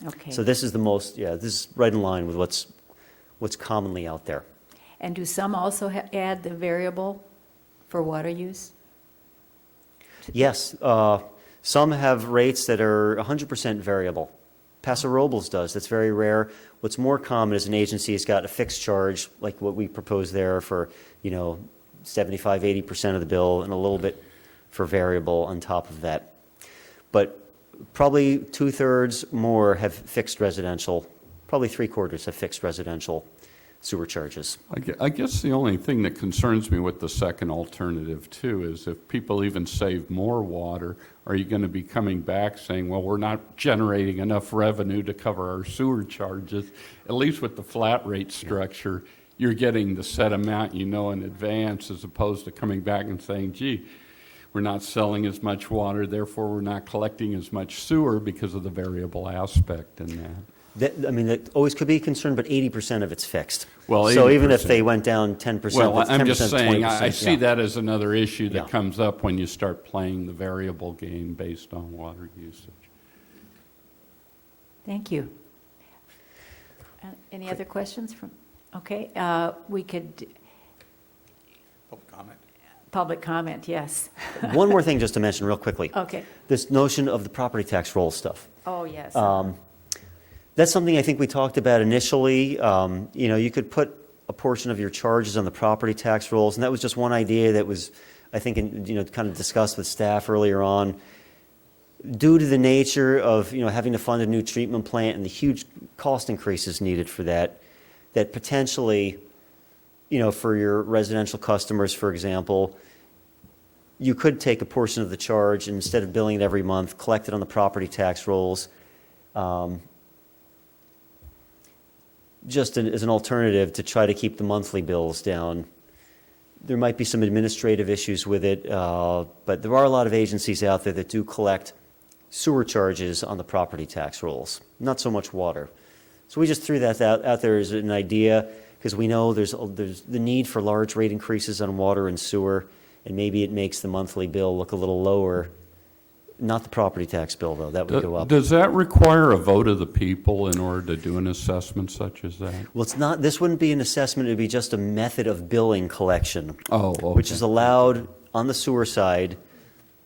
Okay. So this is the most, this is right in line with what's commonly out there. And do some also add the variable for water use? Yes, some have rates that are 100% variable. Paso Robles does. That's very rare. What's more common is an agency has got a fixed charge, like what we propose there for, 75, 80% of the bill, and a little bit for variable on top of that. But probably 2/3 more have fixed residential. Probably 3/4 have fixed residential sewer charges. I guess the only thing that concerns me with the second alternative too is if people even save more water, are you going to be coming back saying, well, we're not generating enough revenue to cover our sewer charges? At least with the flat rate structure, you're getting the set amount you know in advance, as opposed to coming back and saying, gee, we're not selling as much water, therefore we're not collecting as much sewer because of the variable aspect in that. That always could be a concern, but 80% of it's fixed. Well, so even if 80%. they went down 10%, Well, that's 10%, I'm just saying, 20%, I see that as another issue that Yeah. comes up when you start playing the variable game based on water usage. Thank you. Any other questions from, okay, we could, Public comment. public comment, yes. One more thing just to mention real quickly. Okay. This notion of the property tax roll stuff. Oh, yes. That's something I think we talked about initially. You could put a portion of your charges on the property tax rolls, and that was just one idea that was, I think, kind of discussed with staff earlier on. Due to the nature of, having to fund a new treatment plant and the huge cost increases needed for that potentially, for your residential customers, for example, you could take a portion of the charge and instead of billing it every month, collect it on the property tax rolls. Just as an alternative to try to keep the monthly bills down. There might be some administrative issues with it, but there are a lot of agencies out there that do collect sewer charges on the property tax rolls, not so much water. So we just threw that out there as an idea because we know there's the need for large rate increases on water and sewer, and maybe it makes the monthly bill look a little lower. Not the property tax bill, though. That would go up. Does that require a vote of the people in order to do an assessment such as that? Well, it's not. This wouldn't be an assessment. It would be just a method of billing collection. Oh, okay. Which is allowed on the sewer side.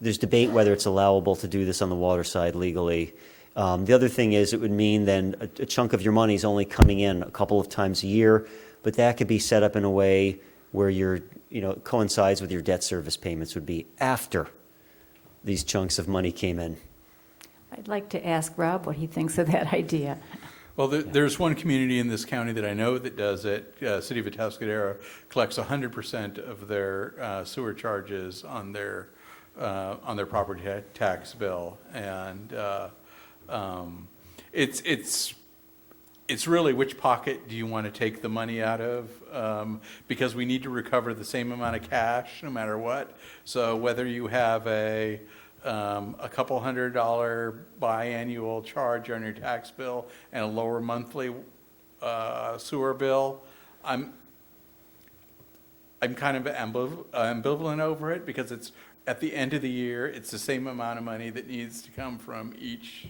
There's debate whether it's allowable to do this on the water side legally. The other thing is it would mean then a chunk of your money is only coming in a couple of times a year, but that could be set up in a way where coincides with your debt service payments would be after these chunks of money came in. I'd like to ask Rob what he thinks of that idea. Well, there's one community in this county that I know that does it. City of Atascadero collects 100% of their sewer charges on their property tax bill, and it's really which pocket do you want to take the money out of, because we need to recover the same amount of cash no matter what. So whether you have a couple $100 biannual charge on your tax bill and a lower monthly sewer bill, I'm kind of ambivalent over it because it's at the end of the year, it's the same amount of money that needs to come from each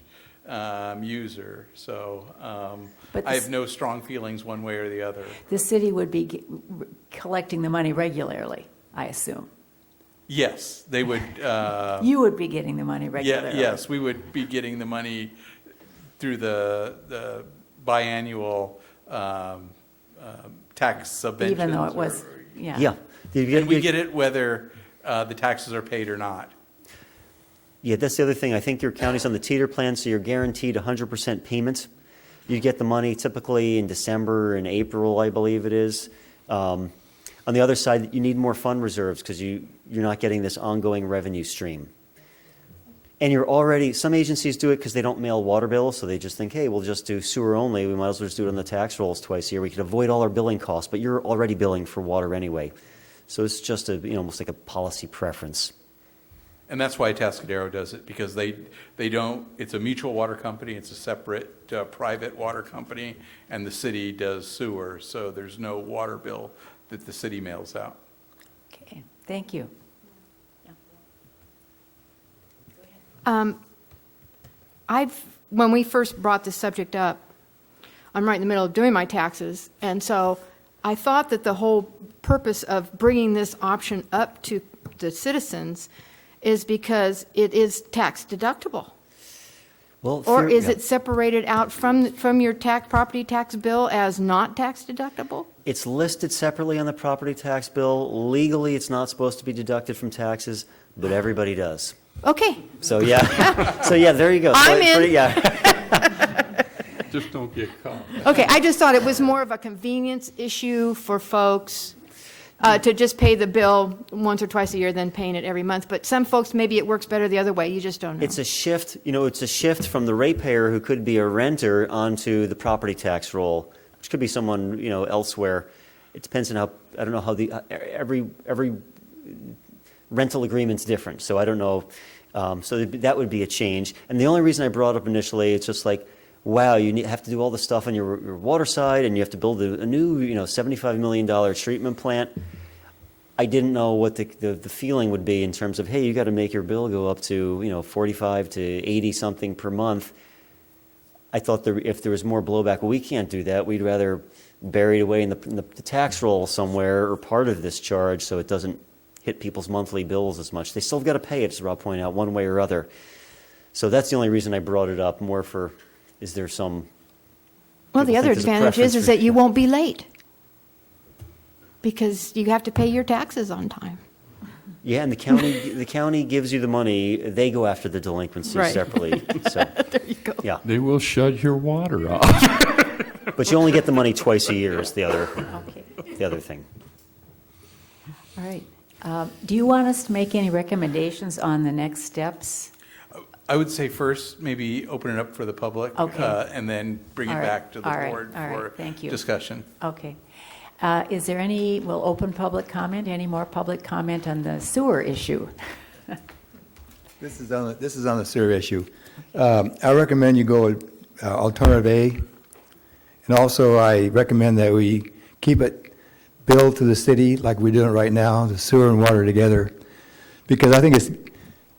user. So I have no strong feelings one way or the other. The city would be collecting the money regularly, I assume. Yes, they would. You would be getting the money regularly. Yes, we would be getting the money through the biannual tax subventions. Even though it was, Yeah. And we get it whether the taxes are paid or not. Yeah, that's the other thing. I think your county's on the teeter plan, so you're guaranteed 100% payments. You get the money typically in December and April, I believe it is. On the other side, you need more fund reserves because you're not getting this ongoing revenue stream. And some agencies do it because they don't mail water bills, so they just think, hey, we'll just do sewer only. We might as well just do it on the tax rolls twice a year. We can avoid all our billing costs, but you're already billing for water anyway. So it's just almost like a policy preference. And that's why Atascadero does it, because they don't, it's a mutual water company, it's a separate private water company, and the city does sewer, so there's no water bill that the city mails out. Okay, thank you. When we first brought this subject up, I'm right in the middle of doing my taxes. And so I thought that the whole purpose of bringing this option up to the citizens is because it is tax deductible. Well, Or is yeah. it separated out from your property tax bill as not tax deductible? It's listed separately on the property tax bill. Legally, it's not supposed to be deducted from taxes, but everybody does. Okay, So yeah, so yeah, there you go. So I'm it's in. pretty- yeah. Just don't get caught. okay, I just thought it was more of a convenience issue for folks to just pay the bill once or twice a year than paying it every month. But some folks, maybe it works better the other way, you just don't know. It's a shift, it's a shift from the ratepayer who could be a renter onto the property tax roll, which could be someone, elsewhere. It depends on how, I don't know how every rental agreement's different, so I don't know. So that would be a change. And the only reason I brought it up initially, it's just like, wow, you have to do all the stuff on your water side, and you have to build a new, $75 million treatment plant. I didn't know what the feeling would be in terms of, hey, you got to make your bill go up to, 45 to 80 something per month. I thought if there was more blowback, well, we can't do that. We'd rather bury it away in the tax roll somewhere or part of this charge so it doesn't hit people's monthly bills as much. They still got to pay it, as Rob pointed out, one way or other. So that's the only reason I brought it up, more for, is there some... Well, the people other think there's a advantage preference is for- that you won't be late because you have to pay your taxes on time. Yeah, and the county gives you the money. They go after the delinquency Right. separately. So, There you go. yeah. They will shut your water off. But you only get the money twice a year is the other thing. All right. Do you want us to make any recommendations on the next steps? I would say first, maybe open it up for the public. Okay. And then bring it All right. back to the All right. board All right. for Thank you. discussion. Okay. Is there we'll open public comment, any more public comment on the sewer issue? This is on the sewer issue. I recommend you go with alternative A. And also, I recommend that we keep it billed to the city like we're doing it right now, the sewer and water together. Because I think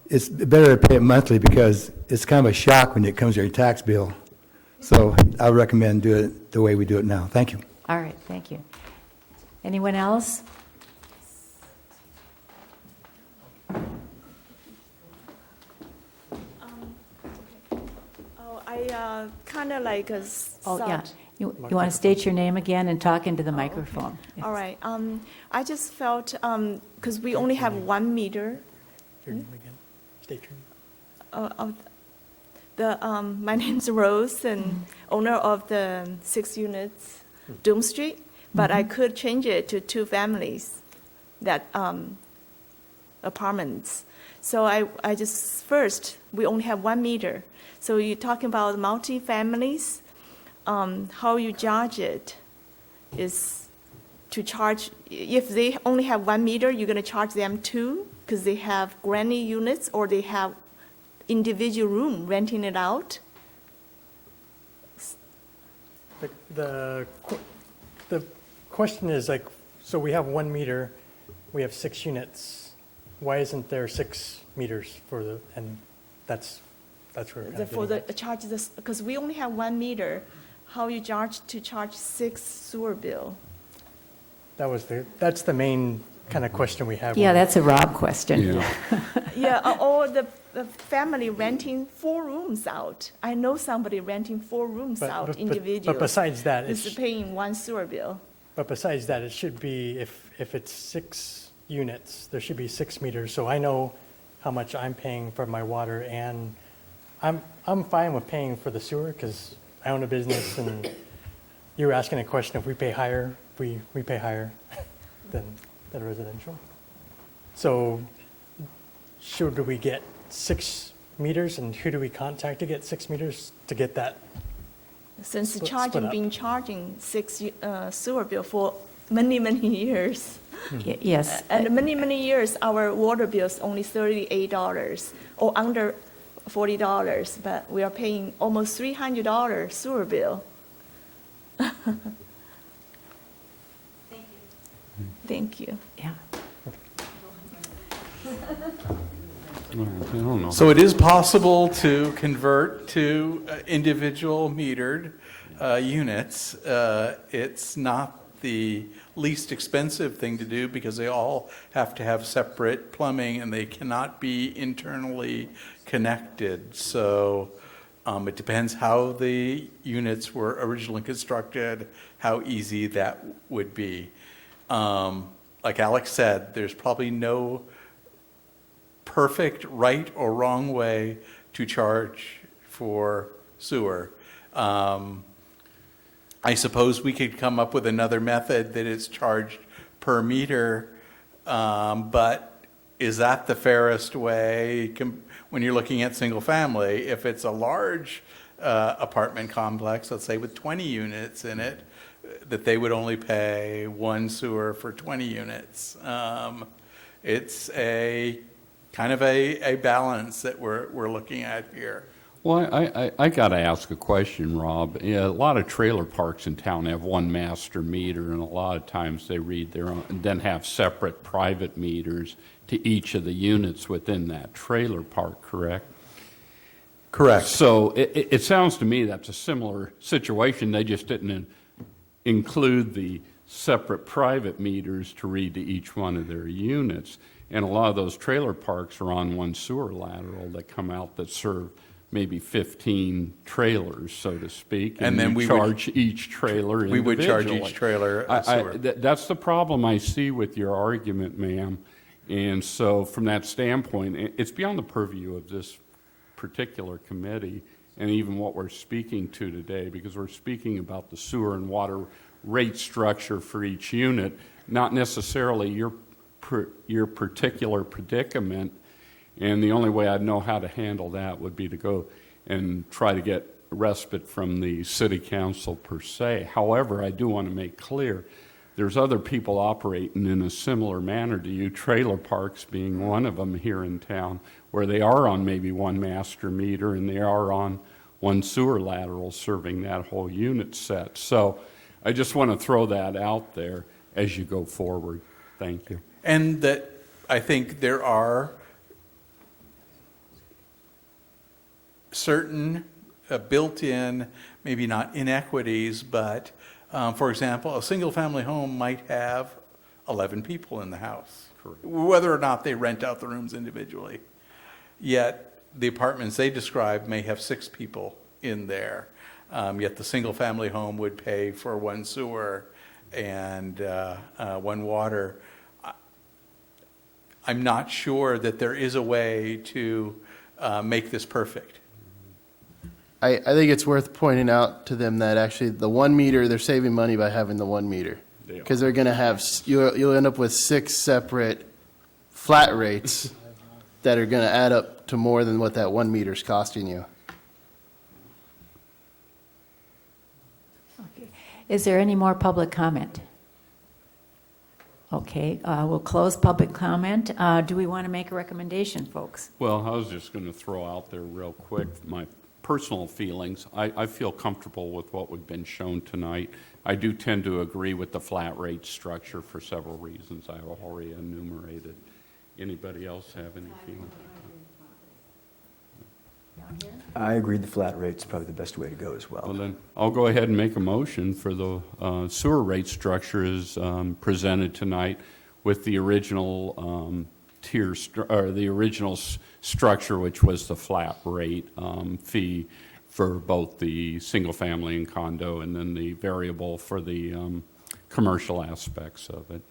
it's better to pay it monthly because it's kind of a shock when it comes to your tax bill. So I recommend do it the way we do it now. Thank you. All right, thank you. Anyone else? Oh, I kind of like Oh, thought. yeah. You want to state your name again and talk into the microphone? Yes. All right. I just felt because we only have 1 meter. Your name again? State your name. My name's Rose, and owner of the 6 units, Doom Street. But I could change it to 2 families, that apartments. So I just first we only have 1 meter. So you're talking about multi-families. How you judge it is to charge, if they only have 1 meter, you're going to charge them 2 because they have granny units or they have individual room renting it out. The question is like, so we have 1 meter, we have 6 units. Why isn't there 6 meters for the, and that's where we're kind of For getting the charge, because we only have 1 meter, how you charge 6 sewer bill? That's the main kind of question we have. Yeah, that's a Rob question. Yeah. Yeah, or the family renting 4 rooms out. I know somebody renting 4 rooms out, individual. But besides that, Is paying 1 sewer bill. But besides that, it should be, if it's 6 units, there should be 6 meters, so I know how much I'm paying for my water, and I'm fine with paying for the sewer, because I own a business, and you were asking a question, if we pay higher, we pay higher than residential. So, should we get 6 meters, and who do we contact to get 6 meters to get that? Since Split up. been charging 6 sewer bill for many, many years. Yes. And many years, our water bill is only $38 or under $40, but we are paying almost $300 sewer bill. Thank you. Yeah. I don't know. So it is possible to convert to individual metered. units. It's not the least expensive thing to do because they all have to have separate plumbing and they cannot be internally connected. So it depends how the units were originally constructed, how easy that would be. Like Alex said, there's probably no perfect right or wrong way to charge for sewer. I suppose we could come up with another method that is charged per meter, but is that the fairest way when you're looking at single family? If it's a large apartment complex, let's say with 20 units in it, that they would only pay one sewer for 20 units. It's a kind of a balance that we're looking at here. Well, I got to ask a question, Rob. Yeah, a lot of trailer parks in town have one master meter, and a lot of times they read their own, and then have separate private meters to each of the units within that trailer park, correct? Correct. So it sounds to me that's a similar situation. They just didn't include the separate private meters to read to each one of their units. And a lot of those trailer parks are on one sewer lateral that come out that serve maybe 15 trailers, so to speak, and then we charge each trailer individually. We would charge each trailer a sewer. That's the problem I see with your argument, ma'am. And so from that standpoint, it's beyond the purview of this particular committee and even what we're speaking to today, because we're speaking about the sewer and water rate structure for each unit, not necessarily your particular predicament. And the only way I'd know how to handle that would be to go and try to get respite from the city council per se. However, I do want to make clear there's other people operating in a similar manner to you, trailer parks being one of them here in town, where they are on maybe one master meter and they are on one sewer lateral serving that whole unit set. So I just want to throw that out there as you go forward. Thank you. And that I think there are certain built-in, maybe not inequities, but for example, a single-family home might have 11 people in the house, whether or not they rent out the rooms individually. Yet the apartments they describe may have 6 people in there. Yet the single-family home would pay for one sewer and one water. I'm not sure that there is a way to make this perfect. I think it's worth pointing out to them that actually the 1 meter, they're saving money by having the 1 meter. Because they're going to have, you'll end up with 6 separate flat rates that are going to add up to more than what that 1 meter is costing you. Okay. Is there any more public comment? Okay, we'll close public comment. Do we want to make a recommendation, folks? Well, I was just going to throw out there real quick my personal feelings. I feel comfortable with what we've been shown tonight. I do tend to agree with the flat rate structure for several reasons I've already enumerated. Anybody else have any feelings? I agree the flat rate's probably the best way to go as well. Well, then I'll go ahead and make a motion for the sewer rate structure as presented tonight with the original the original structure, which was the flat rate fee for both the single family and condo, and then the variable for the commercial aspects of it.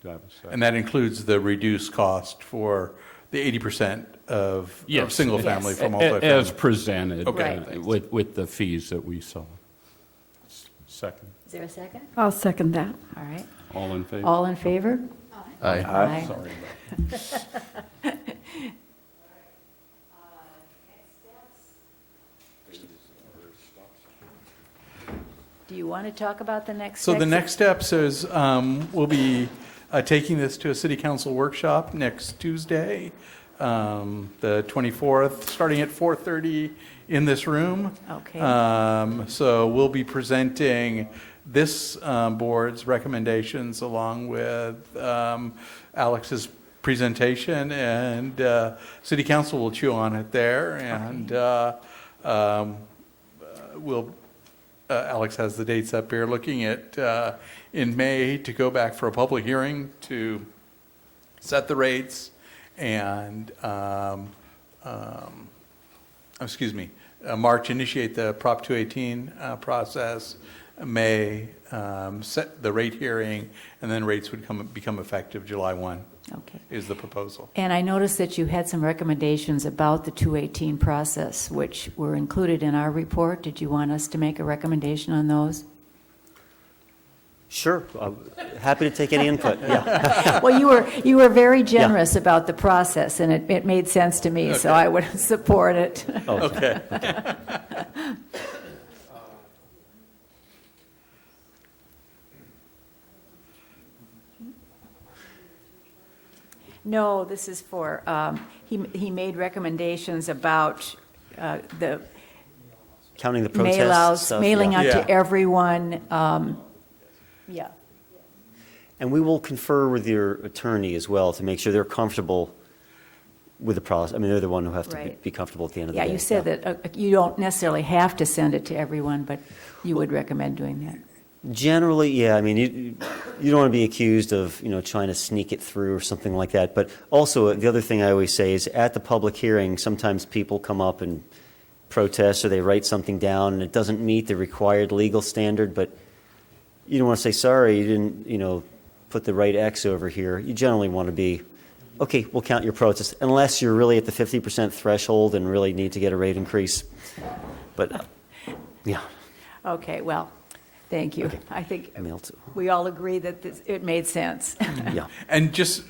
Do I have a second? And that includes the reduced cost for the 80% of single family from multifamily. As presented, Okay. with the fees that we saw. Second. Is there a second? I'll second that. All right. All in favor? All in favor? Aye. Aye. Sorry. Do you want to talk about the next So the section? next steps is we'll be taking this to a city council workshop next Tuesday, the 24th, starting at 4:30 in this room. Okay. So we'll be presenting this board's recommendations along with Alex's presentation, and city council will chew on it there, and we'll Alex has the dates up here, looking at in May to go back for a public hearing to set the rates and, March, initiate the Prop 218 process, May, set the rate hearing, and then rates would become effective July 1. Okay. Is the proposal. And I noticed that you had some recommendations about the 218 process, which were included in our report. Did you want us to make a recommendation on those? Sure, happy to take any input, yeah. Well, you were very generous about the process, and it made sense to me, so Okay. I would support it. Okay. No, this is for, he made recommendations about the Counting the protest mail-outs, stuff, mailing yeah. out Yeah. to everyone. Yeah. And we will confer with your attorney as well to make sure they're comfortable with the process. I mean, they're the one who have to Right. be comfortable at the end of the Yeah, day. you said that you don't necessarily have to send it to everyone, but you would recommend doing that. Generally, yeah. I mean, you don't want to be accused of, trying to sneak it through or something like that. But also, the other thing I always say is at the public hearing, sometimes people come up and protest or they write something down and it doesn't meet the required legal standard, but you don't want to say, sorry, you didn't, put the right X over here. You generally want to be, okay, we'll count your protest, unless you're really at the 50% threshold and really need to get a rate increase. But, yeah. Okay, well, thank you. I think Mail to- we all agree that it made sense. Yeah. And just,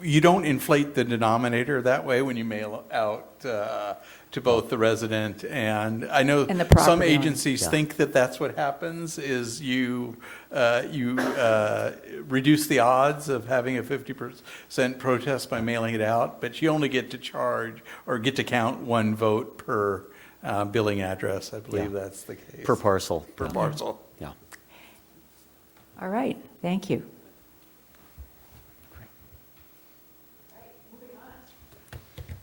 you don't inflate the denominator that way when you mail out to both the resident and, I know And the property some owner. agencies Yeah. think that that's what happens, is you reduce the odds of having a 50% protest by mailing it out, but you only get to charge or get to count one vote per billing address. I believe Yeah. that's the case. Per parcel. Per parcel. Yeah. All right, thank you.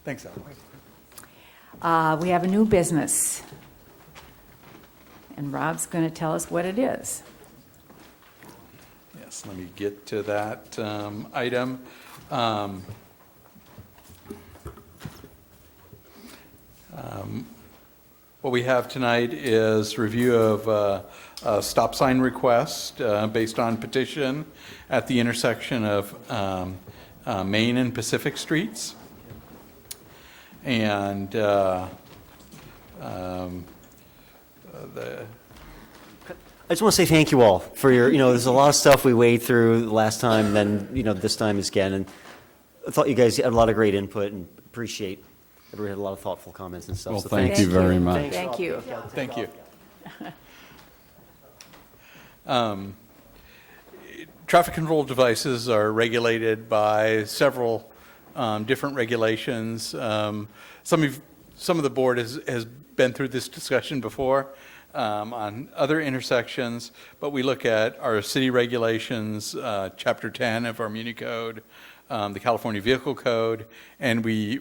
Thanks, Alex. We have a new business, and Rob's going to tell us what it is. Yes, let me get to that item. What we have tonight is review of a stop sign request based on petition at the intersection of Main and Pacific Streets. And the I just want to say thank you all for your, there's a lot of stuff we waded through last time, then, this time again. And I thought you guys had a lot of great input and appreciate everybody had a lot of thoughtful comments and stuff. Well, So thank thanks. you very much. Thank you. Thank you. Traffic control devices are regulated by several different regulations. Some of the board has been through this discussion before on other intersections, but we look at our city regulations, Chapter 10 of our Muni Code, the California Vehicle Code, and we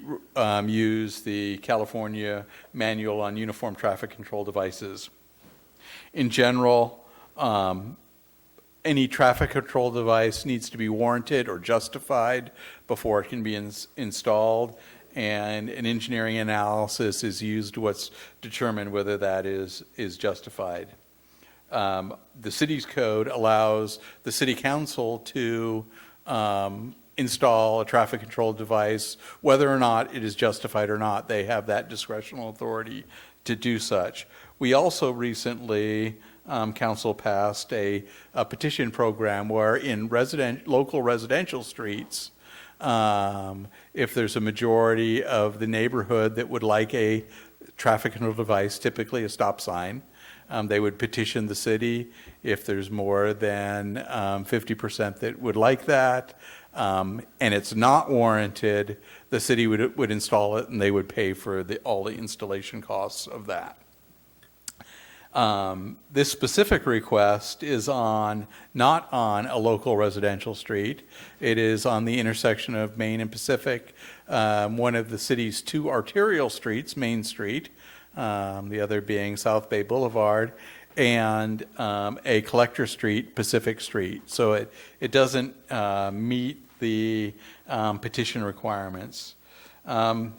use the California Manual on Uniform Traffic Control Devices. In general, any traffic control device needs to be warranted or justified before it can be installed, and an engineering analysis is used to determine whether that is justified. The city's code allows the city council to install a traffic control device, whether or not it is justified or not. They have that discretional authority to do such. We also recently, council passed a petition program where in local residential streets, if there's a majority of the neighborhood that would like a traffic control device, typically a stop sign, they would petition the city. If there's more than 50% that would like that, and it's not warranted, the city would install it and they would pay for all the installation costs of that. This specific request is not on a local residential street. It is on the intersection of Main and Pacific, one of the city's two arterial streets, Main Street, the other being South Bay Boulevard. and a collector street, Pacific Street. So it doesn't meet the petition requirements. Back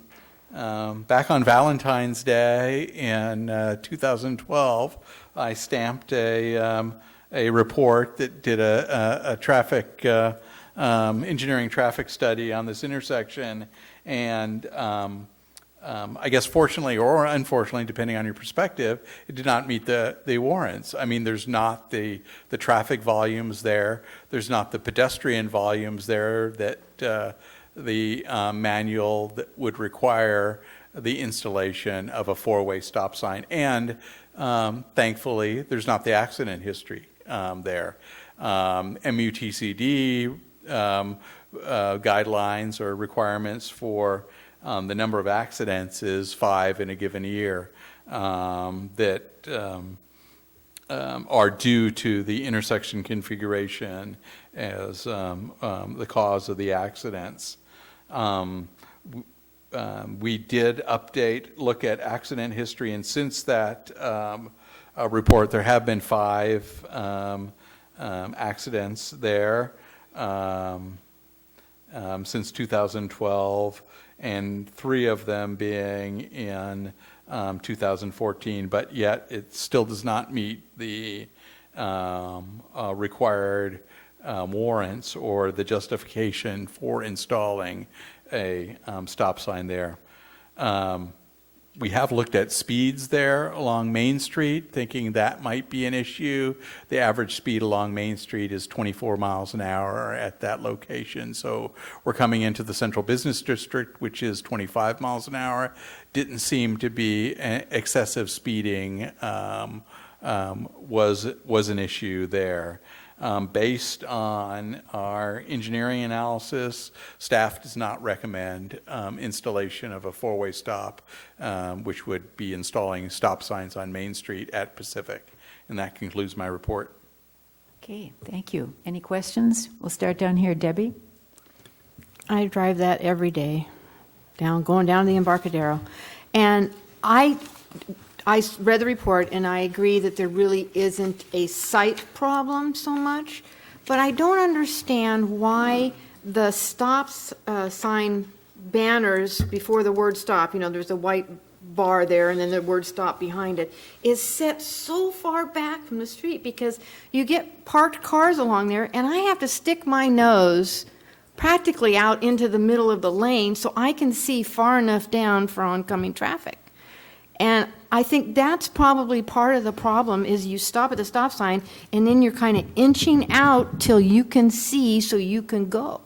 on Valentine's Day in 2012, I stamped a report that did a traffic engineering traffic study on this intersection, and I guess fortunately or unfortunately, depending on your perspective, it did not meet the warrants. I mean, there's not the traffic volumes there. There's not the pedestrian volumes there that the manual that would require the installation of a four-way stop sign. And thankfully, there's not the accident history there. MUTCD guidelines or requirements for the number of accidents is 5 in a given year that are due to the intersection configuration as the cause of the accidents. We did look at accident history, and since that report, there have been 5 accidents there since 2012, and 3 of them being in 2014, but yet it still does not meet the required warrants or the justification for installing a stop sign there. We have looked at speeds there along Main Street, thinking that might be an issue. The average speed along Main Street is 24 miles an hour at that location. So we're coming into the Central Business District, which is 25 miles an hour. Didn't seem to be excessive speeding was an issue there. Based on our engineering analysis, staff does not recommend installation of a four-way stop, which would be installing stop signs on Main Street at Pacific. And that concludes my report. Okay, thank you. Any questions? We'll start down here. Debbie? I drive that every day, going down the Embarcadero. And I read the report, and I agree that there really isn't a sight problem so much, but I don't understand why the stop sign banners before the word stop, there's a white bar there and then the word stop behind it, is set so far back from the street, because you get parked cars along there, and I have to stick my nose practically out into the middle of the lane so I can see far enough down for oncoming traffic. And I think that's probably part of the problem, is you stop at the stop sign and then you're kind of inching out till you can see so you can go.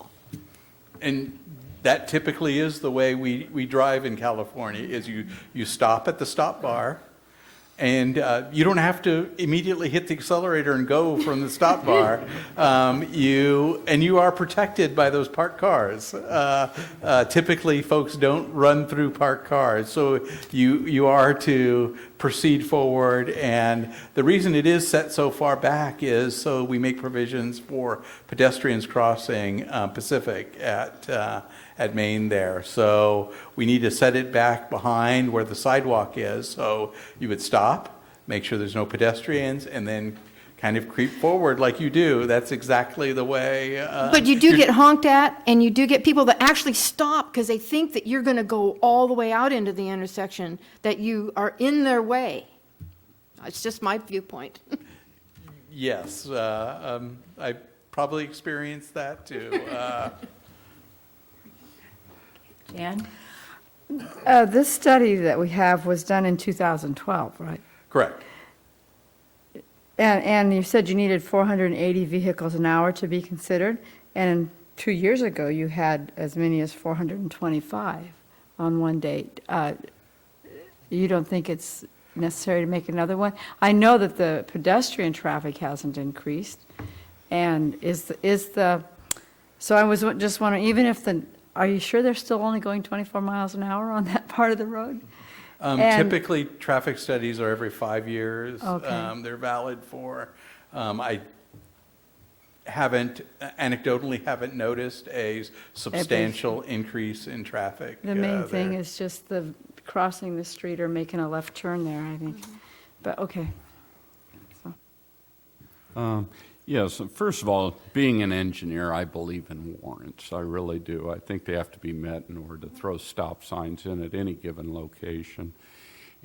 And that typically is the way we drive in California, is you stop at the stop bar, and you don't have to immediately hit the accelerator and go from the stop bar. You are protected by those parked cars. Typically, folks don't run through parked cars, so you are to proceed forward. And the reason it is set so far back is so we make provisions for pedestrians crossing Pacific at Main there. So we need to set it back behind where the sidewalk is. So you would stop, make sure there's no pedestrians, and then kind of creep forward like you do. That's exactly the way. But you do get honked at, and you do get people that actually stop because they think that you're going to go all the way out into the intersection, that you are in their way. It's just my viewpoint. Yes, I probably experienced that too. Jan? This study that we have was done in 2012, right? Correct. And you said you needed 480 vehicles an hour to be considered, and 2 years ago you had as many as 425 on one date. You don't think it's necessary to make another one? I know that the pedestrian traffic hasn't increased, and so I was just wondering, even if are you sure they're still only going 24 miles an hour on that part of the road? Typically, traffic studies are every 5 years. Okay. They're valid for. I anecdotally haven't noticed a substantial increase in traffic. The main thing there. is just the crossing the street or making a left turn there, I think. But, okay. Yes, first of all, being an engineer, I believe in warrants. I really do. I think they have to be met in order to throw stop signs in at any given location.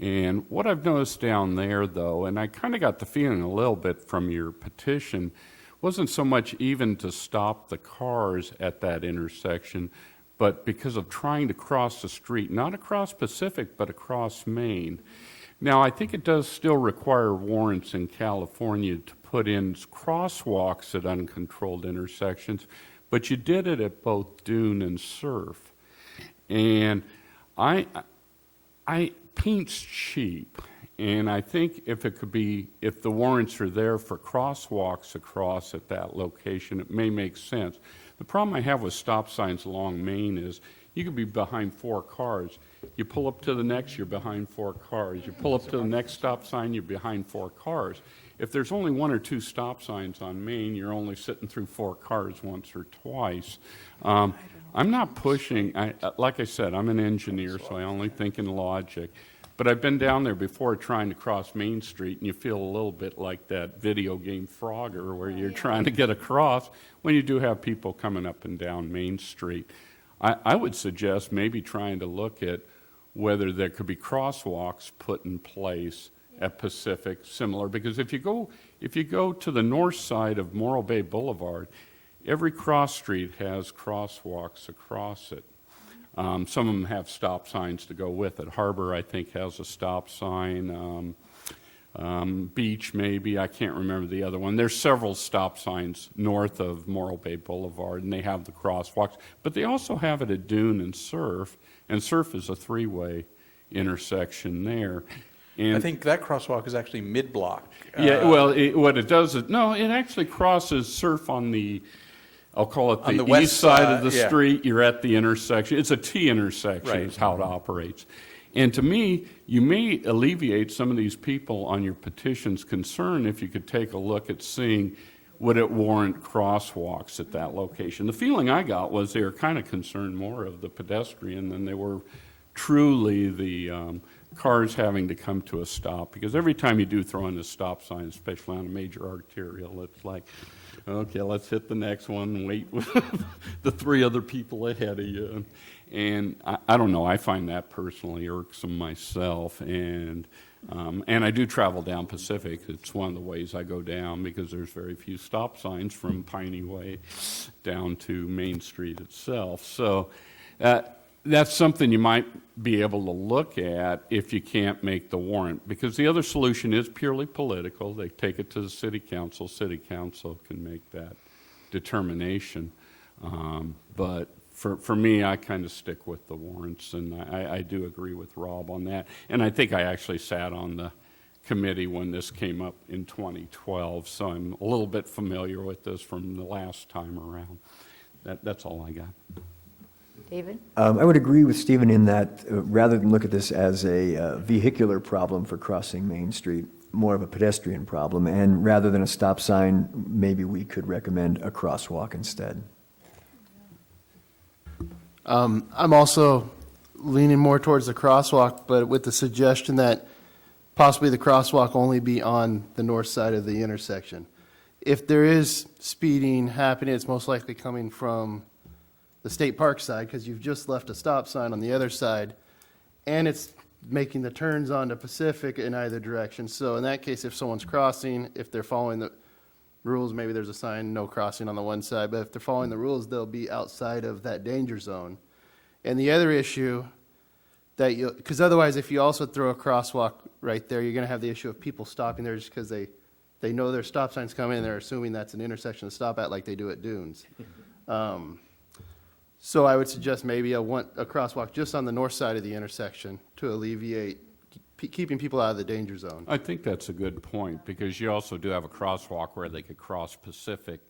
And what I've noticed down there, though, and I kind of got the feeling a little bit from your petition, wasn't so much even to stop the cars at that intersection, but because of trying to cross the street, not across Pacific, but across Main. Now, I think it does still require warrants in California to put in crosswalks at uncontrolled intersections, but you did it at both Dune and Surf. And paint's cheap, and I think if the warrants are there for crosswalks across at that location, it may make sense. The problem I have with stop signs along Main is you could be behind 4 cars. You pull up to the next, you're behind 4 cars. You pull up to the next stop sign, you're behind 4 cars. If there's only 1 or 2 stop signs on Main, you're only sitting through 4 cars once or twice. I'm not pushing, like I said, I'm an engineer, so I only think in logic. But I've been down there before trying to cross Main Street, and you feel a little bit like that video game Frogger where you're trying to get across when you do have people coming up and down Main Street. I would suggest maybe trying to look at whether there could be crosswalks put in place at Pacific, similar, because if you go to the north side of Morro Bay Boulevard, every cross street has crosswalks across it. Some of them have stop signs to go with it. Harbor, I think, has a stop sign. Beach, maybe. I can't remember the other one. There's several stop signs north of Morro Bay Boulevard, and they have the crosswalks. But they also have it at Dune and Surf is a 3-way intersection there. And I think that crosswalk is actually mid-block. Yeah, well, what it does is, no, it actually crosses Surf on the, I'll call it On the the west east side of the side, yeah. street. You're at the intersection. It's a T intersection Right. is how it operates. And to me, you may alleviate some of these people on your petition's concern if you could take a look at seeing would it warrant crosswalks at that location. The feeling I got was they were kind of concerned more of the pedestrian than they were truly the cars having to come to a stop. Because every time you do throw in a stop sign, especially on a major arterial, it's like, okay, let's hit the next one and wait with the 3 other people ahead of you. And I don't know, I find that personally irksome myself. And I do travel down Pacific. It's one of the ways I go down because there's very few stop signs from Piney Way down to Main Street itself. So that's something you might be able to look at if you can't make the warrant, because the other solution is purely political. They take it to the city council. City council can make that determination. But for me, I kind of stick with the warrants, and I do agree with Rob on that. And I think I actually sat on the committee when this came up in 2012, so I'm a little bit familiar with this from the last time around. That's all I got. David? I would agree with Stephen in that rather than look at this as a vehicular problem for crossing Main Street, more of a pedestrian problem, and rather than a stop sign, maybe we could recommend a crosswalk instead. I'm also leaning more towards the crosswalk, but with the suggestion that possibly the crosswalk only be on the north side of the intersection. If there is speeding happening, it's most likely coming from the State Park side, because you've just left a stop sign on the other side, and it's making the turns onto Pacific in either direction. So in that case, if someone's crossing, if they're following the rules, maybe there's a sign, no crossing on the one side, but if they're following the rules, they'll be outside of that danger zone. And the other issue that you, because otherwise if you also throw a crosswalk right there, you're going to have the issue of people stopping there just because they know their stop sign's coming and they're assuming that's an intersection to stop at like they do at Dunes. So I would suggest maybe a crosswalk just on the north side of the intersection to alleviate keeping people out of the danger zone. I think that's a good point, because you also do have a crosswalk where they could cross Pacific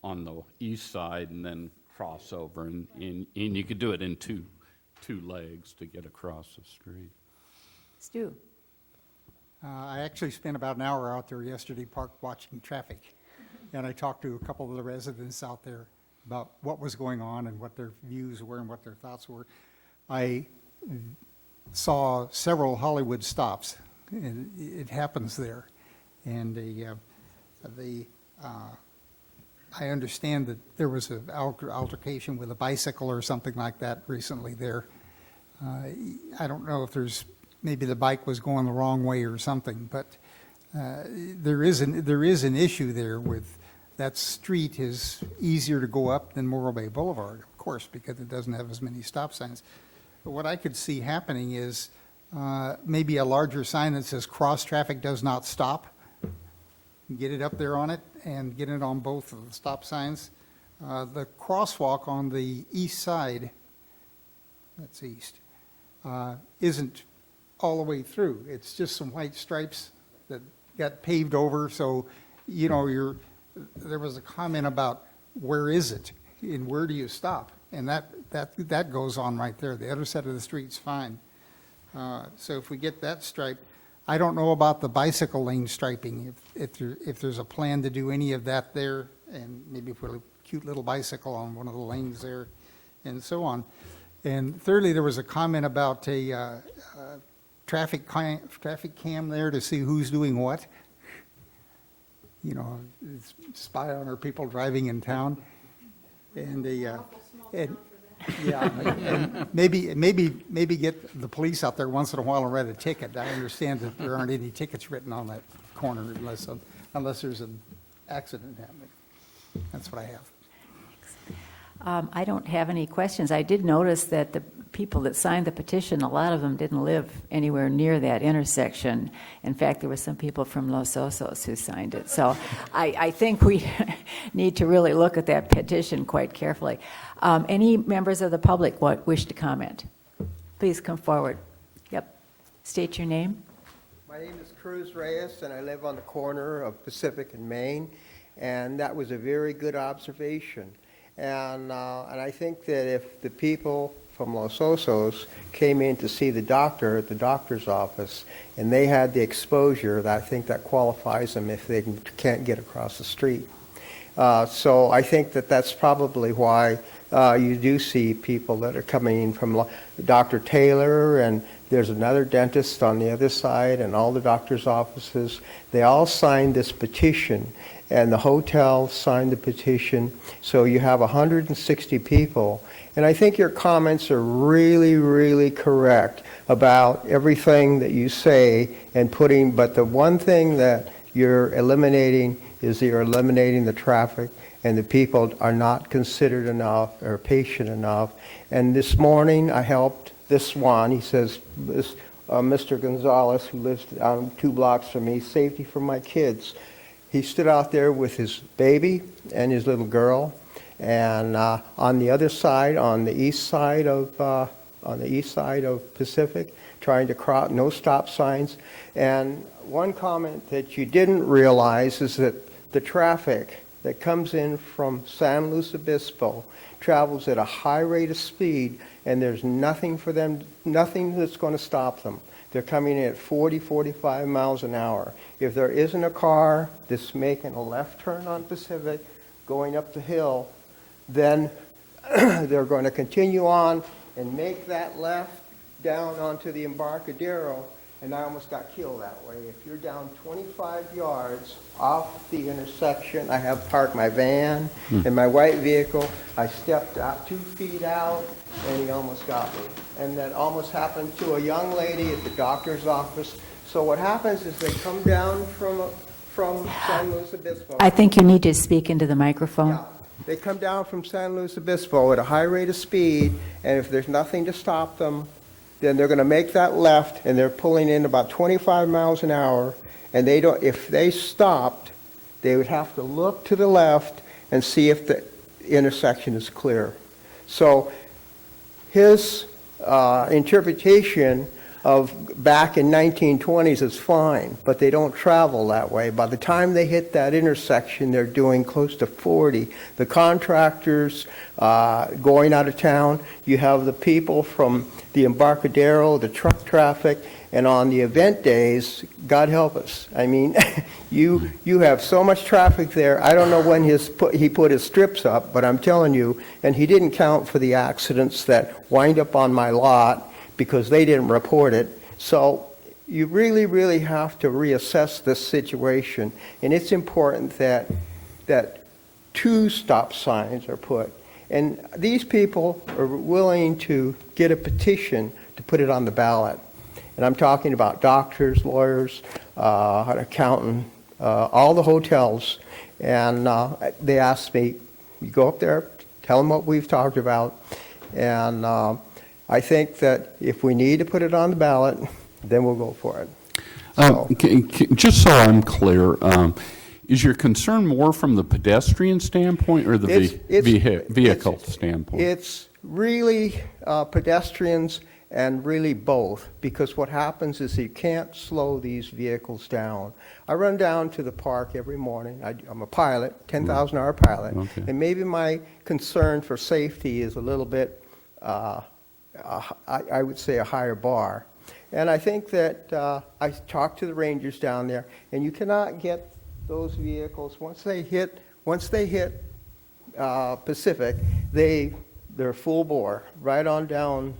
on the east side and then cross over, and you could do it in two legs to get across the street. Stu? I actually spent about an hour out there yesterday parked watching traffic, and I talked to a couple of the residents out there about what was going on and what their views were and what their thoughts were. I saw several Hollywood stops, and it happens there. And the, I understand that there was an altercation with a bicycle or something like that recently there. I don't know if maybe the bike was going the wrong way or something, but there is an issue there with that street is easier to go up than Morro Bay Boulevard, of course, because it doesn't have as many stop signs. But what I could see happening is maybe a larger sign that says cross traffic does not stop. Get it up there on it and get it on both of the stop signs. The crosswalk on the east side, that's east, isn't all the way through. It's just some white stripes that got paved over. So, you know, there was a comment about where is it and where do you stop? And that goes on right there. The other side of the street's fine. So if we get that stripe, I don't know about the bicycle lane striping, if there's a plan to do any of that there, and maybe put a cute little bicycle on one of the lanes there, and so on. And thirdly, there was a comment about a traffic cam there to see who's doing what. You know, spy on our people driving in town, and and maybe get the police out there once in a while and write a ticket. I understand that there aren't any tickets written on that corner unless there's an accident happening. That's what I have. I don't have any questions. I did notice that the people that signed the petition, a lot of them didn't live anywhere near that intersection. In fact, there were some people from Los Osos who signed it. So I think we need to really look at that petition quite carefully. Any members of the public wish to comment? Please come forward. Yep. State your name. My name is Cruz Reyes, and I live on the corner of Pacific and Main, and that was a very good observation. And I think that if the people from Los Osos came in to see the doctor at the doctor's office, and they had the exposure, I think that qualifies them if they can't get across the street. So I think that that's probably why you do see people that are coming in from Dr. Taylor, and there's another dentist on the other side, and all the doctor's offices. They all signed this petition, and the hotel signed the petition. So you have 160 people. And I think your comments are really, really correct about everything that you say and putting, but the one thing that you're eliminating is you're eliminating the traffic, and the people are not considered enough or patient enough. And this morning I helped this one. He says, Mr. Gonzalez, who lives down 2 blocks from me, safety for my kids. He stood out there with his baby and his little girl, and on the other side, on the east side of Pacific, trying to cross, no stop signs. And one comment that you didn't realize is that the traffic that comes in from San Luis Obispo travels at a high rate of speed, and there's nothing for them, nothing that's going to stop them. They're coming in at 40, 45 miles an hour. If there isn't a car that's making a left turn on Pacific, going up the hill, then they're going to continue on and make that left down onto the Embarcadero, and I almost got killed that way. If you're down 25 yards off the intersection, I have parked my van and my white vehicle. I stepped out 2 feet out, and he almost got me. And that almost happened to a young lady at the doctor's office. So what happens is they come down from San Luis Obispo. I think you need to speak into the microphone. Yeah. They come down from San Luis Obispo at a high rate of speed, and if there's nothing to stop them, then they're going to make that left, and they're pulling in about 25 miles an hour, and they don't. If they stopped, they would have to look to the left and see if the intersection is clear. So his interpretation of back in 1920s is fine, but they don't travel that way. By the time they hit that intersection, they're doing close to 40. The contractors going out of town, you have the people from the Embarcadero, the truck traffic, and on the event days, God help us. I mean, you have so much traffic there. I don't know when he put his strips up, but I'm telling you, and he didn't count for the accidents that wind up on my lot, because they didn't report it. So you really, really have to reassess this situation. And it's important that 2 stop signs are put. And these people are willing to get a petition to put it on the ballot. And I'm talking about doctors, lawyers, an accountant, all the hotels. And they asked me, you go up there, tell them what we've talked about. And I think that if we need to put it on the ballot, then we'll go for it. So, Just so I'm clear, is your concern more from the pedestrian standpoint or the vehicle standpoint? It's really pedestrians and really both, because what happens is you can't slow these vehicles down. I run down to the park every morning. I'm a pilot, 10,000-hour pilot, Okay. and maybe my concern for safety is a little bit, I would say, a higher bar. And I think that I talked to the rangers down there, and you cannot get those vehicles, once they hit Pacific, they're full bore, right on down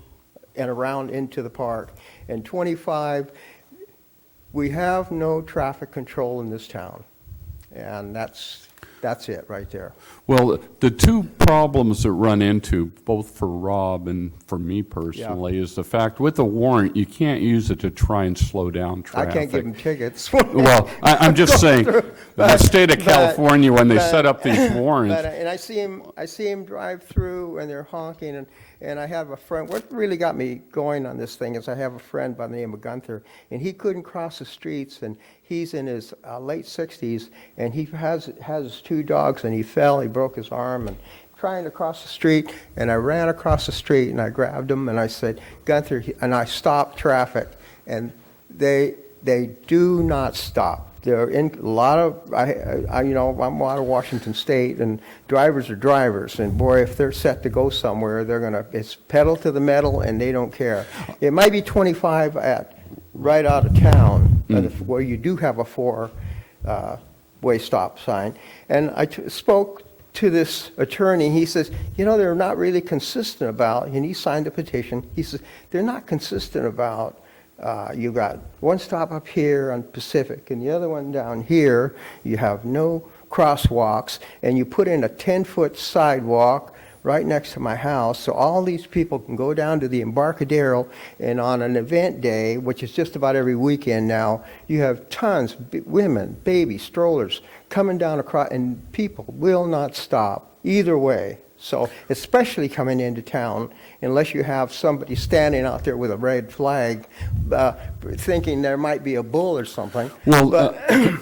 and around into the park. And 25, we have no traffic control in this town. And that's it right there. Well, the 2 problems that run into, both for Rob and for me personally, is the fact with a warrant, you can't use it to try and slow down traffic. I can't give them tickets. Well, I'm just saying, the state of California, when they set up these warrants. And I see him drive through, and they're honking, and I have a friend. What really got me going on this thing is I have a friend by the name of Gunther, and he couldn't cross the streets, and he's in his late 60s, and he has 2 dogs, and he fell, he broke his arm, and trying to cross the street, and I ran across the street, and I grabbed him, and I said, Gunther, and I stopped traffic, and they do not stop. There in a lot of, I'm out of Washington State, and drivers are drivers, and boy, if they're set to go somewhere, it's pedal to the metal, and they don't care. It might be 25 right out of town, where you do have a 4-way stop sign. And I spoke to this attorney. He says, they're not really consistent about, and he signed a petition. He says, they're not consistent about, you got one stop up here on Pacific and the other one down here. You have no crosswalks, and you put in a 10-foot sidewalk right next to my house, so all these people can go down to the Embarcadero, and on an event day, which is just about every weekend now, you have tons, women, babies, strollers, coming down across, and people will not stop either way. So especially coming into town, unless you have somebody standing out there with a red flag, thinking there might be a bull or something. Well,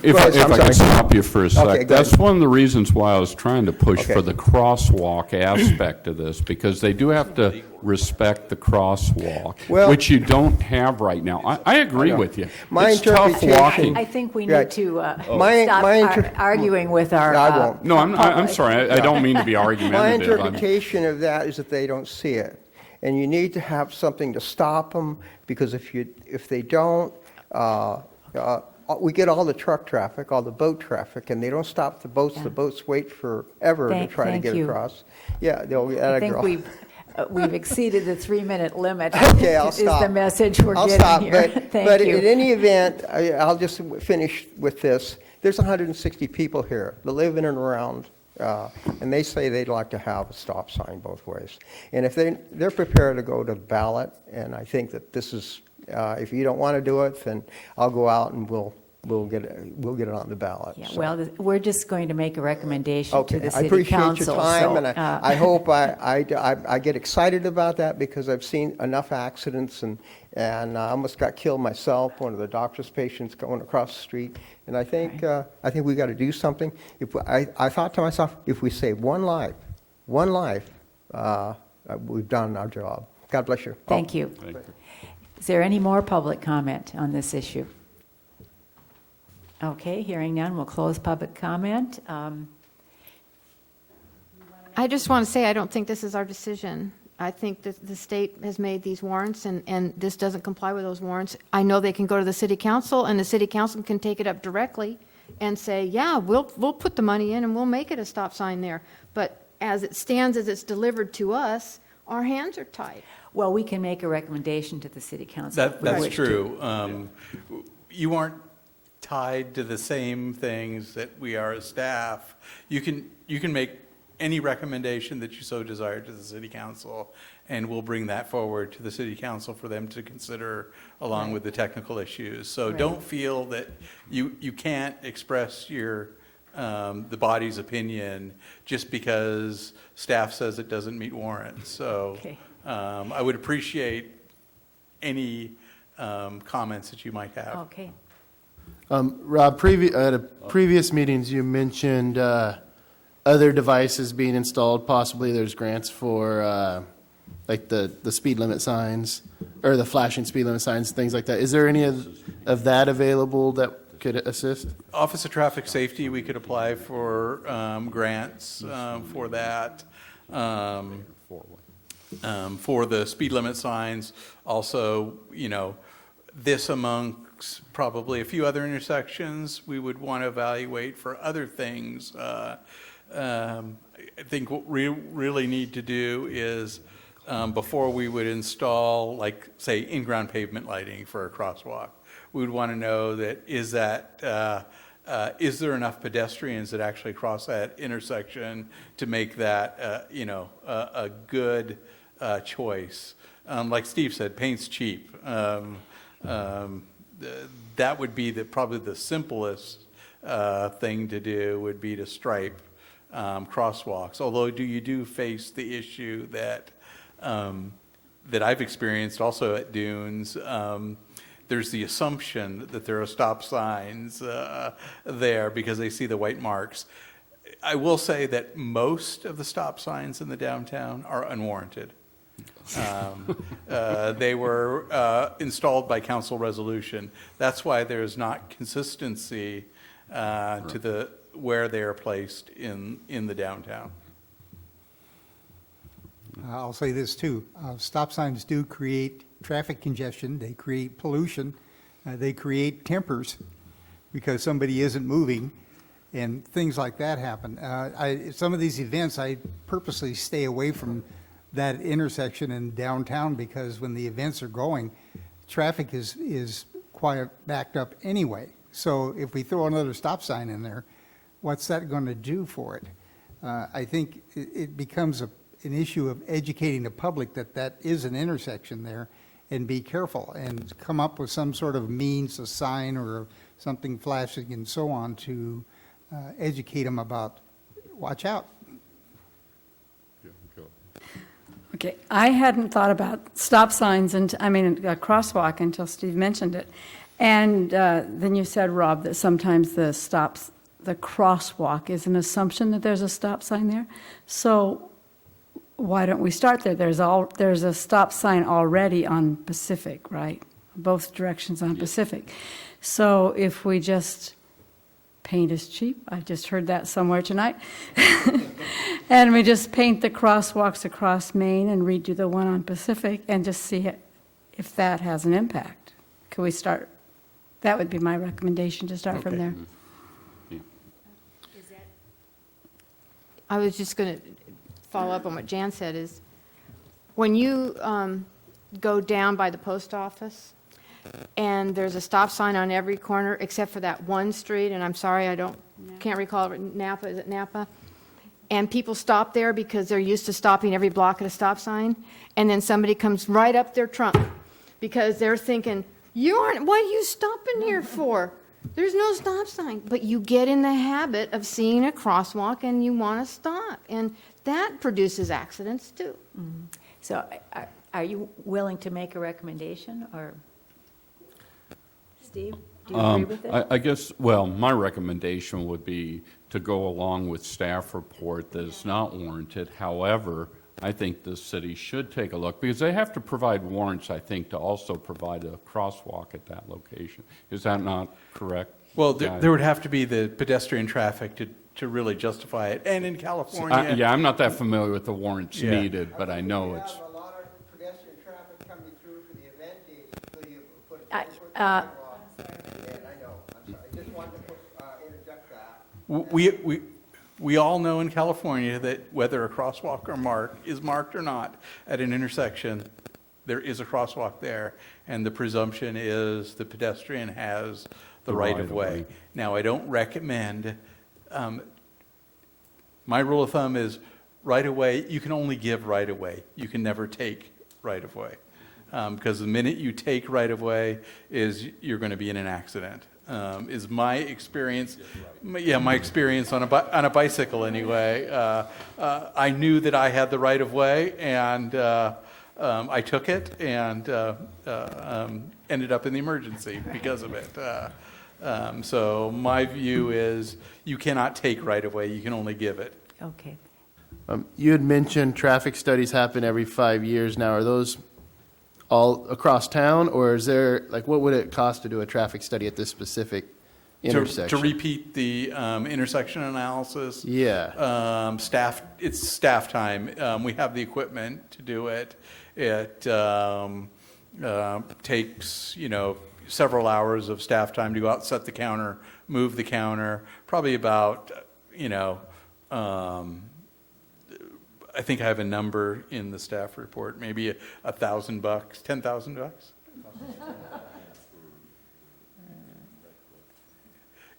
if I can stop you for a sec, Okay, that's one of the reasons why I was trying to push for the crosswalk aspect of this, because they do have to respect the crosswalk, which you don't have right now. I agree with you. It's tough walking. I think we need to stop arguing with our... I won't. No, I'm sorry. I don't mean to be argumentative. My interpretation of that is that they don't see it. And you need to have something to stop them, because if they don't, we get all the truck traffic, all the boat traffic, and they don't stop the boats. Yeah. The boats wait forever to try to get across. Yeah, they'll get I think we've exceeded the 3-minute limit. Okay, I'll stop. Is the message we're getting stop, here. But in any event, I'll just finish with this. There's 160 people here that live in and around. And they say they'd like to have a stop sign both ways. And if they're prepared to go to the ballot, and I think that this is, if you don't want to do it, then I'll go out and we'll get it on the ballot. Yeah, so. well, we're just going to make a recommendation to the I city appreciate council. your time, so, and I hope I get excited about that, because I've seen enough accidents, and I almost got killed myself, one of the doctor's patients going across the street. And I think we got to do something. I thought to myself, if we save one life, we've done our job. God bless you. Thank you. Thank you. Is there any more public comment on this issue? Okay, hearing none, we'll close public comment. I just want to say I don't think this is our decision. I think that the state has made these warrants, and this doesn't comply with those warrants. I know they can go to the city council, and the city council can take it up directly and say, yeah, we'll put the money in and we'll make it a stop sign there. But as it stands, as it's delivered to us, our hands are tied. Well, we can make a recommendation to the city council. if we That's wish to. true. You aren't tied to the same things that we are as staff. You can make any recommendation that you so desire to the city council, and we'll bring that forward to the city council for them to consider along with the technical issues. So don't feel that you can't express your the body's opinion just because staff says it doesn't meet warrants. So Okay. I would appreciate any comments that you might have. Okay. Rob, at a previous meetings, you mentioned other devices being installed. Possibly there's grants for like the speed limit signs or the flashing speed limit signs, things like that. Is there any of that available that could assist? Office of Traffic Safety, we could apply for grants for that. For the speed limit signs, also, this amongst probably a few other intersections, we would want to evaluate for other things. I think what we really need to do is, before we would install, like, say, in-ground pavement lighting for a crosswalk, we would want to know that is there enough pedestrians that actually cross that intersection to make that, a good choice. Like Steve said, paint's cheap. That would be probably the simplest thing to do would be to stripe crosswalks. Although you do face the issue that I've experienced also at Dunes. There's the assumption that there are stop signs there because they see the white marks. I will say that most of the stop signs in the downtown are unwarranted. They were installed by council resolution. That's why there's not consistency to where they are placed in the downtown. I'll say this too. Stop signs do create traffic congestion. They create pollution. They create tempers because somebody isn't moving, and things like that happen. Some of these events, I purposely stay away from that intersection in downtown because when the events are going, traffic is quite backed up anyway. So if we throw another stop sign in there, what's that going to do for it? I think it becomes an issue of educating the public that is an intersection there, and be careful and come up with some sort of means, a sign or something flashing and so on to educate them about, watch out. Okay, I hadn't thought about stop signs and, a crosswalk until Steve mentioned it. And then you said, Rob, that sometimes the crosswalk is an assumption that there's a stop sign there. So why don't we start there? There's a stop sign already on Pacific, right? Both directions on Pacific. So if we just paint is cheap, I just heard that somewhere tonight. And we just paint the crosswalks across Main and redo the one on Pacific and just see if that has an impact. Could we start? That would be my recommendation, to start from there. I was just going to follow up on what Jan said is, when you go down by the post office, and there's a stop sign on every corner except for that one street, and I'm sorry, can't recall it, Napa, is it Napa? And people stop there because they're used to stopping every block at a stop sign, and then somebody comes right up their trunk because they're thinking, what are you stopping here for? There's no stop sign. But you get in the habit of seeing a crosswalk and you want to stop, and that produces accidents too. Mm-hmm. So are you willing to make a recommendation, or Steve, do you agree with it? I guess, my recommendation would be to go along with staff report that it's not warranted. However, I think the city should take a look, because they have to provide warrants, I think, to also provide a crosswalk at that location. Is that not correct? Well, there would have to be the pedestrian traffic to really justify it. And in California... I'm not that familiar with the warrants needed, but I know it's... We have a lot of pedestrian traffic coming through for the event date, so you put uh, and I know, I'm sorry, I just wanted to interject that. We all know in California that whether a crosswalk is marked or not at an intersection, there is a crosswalk there, and the presumption is the pedestrian has the right-of-way. Now, I don't recommend, my rule of thumb is right-of-way, you can only give right-of-way. You can never take right-of-way. Because the minute you take right-of-way is you're going to be in an accident. Is my experience, my experience on a bicycle anyway. I knew that I had the right-of-way, and I took it and ended up in the emergency because of it. So my view is you cannot take right-of-way, you can only give it. Okay. You had mentioned traffic studies happen every 5 years now. Are those all across town, or is there, like, what would it cost to do a traffic study at this specific intersection? To repeat the intersection analysis? Yeah. It's staff time. We have the equipment to do it. It takes, several hours of staff time to go out, set the counter, move the counter, probably about, I think I have a number in the staff report, maybe $1,000, $10,000.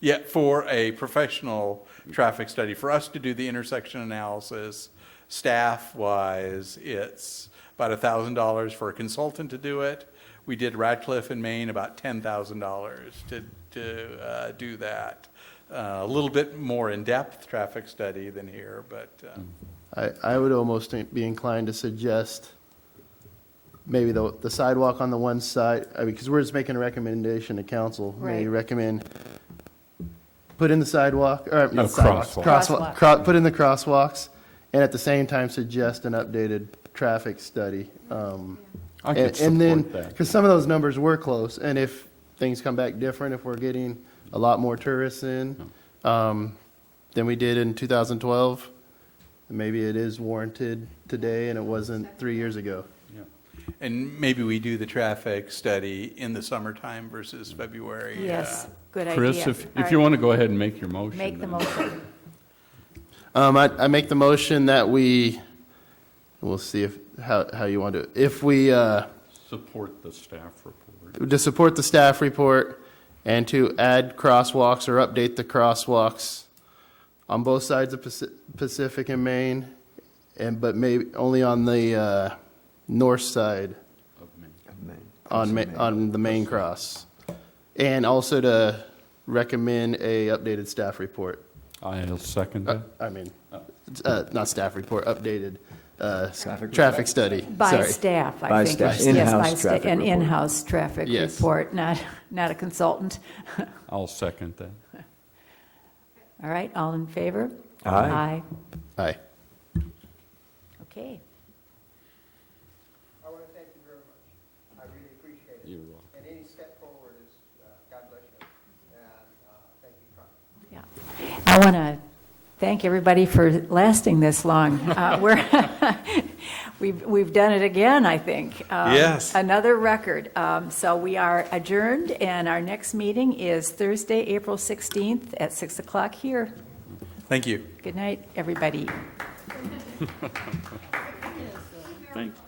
Yeah, for a professional traffic study. For us to do the intersection analysis, staff-wise, it's about $1,000 for a consultant to do it. We did Radcliffe in Maine, about $10,000 to do that. A little bit more in-depth traffic study than here, but... I would almost be inclined to suggest maybe the sidewalk on the one side, because we're just making a recommendation to council. Maybe recommend put in the sidewalk, or put in the crosswalks, and at the same time suggest an updated traffic study. I could support that. Because some of those numbers were close, and if things come back different, if we're getting a lot more tourists in than we did in 2012, maybe it is warranted today and it wasn't 3 years ago. Yeah. And maybe we do the traffic study in the summertime versus February. Yes, good idea. Chris, if you want to go ahead and make your motion. Make the motion. I make the motion that we'll see how you want to, if we... support the staff report. To support the staff report and to add crosswalks or update the crosswalks on both sides of Pacific and Main, but maybe only on the north side on the main cross, and also to recommend a updated staff report. I'll second that. Not staff report, updated traffic study. By staff, I By think. staff. Yes, In-house by traffic an report. in-house traffic Yes. report, not a consultant. I'll second that. All right, all in favor? Aye. Aye. Okay. I want to thank you very much. I really appreciate it. You're welcome. And any step forward is, God bless you. And thank you, Connie. I want to thank everybody for lasting this long. We've done it again, I think. Yes. Another record. So we are adjourned, and our next meeting is Thursday, April 16th at 6 o'clock here. Thank you. Good night, everybody. Thanks.